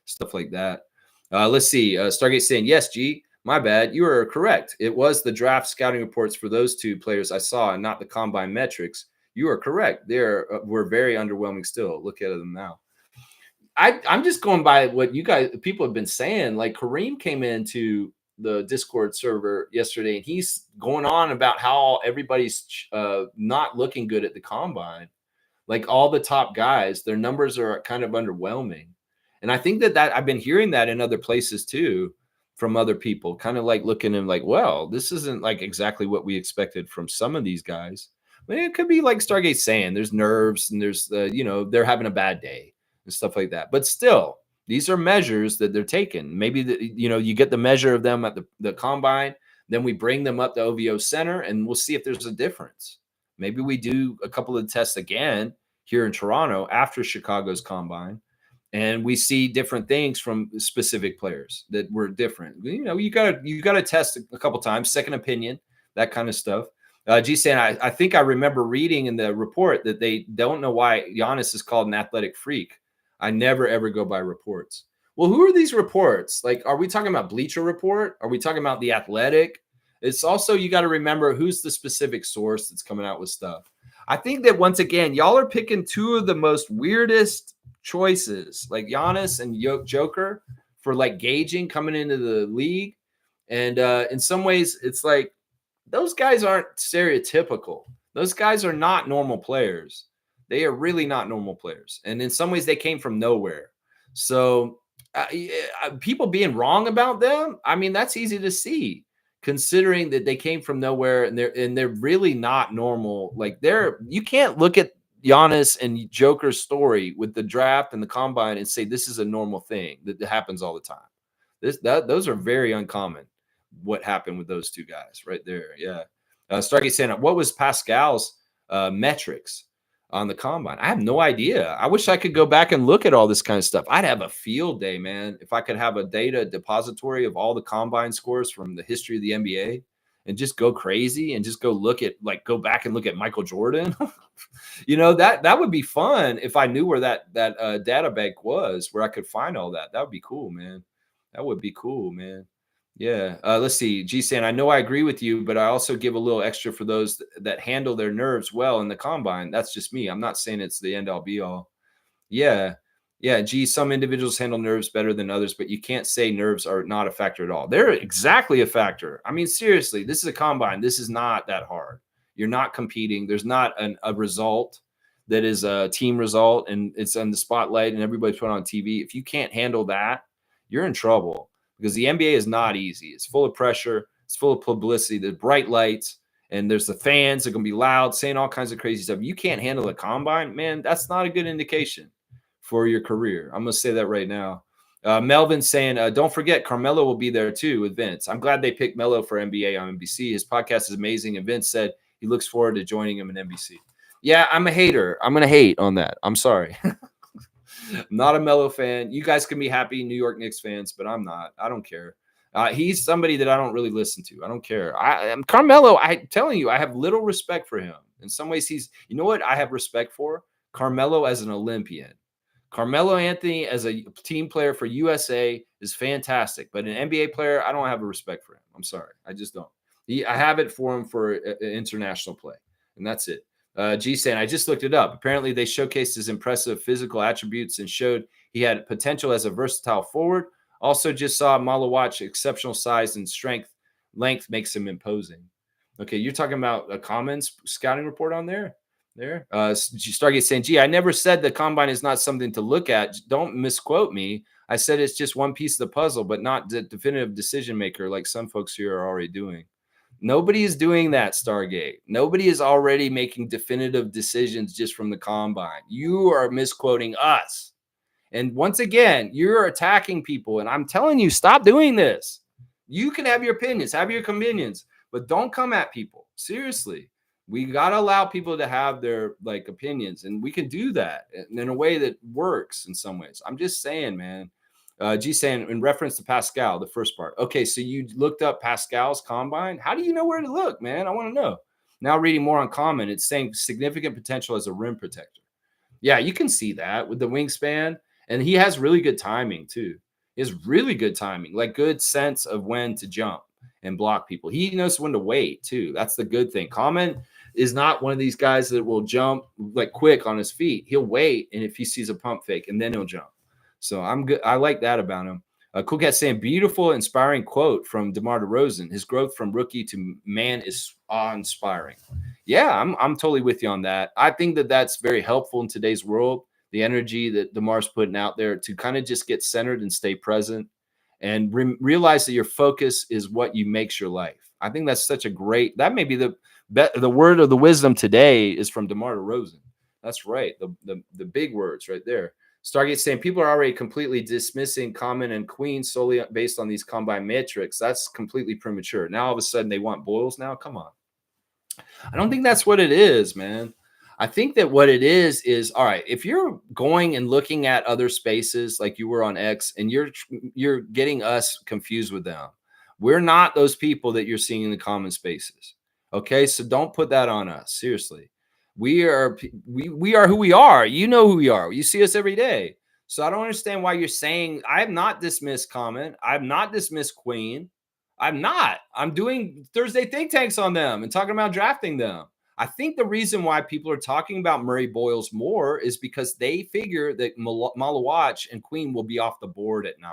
stuff like that. Let's see. Stargate saying, yes, G. My bad. You are correct. It was the draft scouting reports for those two players I saw, and not the combine metrics. You are correct. They're were very underwhelming still. Look at them now. I'm just going by what you guys people have been saying. Like Kareem came into the Discord server yesterday, and he's going on about how everybody's not looking good at the combine. Like all the top guys, their numbers are kind of underwhelming. And I think that I've been hearing that in other places too from other people, kind of like looking and like, well, this isn't like exactly what we expected from some of these guys. I mean, it could be like Stargate saying there's nerves and there's they're having a bad day and stuff like that. But still, these are measures that they're taking. Maybe you get the measure of them at the combine, then we bring them up to OVO Center and we'll see if there's a difference. Maybe we do a couple of tests again here in Toronto after Chicago's combine, and we see different things from specific players that were different. You gotta test a couple times, second opinion, that kind of stuff. G saying, I think I remember reading in the report that they don't know why Giannis is called an athletic freak. I never ever go by reports. Well, who are these reports? Like, are we talking about Bleacher Report? Are we talking about The Athletic? It's also, you got to remember who's the specific source that's coming out with stuff. I think that once again, y'all are picking two of the most weirdest choices, like Giannis and Joker, for like gauging coming into the league. And in some ways, it's like those guys aren't stereotypical. Those guys are not normal players. They are really not normal players. And in some ways, they came from nowhere. So people being wrong about them, I mean, that's easy to see, considering that they came from nowhere and they're really not normal. Like you can't look at Giannis and Joker's story with the draft and the combine and say this is a normal thing that happens all the time. Those are very uncommon. What happened with those two guys right there? Yeah. Stargate saying, what was Pascal's metrics on the combine? I have no idea. I wish I could go back and look at all this kind of stuff. I'd have a field day, man, if I could have a data depository of all the combine scores from the history of the NBA and just go crazy and just go go back and look at Michael Jordan. That would be fun if I knew where that data bank was, where I could find all that. That would be cool, man. That would be cool, man. Yeah. Let's see. G saying, I know I agree with you, but I also give a little extra for those that handle their nerves well in the combine. That's just me. I'm not saying it's the end all be all. Yeah. Yeah. G, some individuals handle nerves better than others, but you can't say nerves are not a factor at all. They're exactly a factor. I mean, seriously, this is a combine. This is not that hard. You're not competing. There's not a result that is a team result and it's on the spotlight and everybody's put on TV. If you can't handle that, you're in trouble. Because the NBA is not easy. It's full of pressure. It's full of publicity. There's bright lights, and there's the fans that are going to be loud, saying all kinds of crazy stuff. You can't handle a combine, man. That's not a good indication for your career. I'm going to say that right now. Melvin saying, don't forget, Carmelo will be there too with Vince. I'm glad they picked Melo for NBA on NBC. His podcast is amazing, and Vince said he looks forward to joining him in NBC. Yeah, I'm a hater. I'm going to hate on that. I'm sorry. I'm not a Melo fan. You guys can be happy New York Knicks fans, but I'm not. I don't care. He's somebody that I don't really listen to. I don't care. I'm Carmelo. I'm telling you, I have little respect for him. In some ways, you know what I have respect for? Carmelo as an Olympian. Carmelo Anthony as a team player for USA is fantastic, but an NBA player, I don't have a respect for him. I'm sorry. I just don't. I have it for him for international play, and that's it. G saying, I just looked it up. Apparently, they showcased his impressive physical attributes and showed he had potential as a versatile forward. Also, just saw Malawatch exceptional size and strength. Length makes him imposing. Okay, you're talking about a Commons scouting report on there? Stargate saying, gee, I never said the combine is not something to look at. Don't misquote me. I said it's just one piece of the puzzle, but not the definitive decision maker like some folks here are already doing. Nobody is doing that, Stargate. Nobody is already making definitive decisions just from the combine. You are misquoting us. And once again, you're attacking people. And I'm telling you, stop doing this. You can have your opinions, have your convenience, but don't come at people. Seriously. We got to allow people to have their opinions, and we can do that in a way that works in some ways. I'm just saying, man. G saying in reference to Pascal, the first part. Okay, so you looked up Pascal's combine. How do you know where to look, man? I want to know. Now reading more on comment, it's saying significant potential as a rim protector. Yeah, you can see that with the wingspan, and he has really good timing too. He has really good timing, like good sense of when to jump and block people. He knows when to wait too. That's the good thing. Common is not one of these guys that will jump like quick on his feet. He'll wait, and if he sees a pump fake, and then he'll jump. So I'm good. I like that about him. Cool Cat saying, beautiful, inspiring quote from DeMar DeRozan. His growth from rookie to man is awe-inspiring. Yeah, I'm totally with you on that. I think that that's very helpful in today's world. The energy that DeMar's putting out there to kind of just get centered and stay present and realize that your focus is what you makes your life. I think that's such a great, that may be the word of the wisdom today is from DeMar DeRozan. That's right. The big words right there. Stargate saying people are already completely dismissing Common and Queen solely based on these combined metrics. That's completely premature. Now all of a sudden they want Boyles now. Come on. I don't think that's what it is, man. I think that what it is all right. If you're going and looking at other spaces like you were on X, and you're getting us confused with them, we're not those people that you're seeing in the common spaces. Okay, so don't put that on us. Seriously, we are who we are. You know who we are. You see us every day. So I don't understand why you're saying I have not dismissed Common. I have not dismissed Queen. I'm not. I'm doing Thursday think tanks on them and talking about drafting them. I think the reason why people are talking about Murray Boyles more is because they figure that Malawach and Queen will be off the board at 9.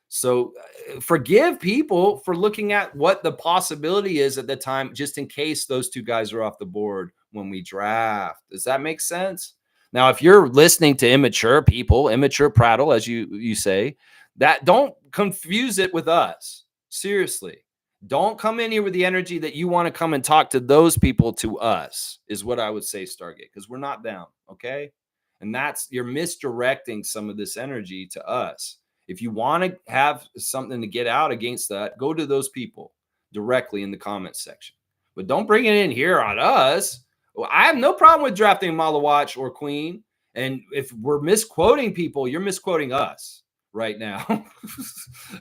So forgive people for looking at what the possibility is at the time, just in case those two guys are off the board when we draft. Does that make sense? Now, if you're listening to immature people, immature prattle, as you say, that don't confuse it with us. Seriously. Don't come in here with the energy that you want to come and talk to those people to us, is what I would say, Stargate, because we're not them, okay? And that's, you're misdirecting some of this energy to us. If you want to have something to get out against that, go to those people directly in the comments section. But don't bring it in here on us. Well, I have no problem with drafting Malawach or Queen. And if we're misquoting people, you're misquoting us right now.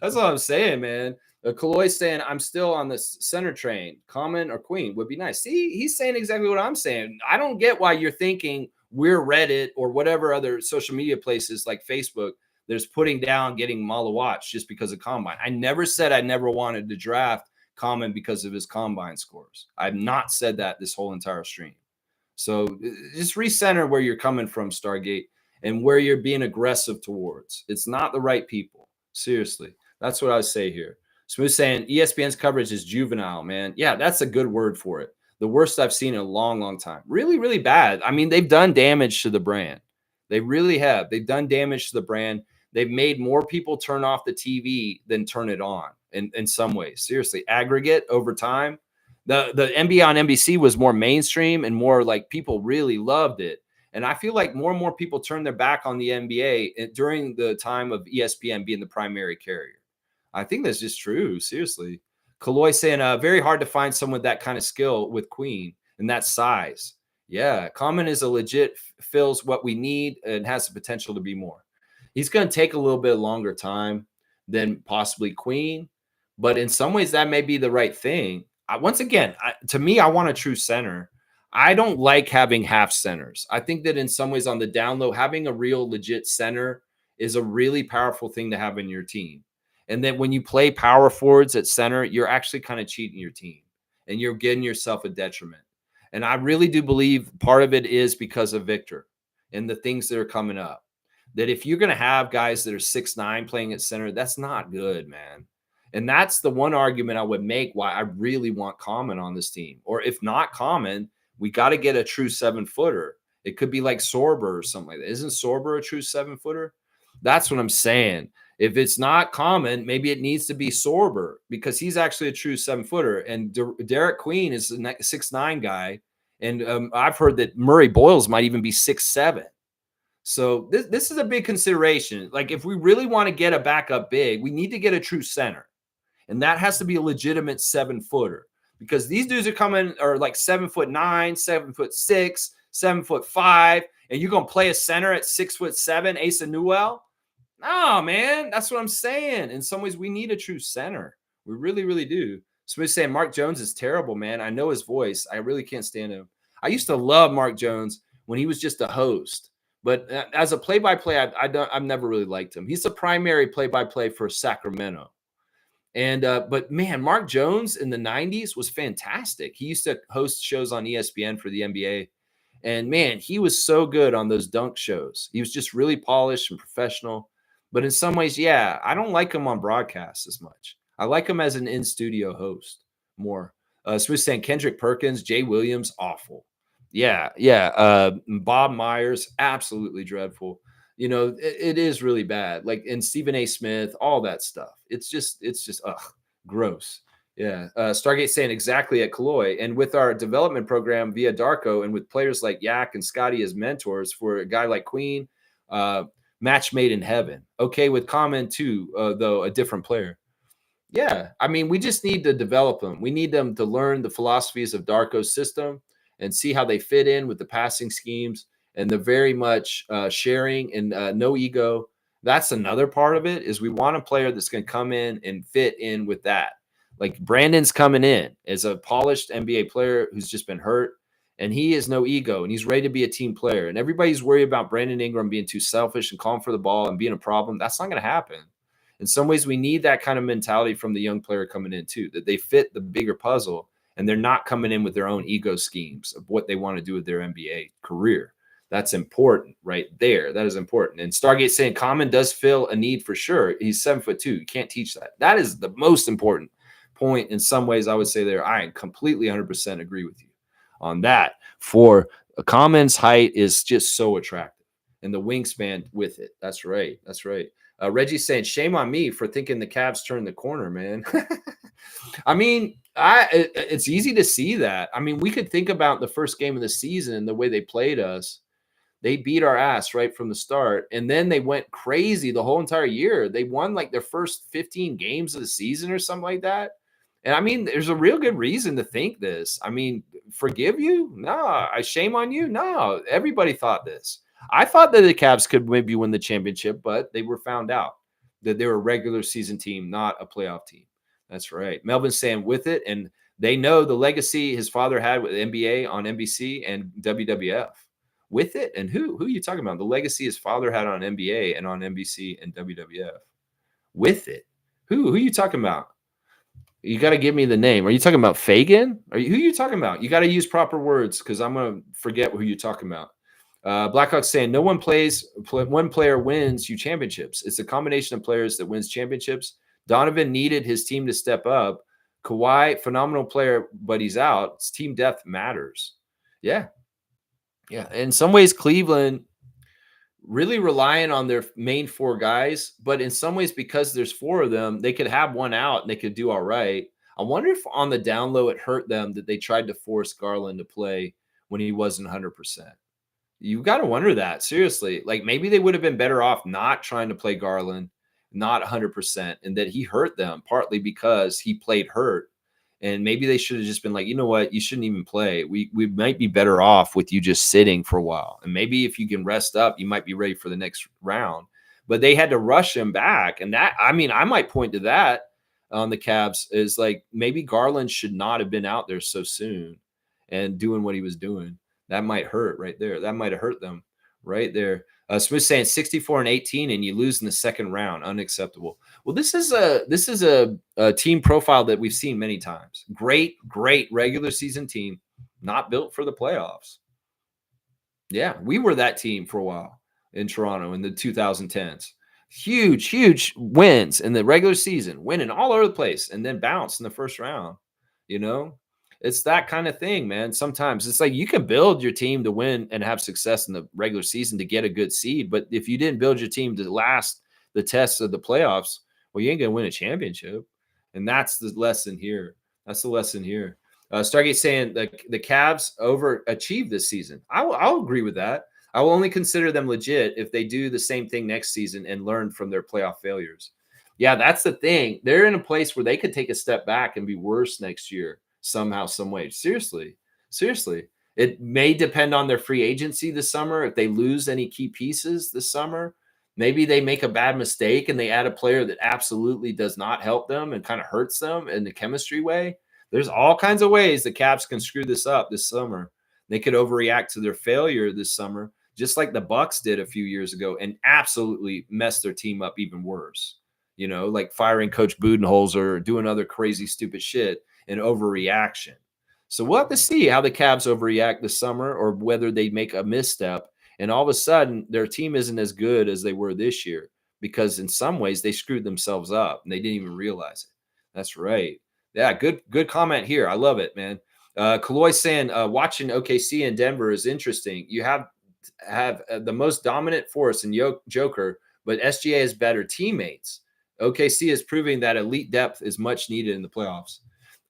That's what I'm saying, man. Kaloy saying, I'm still on the center train. Common or Queen would be nice. See, he's saying exactly what I'm saying. I don't get why you're thinking we're Reddit or whatever other social media places like Facebook that's putting down getting Malawach just because of combine. I never said I never wanted to draft Common because of his combine scores. I've not said that this whole entire stream. So just recenter where you're coming from, Stargate, and where you're being aggressive towards. It's not the right people. Seriously. That's what I would say here. Smooth saying ESPN's coverage is juvenile, man. Yeah, that's a good word for it. The worst I've seen in a long, long time. Really, really bad. I mean, they've done damage to the brand. They really have. They've done damage to the brand. They've made more people turn off the TV than turn it on in some ways. Seriously, aggregate over time. The NBA on NBC was more mainstream and more like people really loved it. And I feel like more and more people turn their back on the NBA during the time of ESPN being the primary carrier. I think that's just true. Seriously. Kaloy saying, very hard to find someone with that kind of skill with Queen and that size. Yeah. Common is a legit fills what we need and has the potential to be more. He's going to take a little bit longer time than possibly Queen, but in some ways that may be the right thing. Once again, to me, I want a true center. I don't like having half centers. I think that in some ways on the down low, having a real legit center is a really powerful thing to have in your team. And then when you play power forwards at center, you're actually kind of cheating your team and you're getting yourself a detriment. And I really do believe part of it is because of Victor and the things that are coming up. That if you're going to have guys that are 6'9" playing at center, that's not good, man. And that's the one argument I would make why I really want Common on this team. Or if not Common, we got to get a true 7-footer. It could be like Sorber or something like that. Isn't Sorber a true 7-footer? That's what I'm saying. If it's not Common, maybe it needs to be Sorber because he's actually a true 7-footer. And Derek Queen is a 6'9" guy. And I've heard that Murray Boyles might even be 6'7". So this is a big consideration. Like if we really want to get a backup big, we need to get a true center. And that has to be a legitimate 7-footer because these dudes are like 7'9", 7'6", 7'5", and you're going to play a center at 6'7", Asa Newell. No, man, that's what I'm saying. In some ways, we need a true center. We really, really do. Smith saying Mark Jones is terrible, man. I know his voice. I really can't stand him. I used to love Mark Jones when he was just a host. But as a play-by-play, I've never really liked him. He's the primary play-by-play for Sacramento. And but man, Mark Jones in the 90s was fantastic. He used to host shows on ESPN for the NBA. And man, he was so good on those dunk shows. He was just really polished and professional. But in some ways, yeah, I don't like him on broadcast as much. I like him as an in-studio host more. Smooth saying Kendrick Perkins, Jay Williams, awful. Yeah, yeah. Bob Myers, absolutely dreadful. You know, it is really bad. Like in Stephen A. Smith, all that stuff. It's just gross. Yeah. Stargate saying exactly at Kaloi. And with our development program via Darko and with players like Yak and Scotty as mentors for a guy like Queen, match made in heaven. Okay, with Common too, though, a different player. Yeah. I mean, we just need to develop them. We need them to learn the philosophies of Darko's system and see how they fit in with the passing schemes and the very much sharing and no ego. That's another part of it is we want a player that's going to come in and fit in with that. Like Brandon's coming in as a polished NBA player who's just been hurt, and he has no ego and he's ready to be a team player. And everybody's worried about Brandon Ingram being too selfish and calling for the ball and being a problem. That's not going to happen. In some ways, we need that kind of mentality from the young player coming in too, that they fit the bigger puzzle and they're not coming in with their own ego schemes of what they want to do with their NBA career. That's important right there. That is important. And Stargate saying Common does fill a need for sure. He's 7'2". You can't teach that. That is the most important point. In some ways, I would say there, I completely 100% agree with you on that. For Common's height is just so attractive and the wingspan with it. That's right. That's right. Reggie's saying, shame on me for thinking the Cavs turned the corner, man. I mean, it's easy to see that. I mean, we could think about the first game of the season, the way they played us. They beat our ass right from the start, and then they went crazy the whole entire year. They won like their first 15 games of the season or something like that. And I mean, there's a real good reason to think this. I mean, forgive you? No. I shame on you? No. Everybody thought this. I thought that the Cavs could maybe win the championship, but they were found out that they were a regular season team, not a playoff team. That's right. Melvin's saying with it, and they know the legacy his father had with NBA on NBC and WWF. With it, and who are you talking about? The legacy his father had on NBA and on NBC and WWF. With it, who are you talking about? You got to give me the name. Are you talking about Fagan? Who are you talking about? You got to use proper words because I'm going to forget who you're talking about. Blackhawks saying no one one player wins you championships. It's a combination of players that wins championships. Donovan needed his team to step up. Kawhi, phenomenal player, but he's out. It's team depth matters. Yeah. Yeah. In some ways, Cleveland really relying on their main four guys, but in some ways, because there's four of them, they could have one out and they could do all right. I wonder if on the down low it hurt them that they tried to force Garland to play when he wasn't 100%. You got to wonder that, seriously. Like maybe they would have been better off not trying to play Garland, not 100%, and that he hurt them partly because he played hurt. And maybe they should have just been like, you know what, you shouldn't even play. We might be better off with you just sitting for a while. And maybe if you can rest up, you might be ready for the next round. But they had to rush him back. And that, I mean, I might point to that on the Cavs is like maybe Garland should not have been out there so soon and doing what he was doing. That might hurt right there. That might have hurt them right there. Smith saying 64-18 and you lose in the second round. Unacceptable. Well, this is a team profile that we've seen many times. Great regular season team, not built for the playoffs. Yeah, we were that team for a while in Toronto in the 2010s. Huge wins in the regular season, winning all over the place, and then bounce in the first round. You know, it's that kind of thing, man. Sometimes it's like you can build your team to win and have success in the regular season to get a good seed. But if you didn't build your team to last the tests of the playoffs, well, you ain't going to win a championship. And that's the lesson here. That's the lesson here. Stargate saying the Cavs overachieved this season. I'll agree with that. I will only consider them legit if they do the same thing next season and learn from their playoff failures. Yeah, that's the thing. They're in a place where they could take a step back and be worse next year. Somehow, some way. Seriously. It may depend on their free agency this summer. If they lose any key pieces this summer, maybe they make a bad mistake and they add a player that absolutely does not help them and kind of hurts them in the chemistry way. There's all kinds of ways the Cavs can screw this up this summer. They could overreact to their failure this summer just like the Bucks did a few years ago, and absolutely messed their team up even worse. Like firing Coach Budenholzer or doing other crazy, stupid shit and overreaction. So we'll have to see how the Cavs overreact this summer, or whether they make a misstep and all of a sudden their team isn't as good as they were this year, because in some ways they screwed themselves up and they didn't even realize it. That's right. Yeah, good comment here. I love it, man. Kaloy saying watching OKC in Denver is interesting. You have the most dominant force in Joker, but SGA has better teammates. OKC is proving that elite depth is much needed in the playoffs.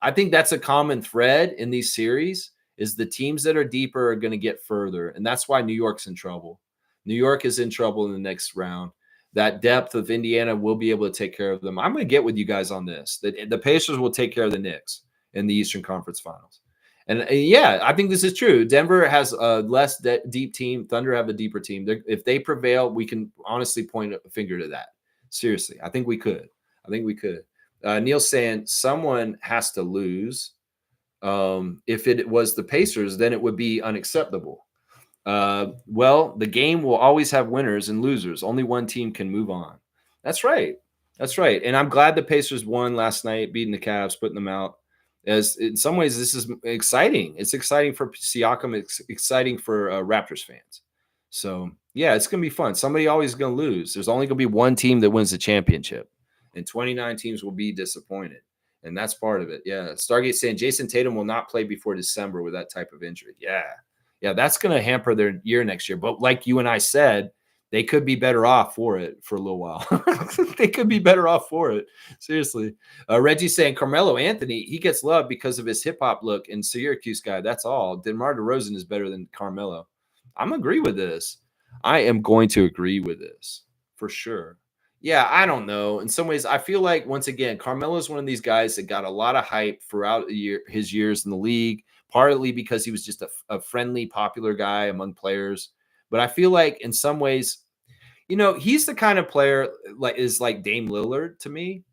I think that's a common thread in these series, is the teams that are deeper are going to get further. And that's why New York's in trouble. New York is in trouble in the next round. That depth of Indiana will be able to take care of them. I'm going to get with you guys on this. The Pacers will take care of the Knicks in the Eastern Conference Finals. And yeah, I think this is true. Denver has a less deep team. Thunder have a deeper team. If they prevail, we can honestly point a finger to that. Seriously, I think we could. Neil's saying someone has to lose. If it was the Pacers, then it would be unacceptable. Well, the game will always have winners and losers. Only one team can move on. That's right. And I'm glad the Pacers won last night, beating the Cavs, putting them out. As in some ways, this is exciting. It's exciting for Siakam. It's exciting for Raptors fans. So yeah, it's going to be fun. Somebody always going to lose. There's only going to be one team that wins the championship, and 29 teams will be disappointed. And that's part of it. Yeah. Stargate saying Jason Tatum will not play before December with that type of injury. Yeah, that's going to hamper their year next year. But like you and I said, they could be better off for it for a little while. They could be better off for it. Seriously. Reggie saying Carmelo Anthony, he gets love because of his hip-hop look and Syracuse guy. That's all. DeMar DeRozan is better than Carmelo. I'm agree with this. I am going to agree with this for sure. Yeah, I don't know. In some ways, I feel like, once again, Carmelo is one of these guys that got a lot of hype throughout his years in the league, partly because he was just a friendly, popular guy among players. But I feel like in some ways, he's the kind of player like Dame Lillard to me.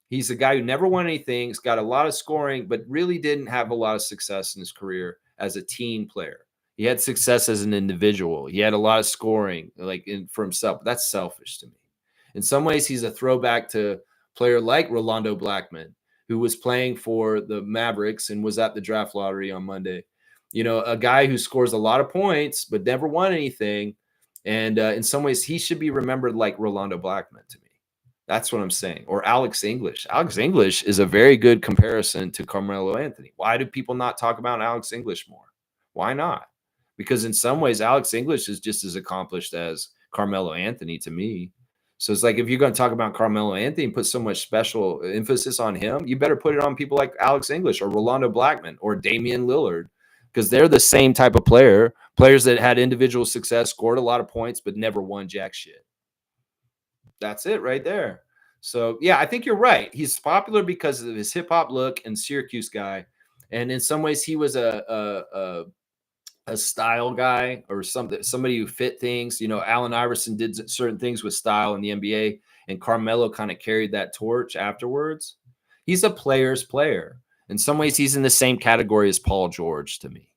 He's a guy who never won anything. He's got a lot of scoring, but really didn't have a lot of success in his career as a team player. He had success as an individual. He had a lot of scoring for himself. But that's selfish to me. In some ways, he's a throwback to a player like Rolando Blackman, who was playing for the Mavericks and was at the draft lottery on Monday. A guy who scores a lot of points but never won anything. And in some ways, he should be remembered like Rolando Blackman to me. That's what I'm saying. Or Alex English. Alex English is a very good comparison to Carmelo Anthony. Why do people not talk about Alex English more? Why not? Because in some ways, Alex English is just as accomplished as Carmelo Anthony to me. So it's like, if you're going to talk about Carmelo Anthony and put so much special emphasis on him, you better put it on people like Alex English or Rolando Blackman or Damian Lillard, because they're the same type of players that had individual success, scored a lot of points, but never won jack shit. That's it right there. So yeah, I think you're right. He's popular because of his hip hop look and Syracuse guy. And in some ways, he was a style guy or somebody who fit things. Allen Iverson did certain things with style in the NBA, and Carmelo kind of carried that torch afterwards. He's a player's player. In some ways, he's in the same category as Paul George to me.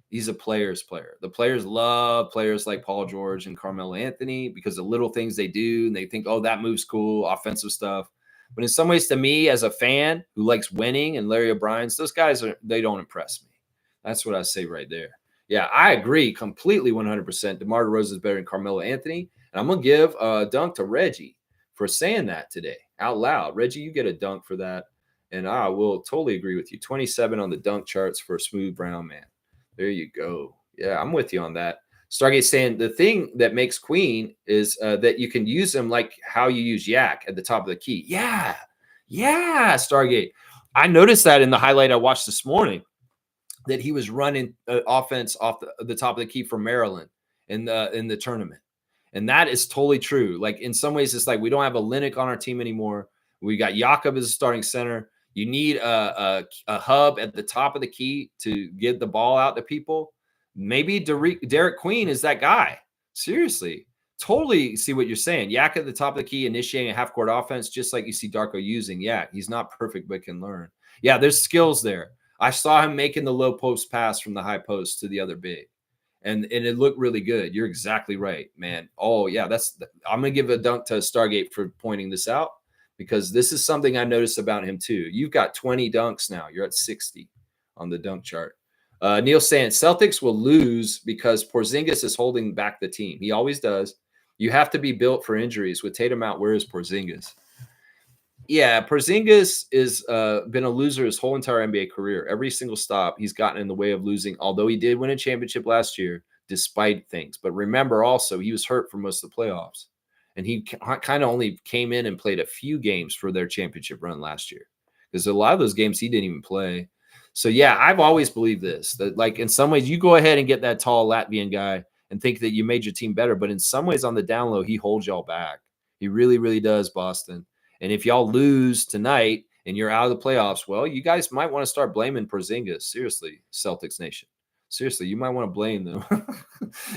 He's a player's player. The players love players like Paul George and Carmelo Anthony because of little things they do, and they think, oh, that move's cool, offensive stuff. But in some ways, to me, as a fan who likes winning, and Larry O'Brien's, those guys, they don't impress me. That's what I say right there. Yeah, I agree completely 100%. DeMar DeRozan is better than Carmelo Anthony. And I'm going to give a dunk to Reggie for saying that today out loud. Reggie, you get a dunk for that. And I will totally agree with you. 27 on the dunk charts for a smooth brown man. There you go. Yeah, I'm with you on that. Stargate saying the thing that makes Queen is that you can use them like how you use Yak at the top of the key. Yeah, Stargate. I noticed that in the highlight I watched this morning, that he was running offense off the top of the key for Maryland in the tournament. And that is totally true. Like, in some ways, it's like we don't have a Linux on our team anymore. We got Jakob as a starting center. You need a hub at the top of the key to get the ball out to people. Maybe Derek Queen is that guy. Seriously. Totally see what you're saying. Yak at the top of the key, initiating a half-court offense, just like you see Darko using. Yeah, he's not perfect, but can learn. Yeah, there's skills there. I saw him making the low post pass from the high post to the other big. and it looked really good. You're exactly right, man. Oh yeah, I'm gonna give a dunk to Stargate for pointing this out, because this is something I noticed about him too. You've got 20 dunks now. You're at 60 on the dunk chart. Neil saying Celtics will lose because Porzingis is holding back the team. He always does. You have to be built for injuries. With Tatum out, where is Porzingis? Yeah, Porzingis is been a loser his whole entire NBA career. Every single stop, he's gotten in the way of losing, although he did win a championship last year, despite things. But remember also, he was hurt for most of the playoffs. And he kind of only came in and played a few games for their championship run last year. Because a lot of those games he didn't even play. So yeah, I've always believed this, that like in some ways you go ahead and get that tall Latvian guy and think that you made your team better. But in some ways on the down low, he holds y'all back. He really, really does, Boston. And if y'all lose tonight and you're out of the playoffs, well, you guys might want to start blaming Porzingis. Seriously, Celtics Nation. Seriously, you might want to blame them.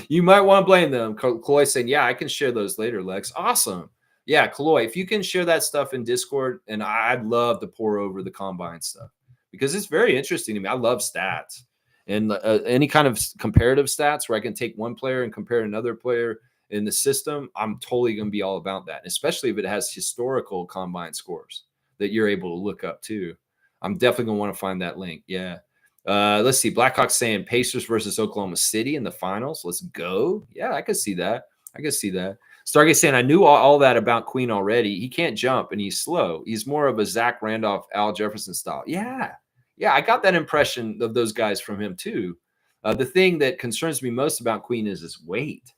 You might want to blame them. Kaloy saying, yeah, I can share those later, Lex. Awesome. Yeah, Kaloy, if you can share that stuff in Discord, and I'd love to pour over the combine stuff because it's very interesting to me. I love stats and any kind of comparative stats where I can take one player and compare another player in the system. I'm totally going to be all about that, especially if it has historical combine scores that you're able to look up too. I'm definitely going to want to find that link. Yeah. Let's see. Blackhawks saying Pacers versus Oklahoma City in the finals. Let's go. Yeah, I could see that. I could see that. Stargate saying, I knew all that about Queen already. He can't jump and he's slow. He's more of a Zach Randolph, Al Jefferson style. Yeah. Yeah, I got that impression of those guys from him too. The thing that concerns me most about Queen is his weight.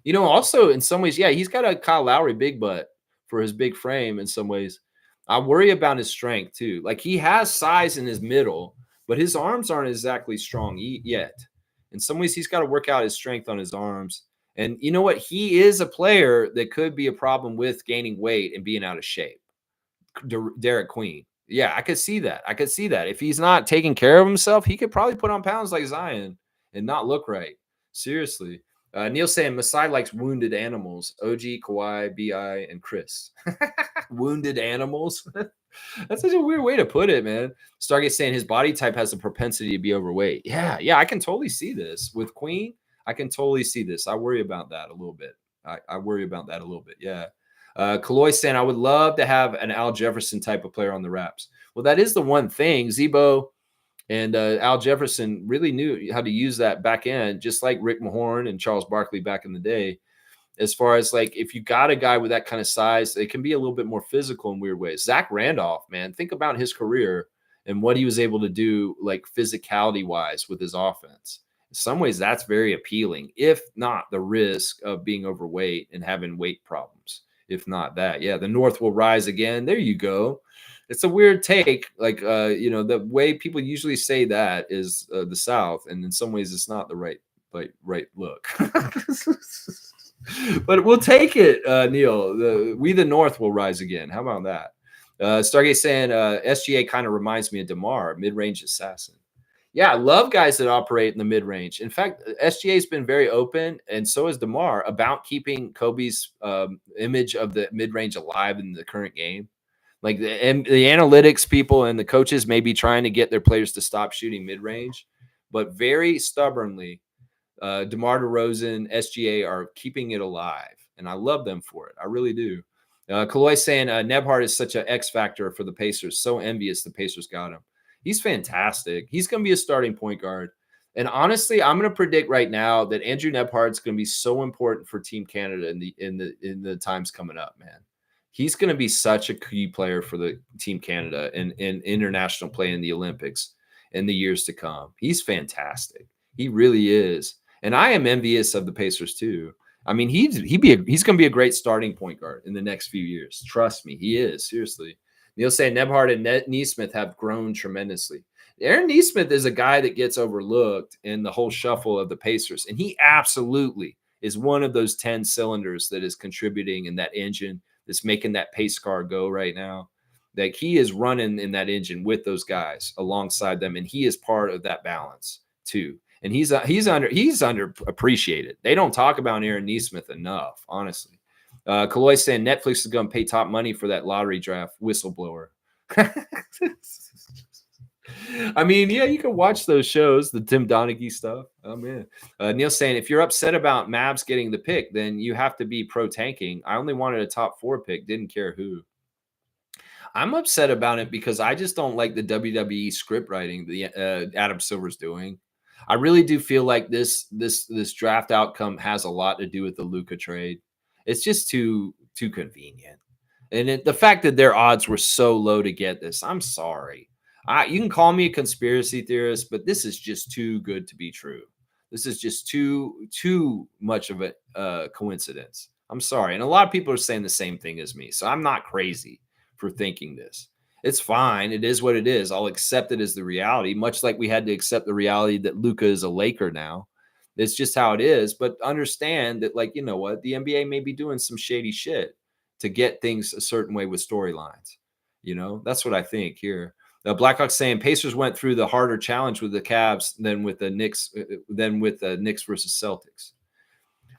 You know, also in some ways, yeah, he's got a Kyle Lowry big butt for his big frame in some ways. I worry about his strength too. Like he has size in his middle, but his arms aren't exactly strong yet. In some ways, he's got to work out his strength on his arms. And you know what? He is a player that could be a problem with gaining weight and being out of shape. Derek Queen. Yeah, I could see that. I could see that. If he's not taking care of himself, he could probably put on pounds like Zion and not look right. Seriously. Neil saying Masai likes wounded animals. OG, Kawhi, BI, and Chris. Wounded animals? That's such a weird way to put it, man. Stargate saying his body type has a propensity to be overweight. Yeah, I can totally see this. With Queen, I can totally see this. I worry about that a little bit. I worry about that a little bit. Yeah. Kaloy saying, I would love to have an Al Jefferson type of player on the Raps. Well, that is the one thing. Zebo and Al Jefferson really knew how to use that back end, just like Rick Mahorn and Charles Barkley back in the day. As far as like, if you got a guy with that kind of size, it can be a little bit more physical in weird ways. Zach Randolph, man, think about his career and what he was able to do, like physicality wise with his offense. In some ways, that's very appealing, if not the risk of being overweight and having weight problems. If not that, yeah, the North will rise again. There you go. It's a weird take. Like, the way people usually say that is the South. And in some ways, it's not the right look. But we'll take it, Neil. We the North will rise again. How about that? Stargate saying SGA kind of reminds me of DeMar, mid-range assassin. Yeah, I love guys that operate in the mid-range. In fact, SGA has been very open, and so has DeMar, about keeping Kobe's image of the mid-range alive in the current game. Like the analytics people and the coaches may be trying to get their players to stop shooting mid-range, but very stubbornly, DeMar DeRozan, SGA are keeping it alive, and I love them for it. I really do. Kaloy saying Nebhard is such an X factor for the Pacers. So envious the Pacers got him. He's fantastic. He's going to be a starting point guard. And honestly, I'm going to predict right now that Andrew Nebhard's going to be so important for Team Canada in the times coming up, man. He's going to be such a key player for the Team Canada in international play in the Olympics in the years to come. He's fantastic. He really is. And I am envious of the Pacers too. I mean, he's going to be a great starting point guard in the next few years. Trust me, he is. Seriously. Neil saying Nebhard and Neesmith have grown tremendously. Aaron Neesmith is a guy that gets overlooked in the whole shuffle of the Pacers, and he absolutely is one of those 10 cylinders that is contributing in that engine that's making that pace car go right now. Like he is running in that engine with those guys alongside them, and he is part of that balance too. And he's underappreciated. They don't talk about Aaron Neesmith enough, honestly. Kaloy saying Netflix is going to pay top money for that lottery draft whistleblower. I mean, yeah, you can watch those shows, the Tim Donaghy stuff. Oh man. Neil saying if you're upset about Mavs getting the pick, then you have to be pro tanking. I only wanted a top 4 pick, didn't care who. I'm upset about it because I just don't like the WWE script writing that Adam Silver's doing. I really do feel like this draft outcome has a lot to do with the Luca trade. It's just too convenient. And the fact that their odds were so low to get this, I'm sorry. You can call me a conspiracy theorist, but this is just too good to be true. This is just too much of a coincidence. I'm sorry, and a lot of people are saying the same thing as me, so I'm not crazy for thinking this. It's fine. It is what it is. I'll accept it as the reality, much like we had to accept the reality that Luca is a Laker now. It's just how it is. But understand that, like, you know what? The NBA may be doing some shady shit to get things a certain way with storylines. That's what I think here. The Blackhawks saying Pacers went through the harder challenge with the Cavs than with the Knicks versus Celtics.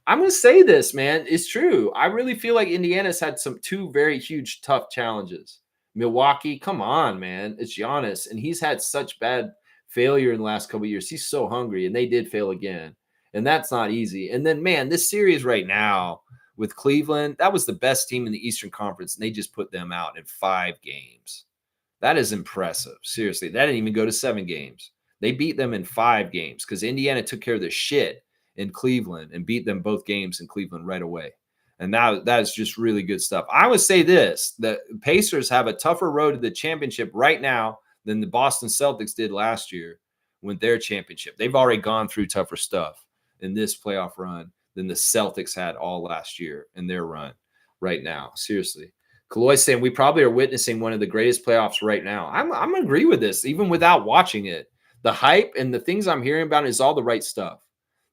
I'm going to say this, man. It's true. I really feel like Indiana's had two very huge, tough challenges. Milwaukee, come on, man. It's Giannis, and he's had such bad failure in the last couple of years. He's so hungry, and they did fail again. And that's not easy. And then, man, this series right now with Cleveland, that was the best team in the Eastern Conference, and they just put them out in 5 games. That is impressive. Seriously, that didn't even go to 7 games. They beat them in 5 games because Indiana took care of their shit in Cleveland and beat them both games in Cleveland right away. And now that is just really good stuff. I would say this, the Pacers have a tougher road to the championship right now than the Boston Celtics did last year with their championship. They've already gone through tougher stuff in this playoff run than the Celtics had all last year in their run right now. Seriously. Kaloy saying we probably are witnessing one of the greatest playoffs right now. I'm agree with this, even without watching it. The hype and the things I'm hearing about is all the right stuff.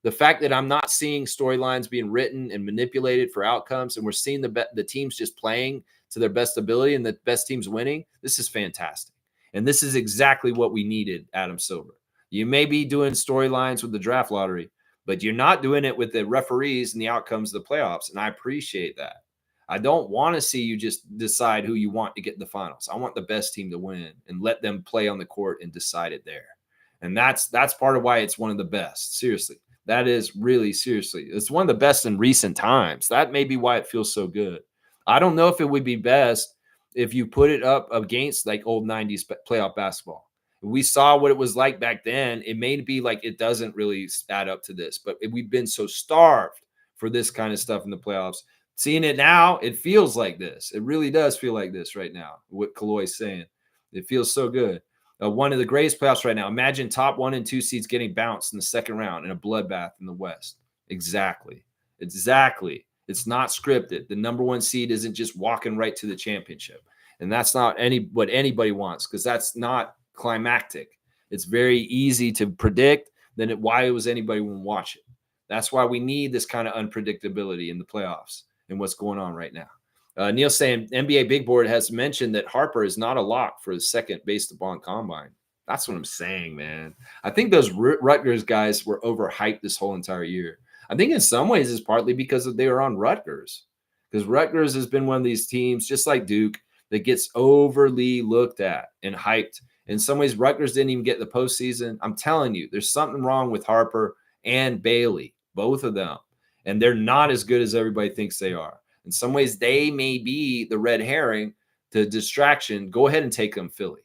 The fact that I'm not seeing storylines being written and manipulated for outcomes, and we're seeing the teams just playing to their best ability and the best teams winning, this is fantastic. And this is exactly what we needed, Adam Silver. You may be doing storylines with the draft lottery, but you're not doing it with the referees and the outcomes of the playoffs, and I appreciate that. I don't want to see you just decide who you want to get in the finals. I want the best team to win and let them play on the court and decide it there. And that's part of why it's one of the best. Seriously. That is really, seriously, it's one of the best in recent times. That may be why it feels so good. I don't know if it would be best if you put it up against like old 90s playoff basketball. We saw what it was like back then. It may be like it doesn't really add up to this, but we've been so starved for this kind of stuff in the playoffs. Seeing it now, it feels like this. It really does feel like this right now, what Kaloy's saying. It feels so good. One of the greatest playoffs right now. Imagine top 1 and 2 seeds getting bounced in the second round in a bloodbath in the West. Exactly. It's not scripted. The number 1 seed isn't just walking right to the championship. And that's not what anybody wants because that's not climactic. It's very easy to predict. Why was anybody want to watch it? That's why we need this kind of unpredictability in the playoffs and what's going on right now. Neil saying NBA Big Board has mentioned that Harper is not a lock for the second based upon combine. That's what I'm saying, man. I think those Rutgers guys were overhyped this whole entire year. I think in some ways it's partly because they were on Rutgers. Because Rutgers has been one of these teams, just like Duke, that gets overly looked at and hyped. In some ways, Rutgers didn't even get the postseason. I'm telling you, there's something wrong with Harper and Bailey, both of them. And they're not as good as everybody thinks they are. In some ways, they may be the red herring, the distraction. Go ahead and take them, Philly.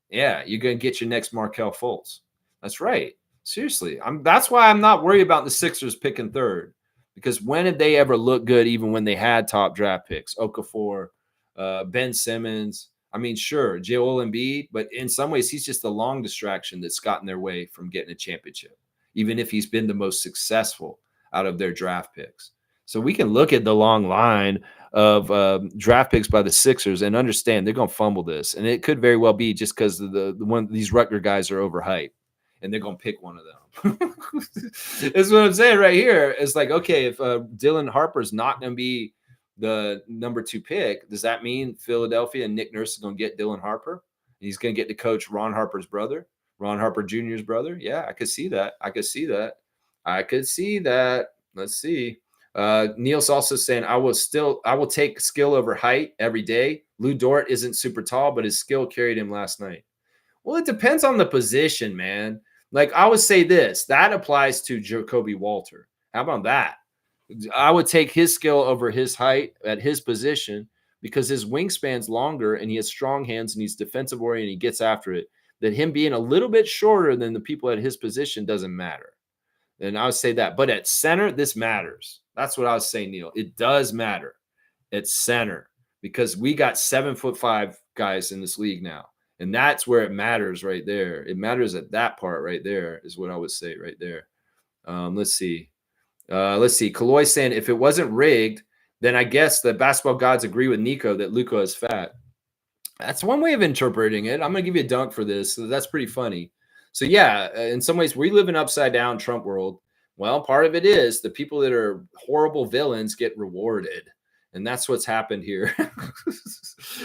Yeah, you're going to get your next Markelle Fultz. That's right. Seriously. That's why I'm not worried about the Sixers picking third. Because when did they ever look good even when they had top draft picks? Okafor, Ben Simmons. I mean, sure, Joel Embiid. But in some ways, he's just a long distraction that's gotten their way from getting a championship. Even if he's been the most successful out of their draft picks. So we can look at the long line of draft picks by the Sixers and understand they're going to fumble this. And it could very well be just because these Rutger guys are overhyped and they're going to pick one of them. That's what I'm saying right here. It's like, okay, if Dylan Harper's not going to be the number 2 pick, does that mean Philadelphia and Nick Nurse is going to get Dylan Harper? He's going to get to coach Ron Harper's brother, Ron Harper Jr.'s brother. Yeah, I could see that. I could see that. Let's see. Neil's also saying, I will take skill over height every day. Lou Dort isn't super tall, but his skill carried him last night. Well, it depends on the position, man. Like I would say this, that applies to Jacoby Walter. How about that? I would take his skill over his height at his position because his wingspan's longer and he has strong hands and he's defensive oriented. He gets after it. That him being a little bit shorter than the people at his position doesn't matter. And I would say that. But at center, this matters. That's what I was saying, Neil. It does matter at center because we got 7'5" guys in this league now. And that's where it matters right there. It matters at that part right there, is what I would say right there. Let's see. Kaloy saying if it wasn't rigged, then I guess the basketball gods agree with Nico that Luka is fat. That's one way of interpreting it. I'm going to give you a dunk for this. So that's pretty funny. So yeah, in some ways we live in upside down Trump world. Well, part of it is the people that are horrible villains get rewarded. And that's what's happened here.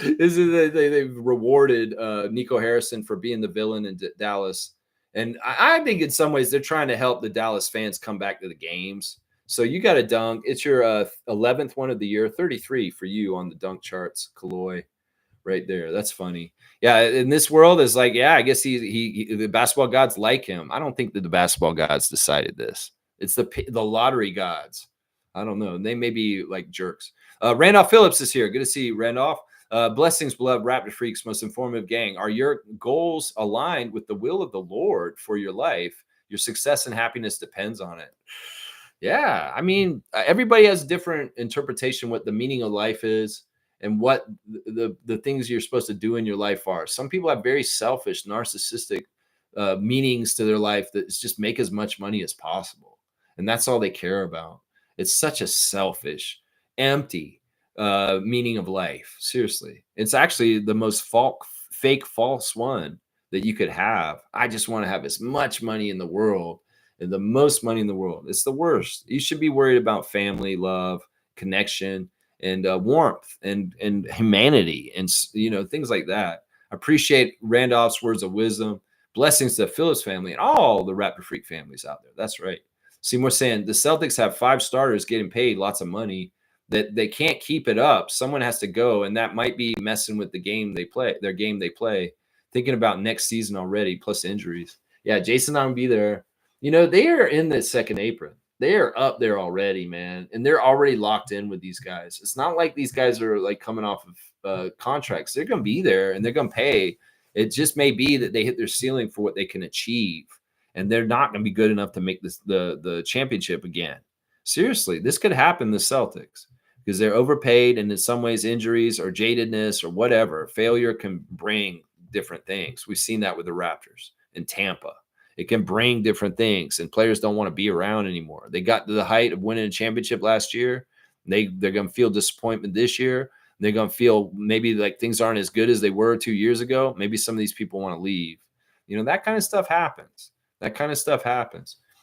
They've rewarded Nico Harrison for being the villain in Dallas. And I think in some ways they're trying to help the Dallas fans come back to the games. So you got a dunk. It's your 11th one of the year, 33 for you on the dunk charts, Kaloy. Right there. That's funny. Yeah, in this world is like, yeah, I guess he the basketball gods like him. I don't think that the basketball gods decided this. It's the lottery gods. I don't know. They may be like jerks. Randolph Phillips is here. Good to see you, Randolph. Blessings, beloved Raptor Freaks, most informative gang. Are your goals aligned with the will of the Lord for your life? Your success and happiness depends on it. Yeah, I mean, everybody has a different interpretation what the meaning of life is and what the things you're supposed to do in your life are. Some people have very selfish, narcissistic meanings to their life that is just make as much money as possible. And that's all they care about. It's such a selfish, empty meaning of life. Seriously. It's actually the most fake, false one that you could have. I just want to have as much money in the world and the most money in the world. It's the worst. You should be worried about family, love, connection, and warmth and humanity and things like that. I appreciate Randolph's words of wisdom. Blessings to the Phillips family and all the Raptor Freak families out there. That's right. Seymour saying the Celtics have 5 starters getting paid lots of money that they can't keep it up. Someone has to go, and that might be messing with the game they play, their game they play. Thinking about next season already, plus injuries. Yeah, Jason, I'm be there. They are in the second apron. They are up there already, man, and they're already locked in with these guys. It's not like these guys are like coming off of contracts. They're going to be there and they're going to pay. It just may be that they hit their ceiling for what they can achieve, and they're not going to be good enough to make this the championship again. Seriously, this could happen to the Celtics because they're overpaid, and in some ways, injuries or jadedness or whatever, failure can bring different things. We've seen that with the Raptors in Tampa. It can bring different things, and players don't want to be around anymore. They got to the height of winning a championship last year. They're going to feel disappointment this year. They're going to feel maybe like things aren't as good as they were 2 years ago. Maybe some of these people want to leave. That kind of stuff happens.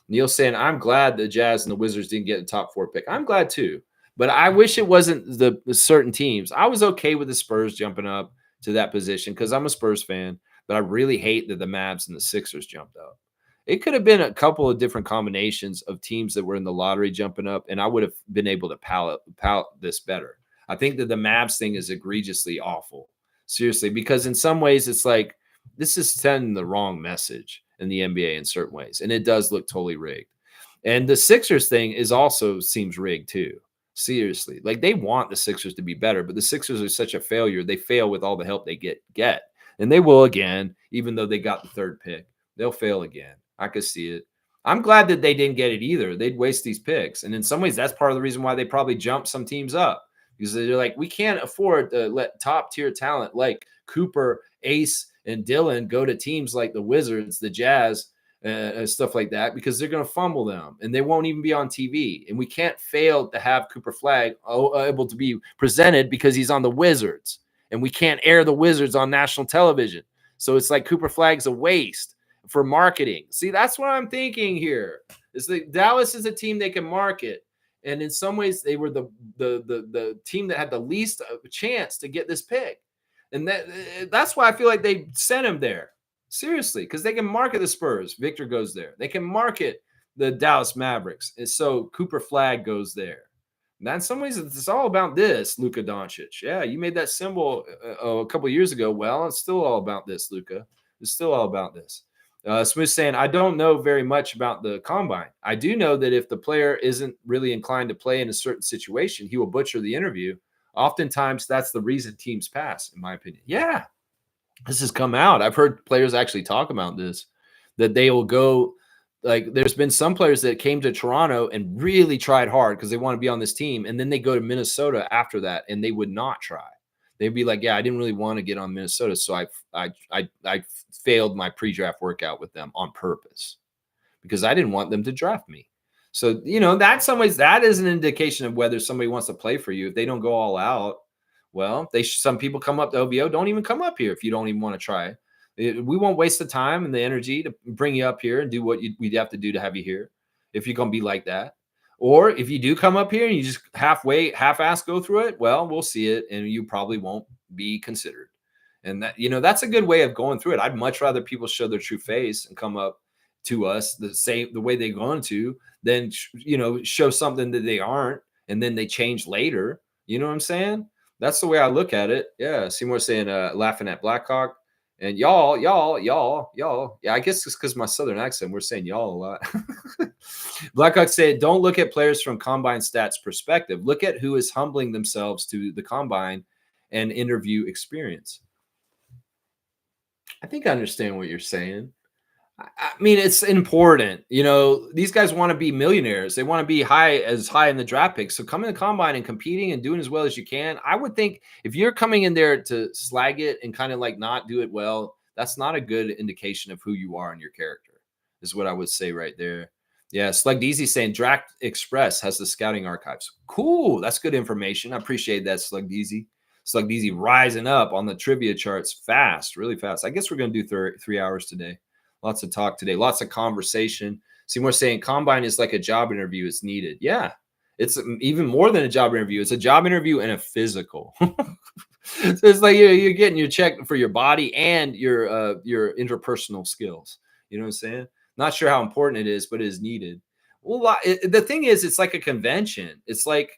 Neil saying, I'm glad the Jazz and the Wizards didn't get a top 4 pick. I'm glad too, but I wish it wasn't the certain teams. I was okay with the Spurs jumping up to that position because I'm a Spurs fan. But I really hate that the Mavs and the Sixers jumped up. It could have been a couple of different combinations of teams that were in the lottery jumping up, and I would have been able to palate this better. I think that the Mavs thing is egregiously awful, seriously, because in some ways it's like this is sending the wrong message in the NBA in certain ways, and it does look totally rigged. And the Sixers thing is also seems rigged too. Seriously, like they want the Sixers to be better, but the Sixers are such a failure. They fail with all the help they get. And they will again, even though they got the 3rd pick. They'll fail again. I could see it. I'm glad that they didn't get it either. They'd waste these picks. And in some ways, that's part of the reason why they probably jumped some teams up. Because they're like, we can't afford to let top-tier talent like Cooper, Ace, and Dylan go to teams like the Wizards, the Jazz, stuff like that, because they're going to fumble them. And they won't even be on TV. And we can't fail to have Cooper Flag able to be presented because he's on the Wizards. And we can't air the Wizards on national television. So it's like Cooper Flag's a waste for marketing. See, that's what I'm thinking here. Is that Dallas is a team they can market. And in some ways, they were the team that had the least chance to get this pick. And that's why I feel like they sent him there. Seriously, because they can market the Spurs. Victor goes there. They can market the Dallas Mavericks. And so Cooper Flag goes there. Now, in some ways, it's all about this, Luka Doncic. Yeah, you made that symbol a couple of years ago. Well, it's still all about this, Luka. It's still all about this. Smooth saying, I don't know very much about the combine. I do know that if the player isn't really inclined to play in a certain situation, he will butcher the interview. Oftentimes, that's the reason teams pass, in my opinion. Yeah, this has come out. I've heard players actually talk about this, that they will go, like, there's been some players that came to Toronto and really tried hard because they want to be on this team. And then they go to Minnesota after that and they would not try. They'd be like, yeah, I didn't really want to get on Minnesota. So I failed my pre-draft workout with them on purpose because I didn't want them to draft me. So, that some ways that is an indication of whether somebody wants to play for you. If they don't go all out, well, some people come up to OVO, don't even come up here if you don't even want to try. We won't waste the time and the energy to bring you up here and do what we'd have to do to have you here if you're going to be like that. Or if you do come up here and you just half-ass go through it, well, we'll see it and you probably won't be considered. And that, that's a good way of going through it. I'd much rather people show their true face and come up to us the way they're going to than, show something that they aren't and then they change later. You know what I'm saying? That's the way I look at it. Yeah. Seymour saying, laughing at Blackhawk. And y'all. Yeah, I guess it's because my Southern accent, we're saying y'all a lot. Blackhawk said, don't look at players from combine stats perspective. Look at who is humbling themselves to the combine and interview experience. I think I understand what you're saying. I mean, it's important. These guys want to be millionaires. They want to be high in the draft picks. So coming to the combine and competing and doing as well as you can. I would think if you're coming in there to slag it and kind of like not do it well, that's not a good indication of who you are and your character, is what I would say right there. Yeah, Slug Deezy saying Draft Express has the scouting archives. Cool. That's good information. I appreciate that, Slug Deezy. Slug Deezy rising up on the trivia charts fast, really fast. I guess we're going to do 3 hours today. Lots of talk today, lots of conversation. Seymour saying combine is like a job interview. It's needed. Yeah, it's even more than a job interview. It's a job interview and a physical. So it's like you're getting your check for your body and your interpersonal skills. You know what I'm saying? Not sure how important it is, but it is needed. Well, the thing is, it's like a convention. It's like,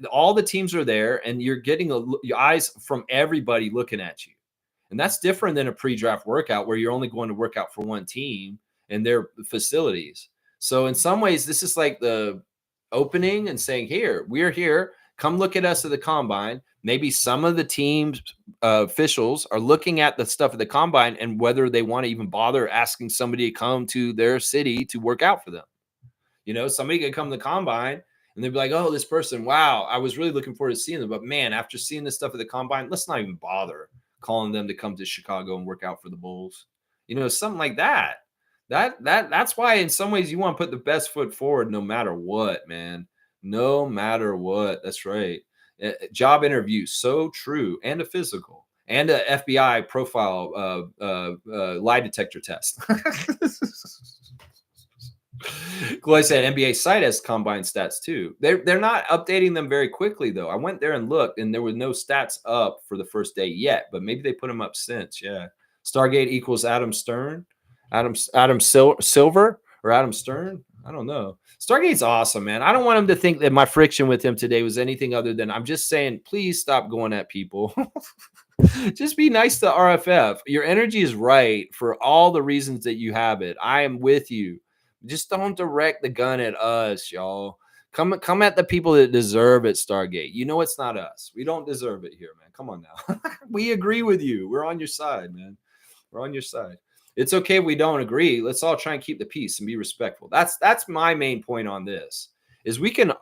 all the teams are there and you're getting your eyes from everybody looking at you. And that's different than a pre-draft workout where you're only going to work out for one team and their facilities. So in some ways, this is like the opening and saying, here, we're here. Come look at us at the combine. Maybe some of the team's officials are looking at the stuff at the combine and whether they want to even bother asking somebody to come to their city to work out for them. Somebody could come to the combine and they'd be like, oh, this person, wow, I was really looking forward to seeing them. But man, after seeing this stuff at the combine, let's not even bother calling them to come to Chicago and work out for the Bulls. Something like that. That's why in some ways you want to put the best foot forward no matter what, man. No matter what. That's right. Job interview, so true. And a physical. And a FBI profile lie detector test. Chloe said NBA site has combine stats too. They're not updating them very quickly though. I went there and looked, and there were no stats up for the first day yet, but maybe they put them up since. Yeah, Stargate equals Adam Stern, Adam Silver or Adam Stern. I don't know. Stargate's awesome, man. I don't want him to think that my friction with him today was anything other than I'm just saying, please stop going at people. Just be nice to RFF. Your energy is right for all the reasons that you have it. I am with you. Just don't direct the gun at us, y'all. Come at the people that deserve it, Stargate. It's not us. We don't deserve it here, man. Come on now. We agree with you. We're on your side, man. We're on your side. It's okay if we don't agree. Let's all try and keep the peace and be respectful. That's my main point on this. Is we can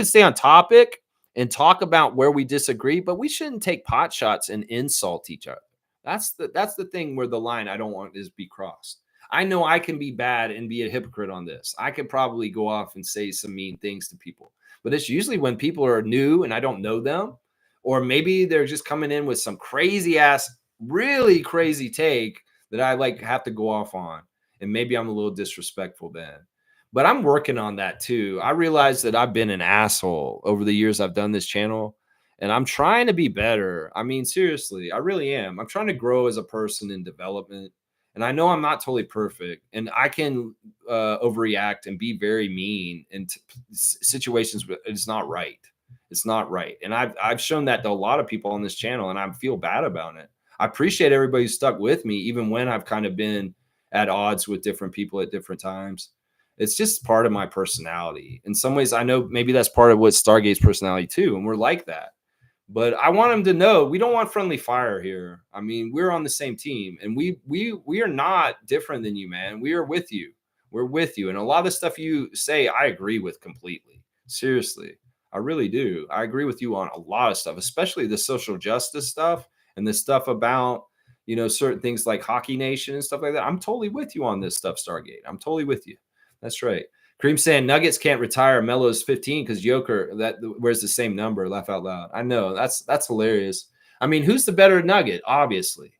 stay on topic and talk about where we disagree, but we shouldn't take pot shots and insult each other. That's the thing where the line I don't want is be crossed. I know I can be bad and be a hypocrite on this. I could probably go off and say some mean things to people, but it's usually when people are new and I don't know them, or maybe they're just coming in with some crazy ass, really crazy take that I have to go off on. And maybe I'm a little disrespectful then, but I'm working on that too. I realize that I've been an asshole over the years I've done this channel, and I'm trying to be better. I mean, seriously, I really am. I'm trying to grow as a person in development. And I know I'm not totally perfect, and I can overreact and be very mean in situations where it's not right. It's not right. And I've shown that to a lot of people on this channel, and I feel bad about it. I appreciate everybody who stuck with me, even when I've kind of been at odds with different people at different times. It's just part of my personality. In some ways, I know maybe that's part of what Stargate's personality too, and we're like that. But I want them to know we don't want friendly fire here. I mean, we're on the same team, and we are not different than you, man. We are with you. We're with you, and a lot of the stuff you say, I agree with completely. Seriously, I really do. I agree with you on a lot of stuff, especially the social justice stuff and the stuff about certain things like Hockey Nation and stuff like that. I'm totally with you on this stuff, Stargate. I'm totally with you. That's right. Cream saying Nuggets can't retire Melo's 15 because Joker that wears the same number. Laugh out loud. I know that's hilarious. I mean, who's the better Nugget? Obviously.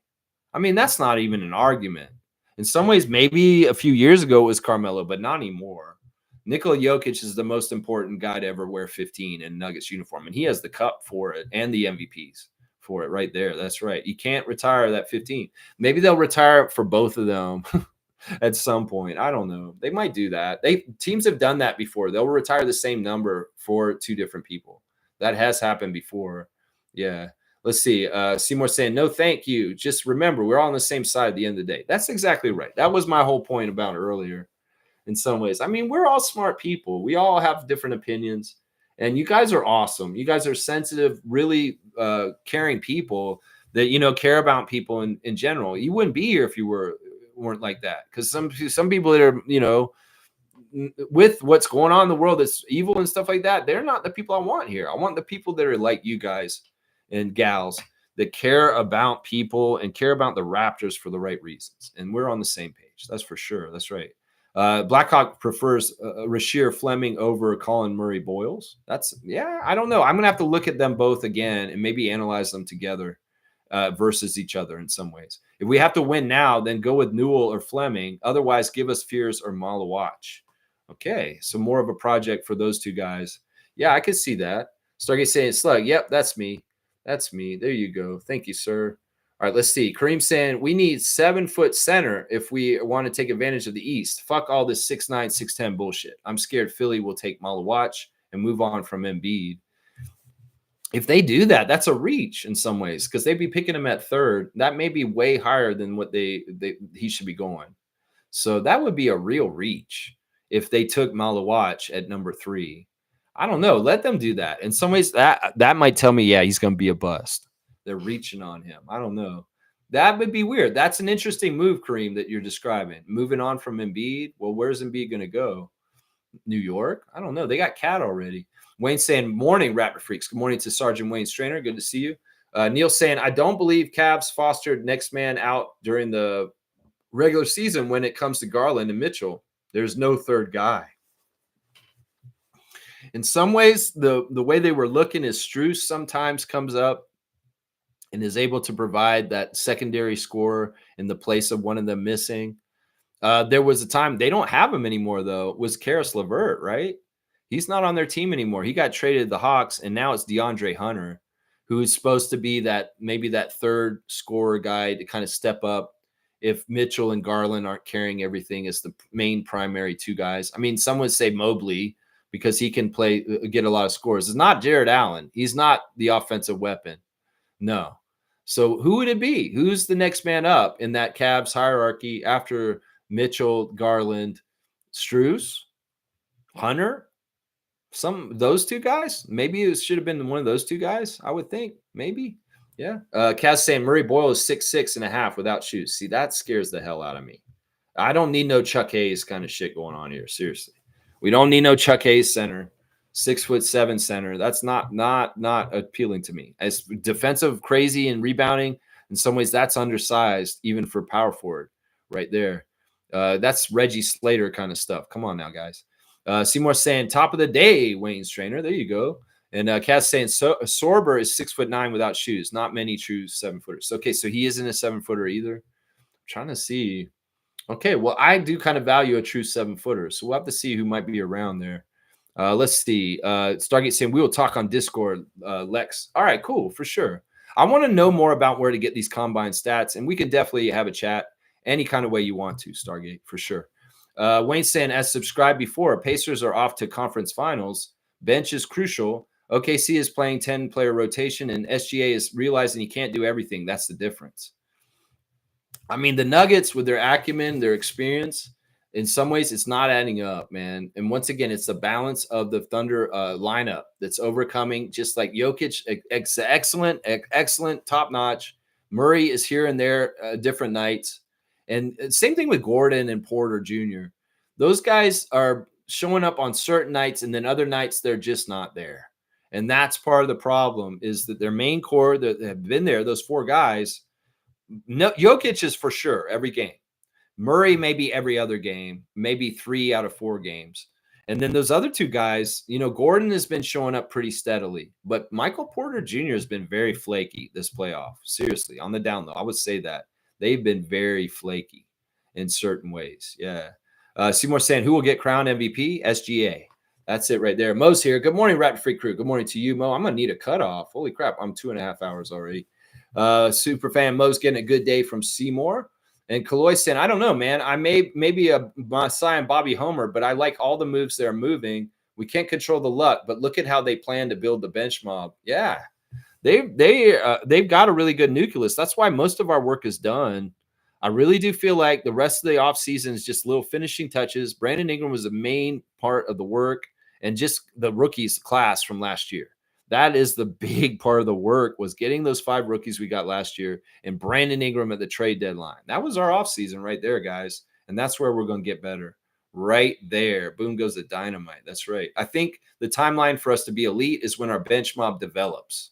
I mean, that's not even an argument. In some ways, maybe a few years ago it was Carmelo, but not anymore. Nikola Jokic is the most important guy to ever wear 15 in Nuggets uniform, and he has the cup for it and the MVPs for it right there. That's right. You can't retire that 15. Maybe they'll retire for both of them. At some point. I don't know. They might do that. Teams have done that before. They'll retire the same number for two different people. That has happened before. Yeah. Let's see. Seymour saying, no, thank you. Just remember, we're all on the same side at the end of the day. That's exactly right. That was my whole point about earlier in some ways. I mean, we're all smart people. We all have different opinions. And you guys are awesome. You guys are sensitive, really caring people that, care about people in general. You wouldn't be here if you weren't like that, because some people that are with what's going on in the world that's evil and stuff like that, they're not the people I want here. I want the people that are like you guys and gals that care about people and care about the Raptors for the right reasons, and we're on the same page. That's for sure. That's right. Blackhawk prefers Rasheer Fleming over Colin Murray Boyles. I don't know. I'm gonna have to look at them both again and maybe analyze them together versus each other in some ways. If we have to win now, then go with Newell or Fleming. Otherwise, give us Fears or Malawatch. Okay, so more of a project for those two guys. Yeah, I could see that. Stargate saying Slug. Yep, that's me. That's me. There you go. Thank you, sir. All right, let's see. Kareem saying we need 7-foot center if we want to take advantage of the East. Fuck all this 6'9", 6'10" bullshit. I'm scared Philly will take Malawatch and move on from Embiid. If they do that, that's a reach in some ways, because they'd be picking him at third. That may be way higher than what he should be going. So that would be a real reach if they took Malawatch at number 3. I don't know. Let them do that. In some ways, that might tell me, yeah, he's going to be a bust. They're reaching on him. I don't know. That would be weird. That's an interesting move, Kareem, that you're describing. Moving on from Embiid. Well, where's Embiid going to go? New York? I don't know. They got Cat already. Wayne saying, morning, Raptor Freaks. Good morning to Sergeant Wayne Strainer. Good to see you. Neil saying, I don't believe Cavs fostered next man out during the regular season when it comes to Garland and Mitchell. There's no third guy. In some ways, the way they were looking is Strus sometimes comes up and is able to provide that secondary scorer in the place of one of them missing. There was a time they don't have him anymore, though. It was Karis LeVert, right? He's not on their team anymore. He got traded to the Hawks, and now it's DeAndre Hunter, who is supposed to be maybe that third scorer guy to kind of step up if Mitchell and Garland aren't carrying everything as the main primary two guys. I mean, some would say Mobley because he can get a lot of scores. It's not Jared Allen. He's not the offensive weapon. No. So who would it be? Who's the next man up in that Cavs hierarchy after Mitchell, Garland, Strus, Hunter? Those two guys? Maybe it should have been one of those two guys, I would think. Maybe. Yeah. Kaz saying Murray Boyle is 6'6.5" without shoes. See, that scares the hell out of me. I don't need no Chuck Hayes kind of shit going on here. Seriously. We don't need no Chuck Hayes center. 6'7" center. That's not appealing to me. As defensive, crazy, and rebounding, in some ways, that's undersized, even for power forward right there. That's Reggie Slater kind of stuff. Come on now, guys. Seymour saying top of the day, Wayne's trainer. There you go. And Cass saying Sorber is 6'9" without shoes. Not many true 7-footers. Okay, so he isn't a 7-footer either. I'm trying to see. Okay, well, I do kind of value a true 7-footer, so we'll have to see who might be around there. Let's see. Stargate saying we will talk on Discord, Lex. All right, cool, for sure. I want to know more about where to get these combine stats, and we can definitely have a chat any kind of way you want to, Stargate, for sure. Wayne saying, as subscribed before, Pacers are off to conference finals. Bench is crucial. OKC is playing 10-player rotation, and SGA is realizing he can't do everything. That's the difference. I mean, the Nuggets with their acumen, their experience, in some ways, it's not adding up, man. And once again, it's the balance of the Thunder lineup that's overcoming. Just like Jokic, excellent, top notch. Murray is here and there, different nights, and same thing with Gordon and Porter Jr. Those guys are showing up on certain nights, and then other nights they're just not there. And that's part of the problem is that their main core that have been there, those four guys. No, Jokic is for sure every game. Murray maybe every other game, maybe 3 out of 4 games. And then those other two guys, Gordon has been showing up pretty steadily, but Michael Porter Jr. has been very flaky this playoff. Seriously, on the down low, I would say that. They've been very flaky in certain ways. Yeah. Seymour saying, who will get crowned MVP? SGA. That's it right there. Mo's here. Good morning, Raptor Freak Crew. Good morning to you, Mo. I'm going to need a cutoff. Holy crap. I'm 2.5 hours already. Super fan Mo's getting a good day from Seymour. And Kaloy saying, I don't know, man. I maybe a Masai and Bobby Homer, but I like all the moves they're moving. We can't control the luck, but look at how they plan to build the bench mob. Yeah, they've got a really good nucleus. That's why most of our work is done. I really do feel like the rest of the offseason is just little finishing touches. Brandon Ingram was the main part of the work, and just the rookies class from last year. That is the big part of the work, was getting those 5 rookies we got last year and Brandon Ingram at the trade deadline. That was our offseason right there, guys. And that's where we're going to get better. Right there. Boom goes the dynamite. That's right. I think the timeline for us to be elite is when our bench mob develops.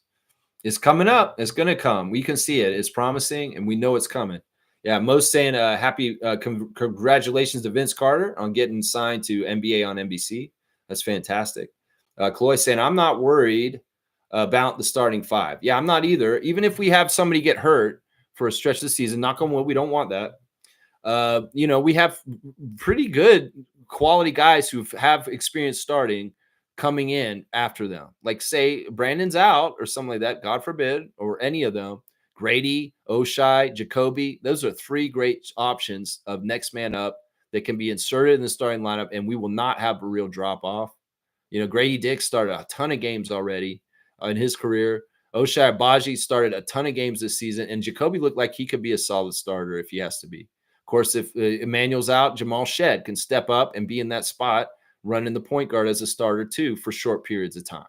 It's coming up. It's going to come. We can see it. It's promising, and we know it's coming. Yeah, Mo's saying happy congratulations to Vince Carter on getting signed to NBA on NBC. That's fantastic. Chloe saying, I'm not worried about the starting 5. Yeah, I'm not either. Even if we have somebody get hurt for a stretch of the season, knock on wood, we don't want that. We have pretty good quality guys who have experience starting coming in after them. Like, say, Brandon's out or something like that, God forbid, or any of them. Grady, Oshai, Jacoby, those are 3 great options of next man up that can be inserted in the starting lineup, and we will not have a real drop-off. Grady Dick started a ton of games already in his career. Oshai Abaji started a ton of games this season, and Jacoby looked like he could be a solid starter if he has to be. Of course, if Emmanuel's out, Jamal Shed can step up and be in that spot, running the point guard as a starter too for short periods of time.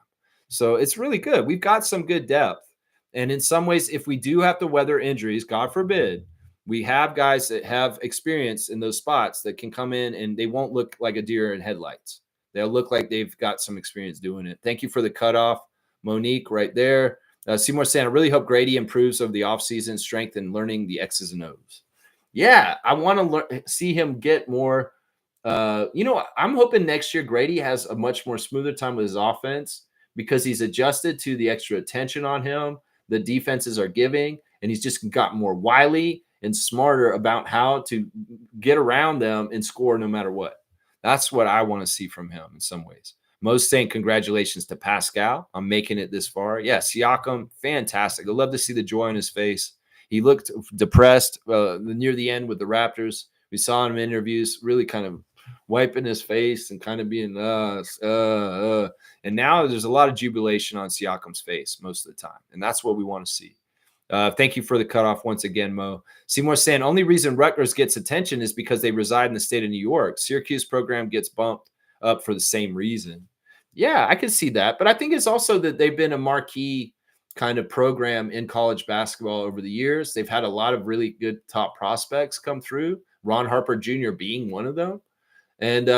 So it's really good. We've got some good depth. And in some ways, if we do have to weather injuries, God forbid, we have guys that have experience in those spots that can come in and they won't look like a deer in headlights. They'll look like they've got some experience doing it. Thank you for the cutoff, Monique, right there. Seymour saying, I really hope Grady improves over the offseason, strength and learning the X's and O's. Yeah, I want to see him get more. I'm hoping next year Grady has a much more smoother time with his offense because he's adjusted to the extra attention on him the defenses are giving, and he's just gotten more wily and smarter about how to get around them and score no matter what. That's what I want to see from him in some ways. Mo's saying congratulations to Pascal on making it this far. Yeah, Siakam, fantastic. I love to see the joy on his face. He looked depressed near the end with the Raptors. We saw him in interviews really kind of wiping his face and kind of being and now there's a lot of jubilation on Siakam's face most of the time, and that's what we want to see. Thank you for the cutoff once again, Mo. Seymour saying, only reason Rutgers gets attention is because they reside in the state of New York. Syracuse program gets bumped up for the same reason. Yeah, I can see that, but I think it's also that they've been a marquee kind of program in college basketball over the years. They've had a lot of really good top prospects come through, Ron Harper Jr. being one of them. And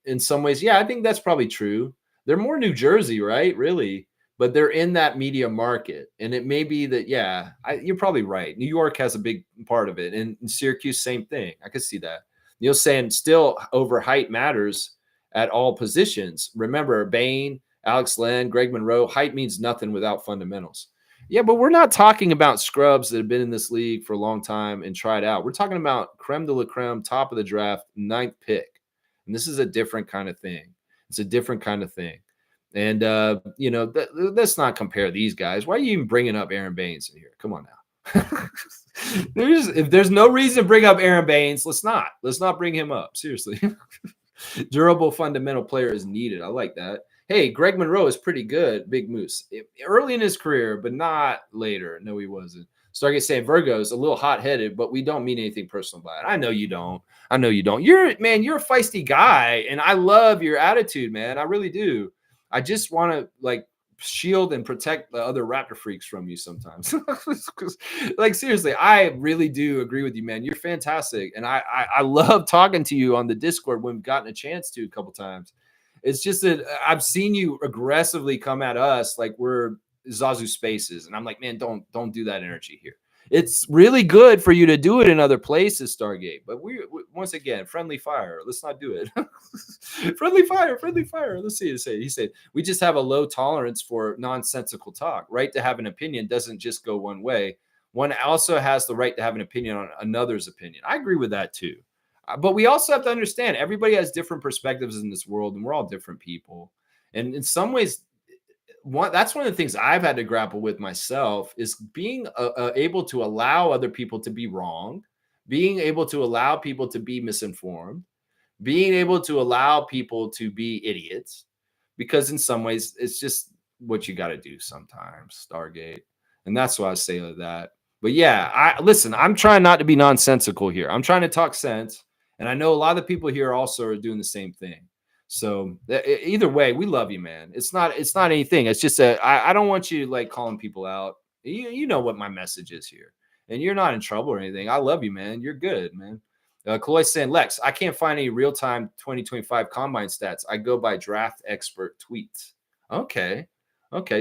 in some ways, yeah, I think that's probably true. They're more New Jersey, right? Really. But they're in that media market. And it may be that, yeah, you're probably right. New York has a big part of it. And Syracuse, same thing. I could see that. Neil's saying still over height matters at all positions. Remember, Bain, Alex Len, Greg Monroe, height means nothing without fundamentals. Yeah, but we're not talking about scrubs that have been in this league for a long time and tried out. We're talking about creme de la creme, top of the draft, 9th pick. And this is a different kind of thing. It's a different kind of thing. And, let's not compare these guys. Why are you even bringing up Aaron Baines in here? Come on now. If there's no reason to bring up Aaron Baines, let's not bring him up. Seriously. Durable fundamental player is needed. I like that. hey, Greg Monroe is pretty good, Big Moose, early in his career, but not later. No, he wasn't. Stargate saying Virgo's a little hot headed, but we don't mean anything personal by it. I know you don't. I know you don't. You're you're a feisty guy, and I love your attitude, man. I really do. I just want to like shield and protect the other Raptor freaks from you sometimes. Like seriously, I really do agree with you, man. You're fantastic, and I love talking to you on the Discord when we've gotten a chance to a couple times. It's just that I've seen you aggressively come at us like we're Zazu spaces, and I'm like, man, don't do that energy here. It's really good for you to do it in other places, Stargate. But we once again, friendly fire. Let's not do it. Friendly fire, friendly fire. Let's see. He said, we just have a low tolerance for nonsensical talk. Right to have an opinion doesn't just go one way. One also has the right to have an opinion on another's opinion. I agree with that too. But we also have to understand everybody has different perspectives in this world, and we're all different people. And in some ways, that's one of the things I've had to grapple with myself is being able to allow other people to be wrong, being able to allow people to be misinformed, being able to allow people to be idiots, because in some ways it's just what you got to do sometimes, Stargate. And that's why I say that. But yeah, listen, I'm trying not to be nonsensical here. I'm trying to talk sense. And I know a lot of the people here also are doing the same thing. So either way, we love you, man. It's not anything. It's just I don't want you like calling people out. You know what my message is here. And you're not in trouble or anything. I love you, man. You're good, man. Kaloy saying, Lex, I can't find any real-time 2025 combine stats. I go by draft expert tweets. Okay.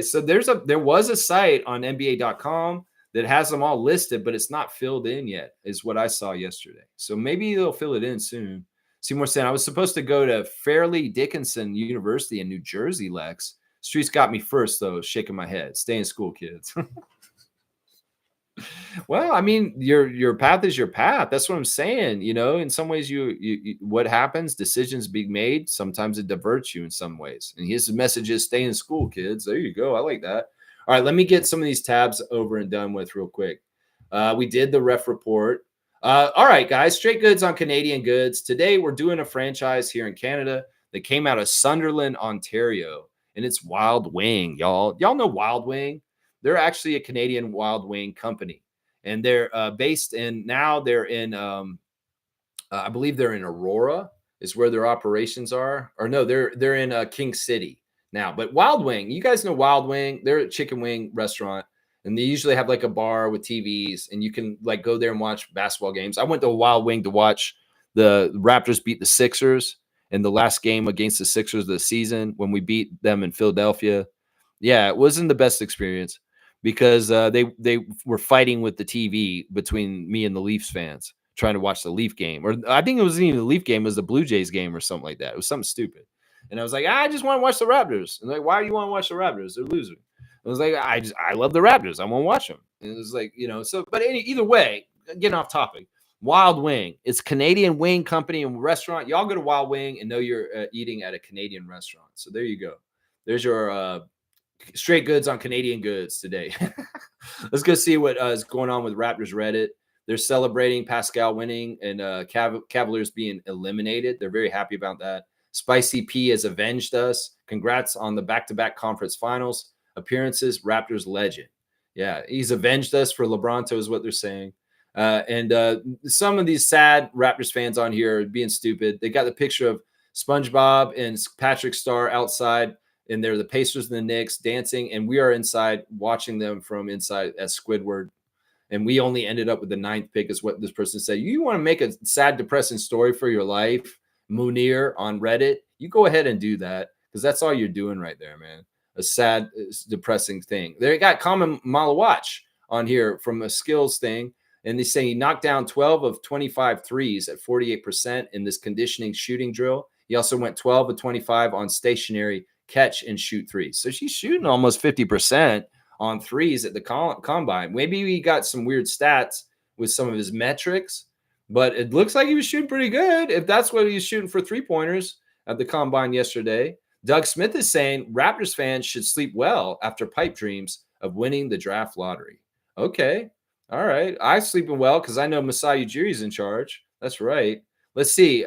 So there was a site on NBA.com that has them all listed, but it's not filled in yet, is what I saw yesterday. So maybe they'll fill it in soon. Seymour saying, I was supposed to go to Fairleigh Dickinson University in New Jersey, Lex. Streets got me first, though, shaking my head. Stay in school, kids. Well, I mean, your path is your path. That's what I'm saying. You know, in some ways, you what happens, decisions being made. Sometimes it diverts you in some ways. And his message is stay in school, kids. There you go. I like that. All right, let me get some of these tabs over and done with real quick. We did the ref report. All right, guys, straight goods on Canadian goods. Today, we're doing a franchise here in Canada that came out of Sunderland, Ontario, and it's Wild Wing, y'all. Y'all know Wild Wing? They're actually a Canadian Wild Wing company, and they're based in, now they're in, I believe they're in Aurora is where their operations are. Or no, they're in King City now. But Wild Wing, you guys know Wild Wing. They're a chicken wing restaurant. And they usually have like a bar with TVs, and you can like go there and watch basketball games. I went to a Wild Wing to watch the Raptors beat the Sixers in the last game against the Sixers of the season when we beat them in Philadelphia. Yeah, it wasn't the best experience because they were fighting with the TV between me and the Leafs fans trying to watch the Leaf game. Or I think it wasn't even the Leaf game, it was the Blue Jays game or something like that. It was something stupid. And I was like, I just want to watch the Raptors. And like, why do you want to watch the Raptors? They're losing. I was like, I love the Raptors. I want to watch them. And it was like, you know, so, but either way, getting off topic, Wild Wing. It's Canadian wing company and restaurant. Y'all go to Wild Wing and know you're eating at a Canadian restaurant. So there you go. There's your straight goods on Canadian goods today. Let's go see what is going on with Raptors Reddit. They're celebrating Pascal winning and Cavaliers being eliminated. They're very happy about that. Spicy P has avenged us. Congrats on the back-to-back conference finals appearances. Raptors legend. Yeah, he's avenged us for LeBronto is what they're saying. And some of these sad Raptors fans on here are being stupid. They got the picture of SpongeBob and Patrick Star outside, and they're the Pacers and the Knicks dancing, and we are inside watching them from inside as Squidward. And we only ended up with the 9th pick, is what this person said. You want to make a sad, depressing story for your life, Munir, on Reddit? You go ahead and do that, because that's all you're doing right there, man. A sad, depressing thing. They got Common Malawatch on here from a skills thing, and they say he knocked down 12 of 25 threes at 48% in this conditioning shooting drill. He also went 12 of 25 on stationary catch and shoot threes. So she's shooting almost 50% on threes at the combine. Maybe he got some weird stats with some of his metrics, but it looks like he was shooting pretty good if that's what he was shooting for three-pointers at the combine yesterday. Doug Smith is saying Raptors fans should sleep well after pipe dreams of winning the draft lottery. Okay. All right. I'm sleeping well because I know Masai Ujiri's in charge. That's right. Let's see.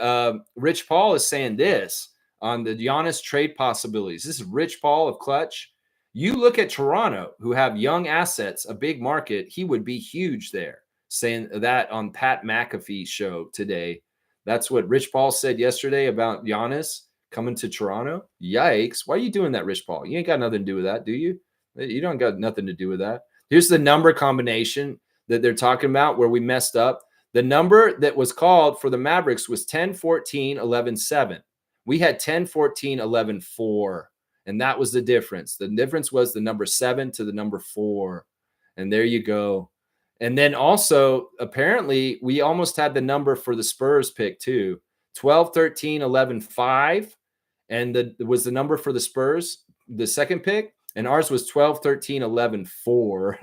Rich Paul is saying this. on the Giannis trade possibilities. This is Rich Paul of Clutch. You look at Toronto, who have young assets, a big market. He would be huge there. Saying that on Pat McAfee's show today. That's what Rich Paul said yesterday about Giannis coming to Toronto. Yikes. Why are you doing that, Rich Paul? You ain't got nothing to do with that, do you? You don't got nothing to do with that. Here's the number combination that they're talking about where we messed up. The number that was called for the Mavericks was 10, 14, 11, 7. We had 10, 14, 11, 4. And that was the difference. The difference was the number 7 to the number 4. And there you go. And then also, apparently, we almost had the number for the Spurs pick too. 12, 13, 11, 5. And was the number for the Spurs, the second pick. And ours was 12, 13, 11, 4.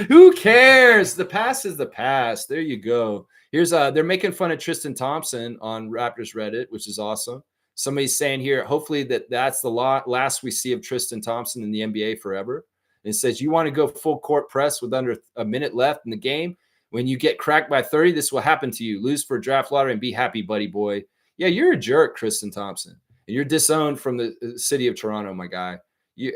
Who cares? The past is the past. There you go. Here's they're making fun of Tristan Thompson on Raptors Reddit, which is awesome. Somebody's saying here, hopefully that's the last we see of Tristan Thompson in the NBA forever. And it says, you want to go full court press with under a minute left in the game? When you get cracked by 30, this will happen to you. Lose for draft lottery and be happy, buddy boy. Yeah, you're a jerk, Tristan Thompson. And you're disowned from the city of Toronto, my guy.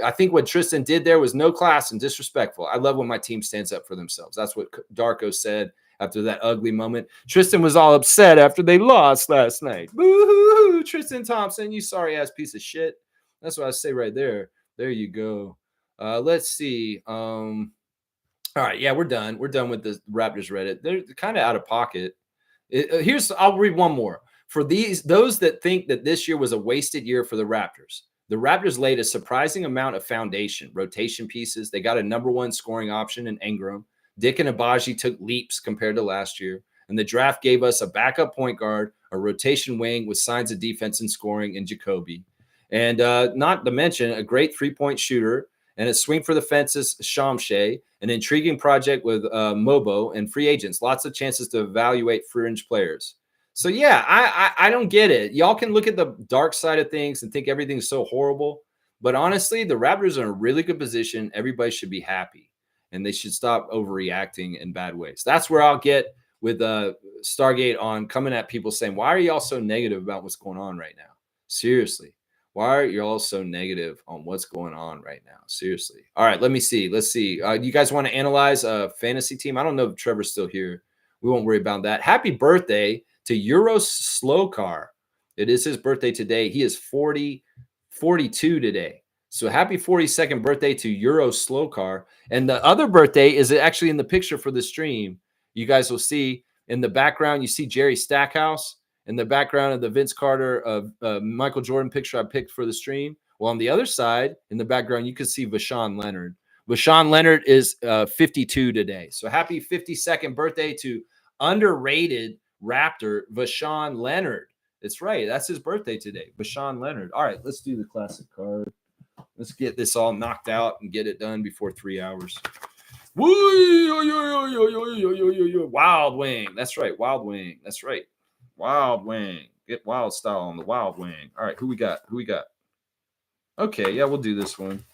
I think what Tristan did there was no class and disrespectful. I love when my team stands up for themselves. That's what Darko said after that ugly moment. Tristan was all upset after they lost last night. Boo-hoo, Tristan Thompson, you sorry-ass piece of shit. That's what I say right there. There you go. Let's see. All right, yeah, we're done. We're done with the Raptors Reddit. They're kind of out of pocket. I'll read one more. For those that think that this year was a wasted year for the Raptors laid a surprising amount of foundation, rotation pieces. They got a number 1 scoring option in Ingram. Dick and Abaji took leaps compared to last year. And the draft gave us a backup point guard, a rotation wing with signs of defense and scoring in Jacoby. And not to mention a great three-point shooter and a swing for the fences, Shamshay, an intriguing project with Mobo and free agents. Lots of chances to evaluate fringe players. So, yeah, I don't get it. Y'all can look at the dark side of things and think everything's so horrible. But honestly, the Raptors are in a really good position. Everybody should be happy, and they should stop overreacting in bad ways. That's where I'll get with Stargate on coming at people saying, why are y'all so negative about what's going on right now? Seriously. Why are y'all so negative on what's going on right now? Seriously. All right, let me see. Let's see. You guys want to analyze a fantasy team? I don't know if Trevor's still here. We won't worry about that. Happy birthday to Euros Slowcar. It is his birthday today. He is 42 today. So happy 42nd birthday to Euro Slowcar. And the other birthday is actually in the picture for the stream. You guys will see in the background, you see Jerry Stackhouse in the background of the Vince Carter of Michael Jordan picture I picked for the stream. Well, on the other side, in the background, you can see Vashawn Leonard. Vashawn Leonard is 52 today. So happy 52nd birthday to underrated Raptor Vashawn Leonard. It's right. That's his birthday today. Vashawn Leonard. All right, let's do the classic card. Let's get this all knocked out and get it done before 3 hours. Wild Wing. That's right. Wild Wing. That's right. Wild Wing. Get wild style on the Wild Wing. All right, who we got? Okay, yeah, we'll do this one.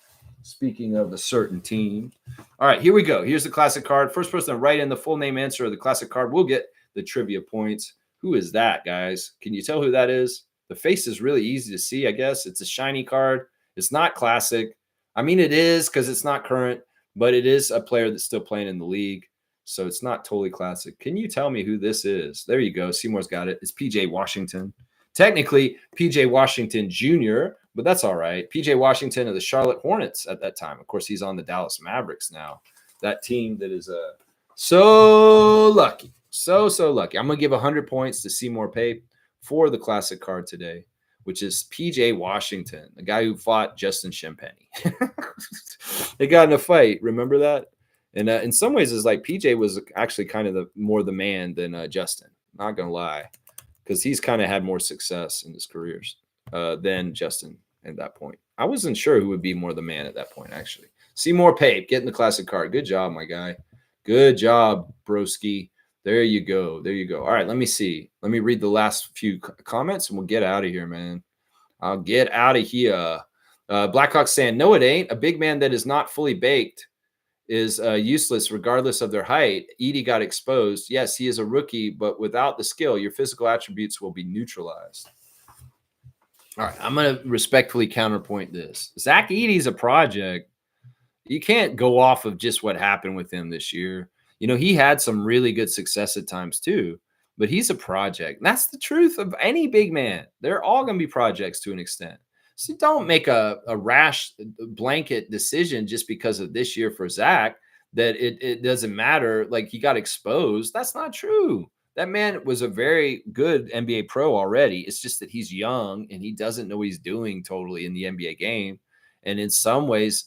Speaking of a certain team. All right, here we go. Here's the classic card. First person to write in the full name answer of the classic card will get the trivia points. Who is that, guys? Can you tell who that is? The face is really easy to see, I guess. It's a shiny card. It's not classic. I mean, it is because it's not current, but it is a player that's still playing in the league. So it's not totally classic. Can you tell me who this is? There you go. Seymour's got it. It's PJ Washington. Technically, PJ Washington Jr., but that's all right. PJ Washington of the Charlotte Hornets at that time. Of course, he's on the Dallas Mavericks now. That team that is so lucky. So lucky. I'm going to give 100 points to Seymour Pape for the classic card today, which is PJ Washington, the guy who fought Justin Champagny. They got in a fight. Remember that? And in some ways, it's like PJ was actually kind of more the man than Justin. Not going to lie, because he's kind of had more success in his careers than Justin at that point. I wasn't sure who would be more the man at that point, actually. Seymour Pape, getting the classic card. Good job, my guy. Good job, broski. There you go. There you go. All right, let me see. Let me read the last few comments, and we'll get out of here, man. I'll get out of here. Blackhawk saying, no, it ain't. A big man that is not fully baked is useless regardless of their height. Edie got exposed. Yes, he is a rookie, but without the skill, your physical attributes will be neutralized. All right, I'm going to respectfully counterpoint this. Zach Edey's a project. You can't go off of just what happened with him this year. He had some really good success at times too, but he's a project. And that's the truth of any big man. They're all going to be projects to an extent. So don't make a rash blanket decision just because of this year for Zach that it doesn't matter. Like he got exposed. That's not true. That man was a very good NBA pro already. It's just that he's young and he doesn't know what he's doing totally in the NBA game. And in some ways,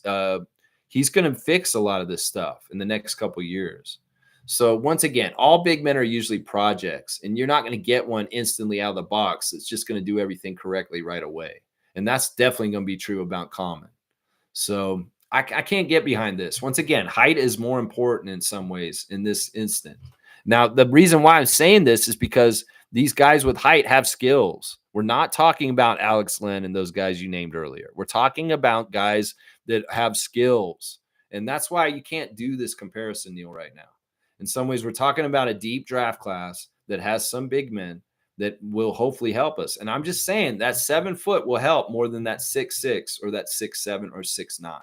he's going to fix a lot of this stuff in the next couple of years. So once again, all big men are usually projects, and you're not going to get one instantly out of the box. It's just going to do everything correctly right away. And that's definitely going to be true about Common. So I can't get behind this. Once again, height is more important in some ways in this instant. Now, the reason why I'm saying this is because these guys with height have skills. We're not talking about Alex Len and those guys you named earlier. We're talking about guys that have skills. And that's why you can't do this comparison, Neil, right now. In some ways, we're talking about a deep draft class that has some big men that will hopefully help us. And I'm just saying that 7 foot will help more than that 6'6" or that 6'7" or 6'9".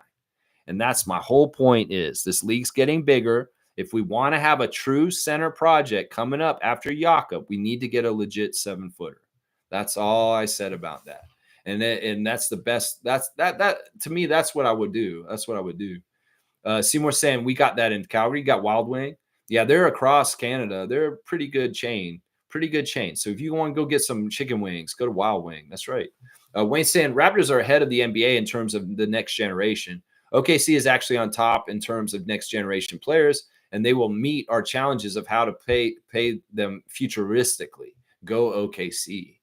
And that's my whole point is this league's getting bigger. If we want to have a true center project coming up after Jakob, we need to get a legit 7-footer. That's all I said about that. And that's the best. That to me, that's what I would do. That's what I would do. Seymour saying we got that in Calgary. You got Wild Wing. Yeah, they're across Canada. They're a pretty good chain. So if you want to go get some chicken wings, go to Wild Wing. That's right. Wayne saying Raptors are ahead of the NBA in terms of the next generation. OKC is actually on top in terms of next generation players, and they will meet our challenges of how to pay them futuristically. Go OKC.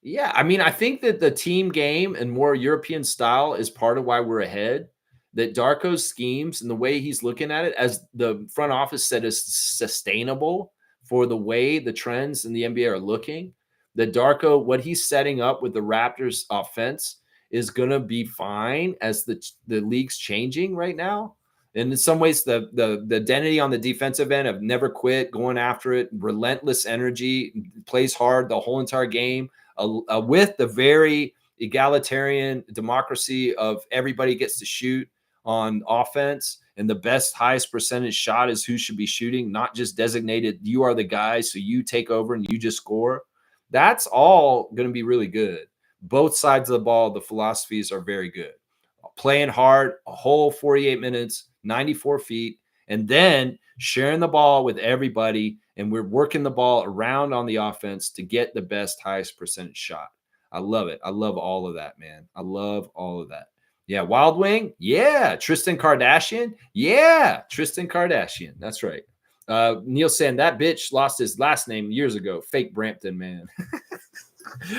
Yeah, I mean, I think that the team game and more European style is part of why we're ahead. That Darko's schemes and the way he's looking at it, as the front office said, is sustainable for the way the trends in the NBA are looking. That Darko, what he's setting up with the Raptors offense is going to be fine as the league's changing right now. And in some ways, the identity on the defensive end of never quit, going after it, relentless energy, plays hard the whole entire game, with the very egalitarian democracy of everybody gets to shoot on offense, and the best, highest percentage shot is who should be shooting, not just designated, you are the guy, so you take over and you just score. That's all going to be really good. Both sides of the ball, the philosophies are very good. Playing hard, a whole 48 minutes, 94 feet, and then sharing the ball with everybody, and we're working the ball around on the offense to get the best, highest percentage shot. I love it. I love all of that, man. I love all of that. Yeah, Wild Wing. Yeah, Tristan Kardashian. Yeah, Tristan Kardashian. That's right. Neil saying that bitch lost his last name years ago. Fake Brampton, man.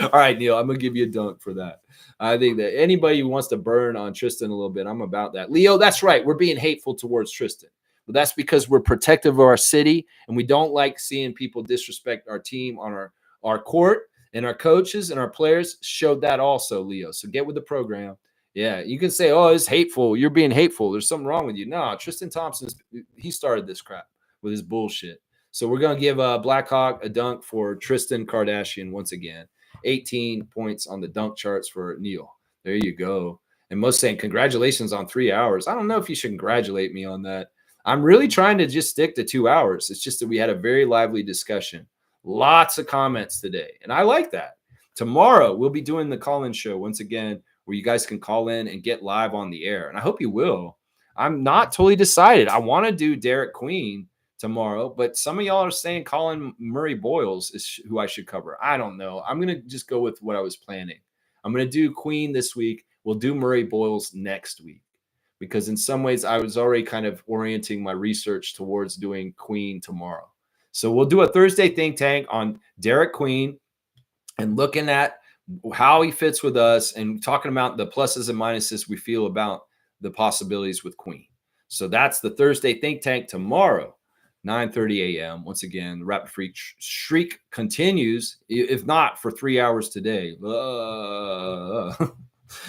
All right, Neil, I'm going to give you a dunk for that. I think that anybody who wants to burn on Tristan a little bit, I'm about that. Leo, that's right. We're being hateful towards Tristan. But that's because we're protective of our city, and we don't like seeing people disrespect our team on our court, and our coaches and our players showed that also, Leo. So get with the program. Yeah, you can say, oh, it's hateful. You're being hateful. There's something wrong with you. No, Tristan Thompson, he started this crap with his bullshit. So we're going to give Blackhawk a dunk for Tristan Kardashian once again. 18 points on the dunk charts for Neil. There you go. And most saying, congratulations on 3 hours. I don't know if you should congratulate me on that. I'm really trying to just stick to 2 hours. It's just that we had a very lively discussion. Lots of comments today. And I like that. Tomorrow, we'll be doing the call-in show once again, where you guys can call in and get live on the air. And I hope you will. I'm not totally decided. I want to do Derek Queen tomorrow, but some of y'all are saying Colin Murray Boyles is who I should cover. I don't know. I'm going to just go with what I was planning. I'm going to do Queen this week. We'll do Murray Boyles next week, because in some ways I was already kind of orienting my research towards doing Queen tomorrow. So we'll do a Thursday think tank on Derek Queen and looking at how he fits with us and talking about the pluses and minuses we feel about the possibilities with Queen. So that's the Thursday think tank tomorrow, 9:30 a.m. Once again, the Raptor Freak streak continues, if not for 3 hours today.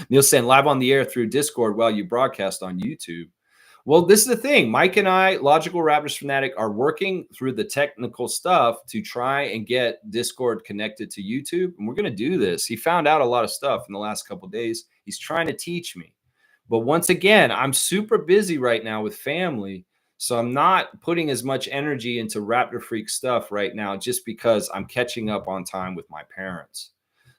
Neil saying live on the air through Discord while you broadcast on YouTube. Well, this is the thing. Mike and I, Logical Raptors Fanatic, are working through the technical stuff to try and get Discord connected to YouTube. And we're going to do this. He found out a lot of stuff in the last couple of days. He's trying to teach me. But once again, I'm super busy right now with family. So I'm not putting as much energy into Raptor Freak stuff right now just because I'm catching up on time with my parents.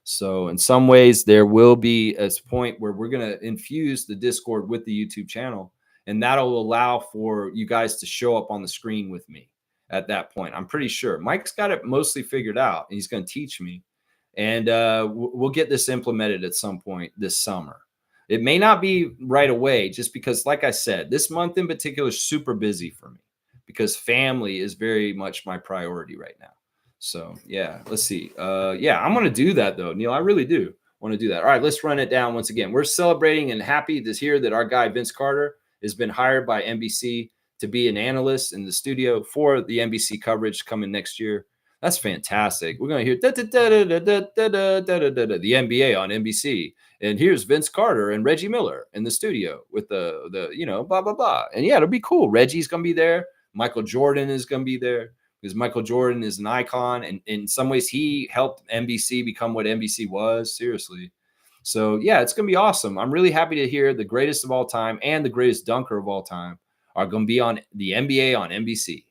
So in some ways, there will be a point where we're going to infuse the Discord with the YouTube channel. And that'll allow for you guys to show up on the screen with me at that point. I'm pretty sure Mike's got it mostly figured out. And he's going to teach me. And we'll get this implemented at some point this summer. It may not be right away, just because, like I said, this month in particular is super busy for me because family is very much my priority right now. So, yeah, let's see. Yeah, I'm going to do that, though, Neil. I really do want to do that. All right, let's run it down once again. We're celebrating and happy to hear that our guy, Vince Carter, has been hired by NBC to be an analyst in the studio for the NBC coverage coming next year. That's fantastic. We're going to hear the NBA on NBC. And here's Vince Carter and Reggie Miller in the studio with the blah, blah, blah. And yeah, it'll be cool. Reggie's going to be there. Michael Jordan is going to be there because Michael Jordan is an icon. And in some ways, he helped NBC become what NBC was. Seriously. So, yeah, it's going to be awesome. I'm really happy to hear the greatest of all time and the greatest dunker of all time are going to be on the NBA on NBC.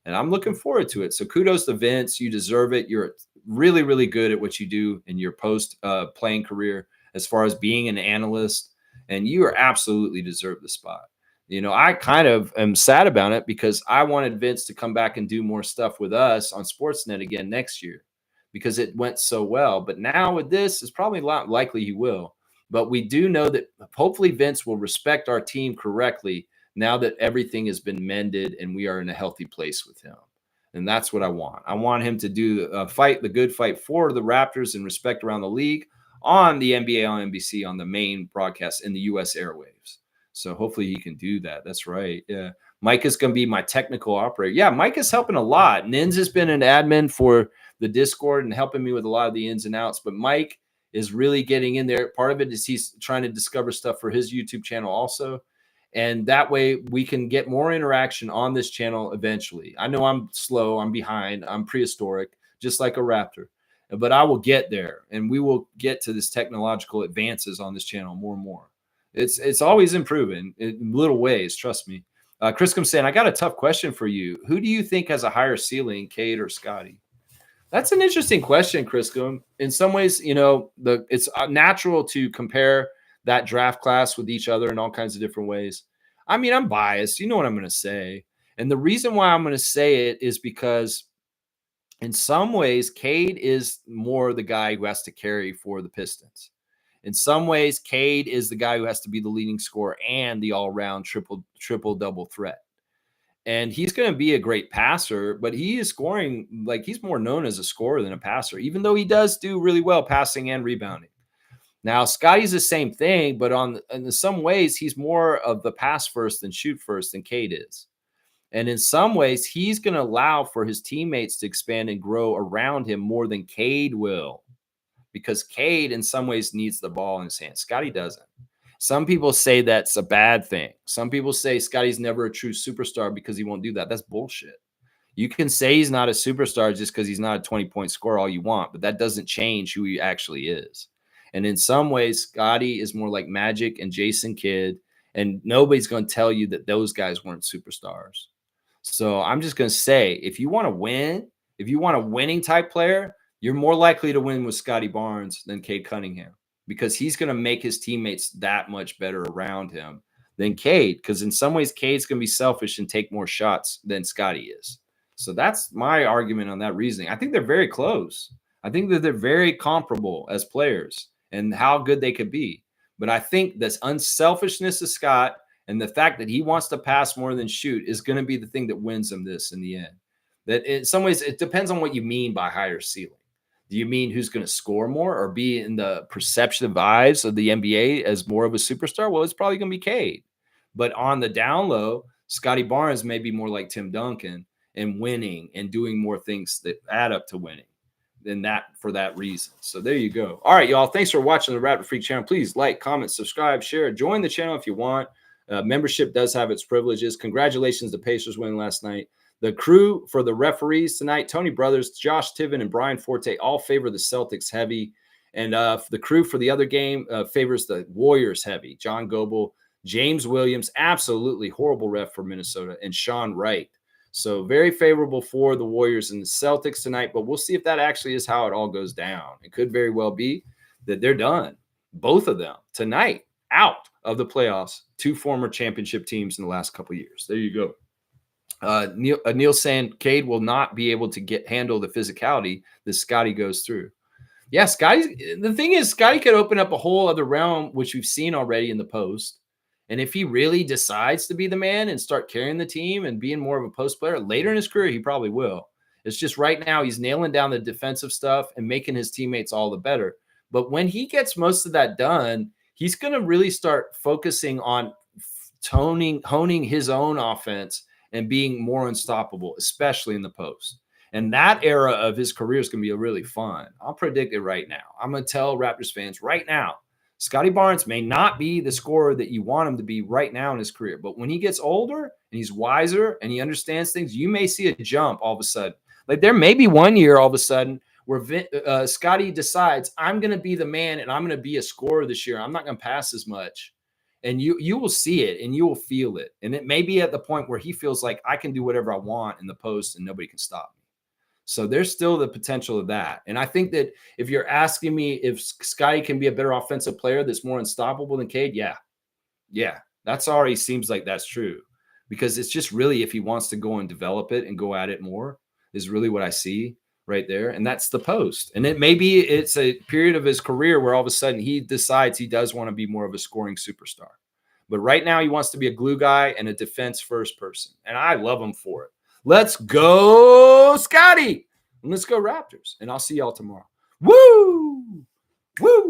And I'm looking forward to it. So kudos to Vince. You deserve it. You're really, really good at what you do in your post-playing career as far as being an analyst. And you are absolutely deserve the spot. You know, I kind of am sad about it because I wanted Vince to come back and do more stuff with us on Sportsnet again next year because it went so well. But now with this, it's probably not likely he will. But we do know that hopefully Vince will respect our team correctly now that everything has been mended and we are in a healthy place with him. And that's what I want. I want him to do the good fight for the Raptors and respect around the league on the NBA on NBC on the main broadcast in the U.S. airwaves. So hopefully he can do that. That's right. Yeah. Mike is going to be my technical operator. Yeah, Mike is helping a lot. Nins has been an admin for the Discord and helping me with a lot of the ins and outs. But Mike is really getting in there. Part of it is he's trying to discover stuff for his YouTube channel also. And that way we can get more interaction on this channel eventually. I know I'm slow, I'm behind, I'm prehistoric, just like a raptor. But I will get there, and we will get to this technological advances on this channel more and more. It's always improving in little ways, trust me. Chris comes saying, I got a tough question for you. Who do you think has a higher ceiling, Cade or Scotty? That's an interesting question, Criscom. In some ways, you know, it's natural to compare that draft class with each other in all kinds of different ways. I mean, I'm biased. You know what I'm going to say. And the reason why I'm going to say it is because in some ways, Cade is more the guy who has to carry for the Pistons. In some ways, Cade is the guy who has to be the leading scorer and the all-round triple-double threat. And he's going to be a great passer, but he is scoring, like he's more known as a scorer than a passer, even though he does do really well passing and rebounding. Now, Scotty's the same thing, but in some ways, he's more of the pass first than shoot first than Cade is. And in some ways, he's going to allow for his teammates to expand and grow around him more than Cade will, because Cade in some ways needs the ball in his hand. Scotty doesn't. Some people say that's a bad thing. Some people say Scotty's never a true superstar because he won't do that. That's bullshit. You can say he's not a superstar just because he's not a 20-point scorer all you want, but that doesn't change who he actually is. And in some ways, Scotty is more like Magic and Jason Kidd, and nobody's going to tell you that those guys weren't superstars. So I'm just going to say, if you want to win, if you want a winning type player, you're more likely to win with Scotty Barnes than Cade Cunningham, because he's going to make his teammates that much better around him than Cade, because in some ways, Cade's going to be selfish and take more shots than Scotty is. So that's my argument on that reasoning. I think they're very close. I think that they're very comparable as players and how good they could be. But I think this unselfishness of Scott and the fact that he wants to pass more than shoot is going to be the thing that wins him this in the end. That in some ways, it depends on what you mean by higher ceiling. Do you mean who's going to score more or be in the perceptive eyes of the NBA as more of a superstar? Well, it's probably going to be Cade. But on the down low, Scotty Barnes may be more like Tim Duncan and winning and doing more things that add up to winning than that for that reason. So there you go. All right, y'all. Thanks for watching the Raptor Freak channel. Please like, comment, subscribe, share, join the channel if you want. Membership does have its privileges. Congratulations to Pacers winning last night. The crew for the referees tonight, Tony Brothers, Josh Tiven, and Brian Forte all favor the Celtics heavy. And the crew for the other game favors the Warriors heavy. John Goebel, James Williams, absolutely horrible ref for Minnesota, and Sean Wright. So very favorable for the Warriors and the Celtics tonight, but we'll see if that actually is how it all goes down. It could very well be that they're done, both of them, tonight, out of the playoffs. Two former championship teams in the last couple of years. There you go. Neil saying Cade will not be able to handle the physicality that Scotty goes through. Yeah, the thing is, Scotty could open up a whole other realm, which we've seen already in the post. And if he really decides to be the man and start carrying the team and being more of a post player later in his career, he probably will. It's just right now he's nailing down the defensive stuff and making his teammates all the better. But when he gets most of that done, he's going to really start focusing on honing his own offense and being more unstoppable, especially in the post. And that era of his career is going to be really fun. I'll predict it right now. I'm going to tell Raptors fans right now, Scotty Barnes may not be the scorer that you want him to be right now in his career. But when he gets older and he's wiser and he understands things, you may see a jump all of a sudden. Like there may be one year all of a sudden where Scotty decides, I'm going to be the man and I'm going to be a scorer this year. I'm not going to pass as much. And you will see it and you will feel it. And it may be at the point where he feels like I can do whatever I want in the post and nobody can stop me. So there's still the potential of that. And I think that if you're asking me if Scotty can be a better offensive player that's more unstoppable than Cade, yeah, that's already seems like that's true. Because it's just really if he wants to go and develop it and go at it more is really what I see right there. And that's the post. And it maybe it's a period of his career where all of a sudden he decides he does want to be more of a scoring superstar. But right now he wants to be a glue guy and a defense first person. And I love him for it. Let's go, Scotty. And let's go Raptors. And I'll see y'all tomorrow. Woo! Woo!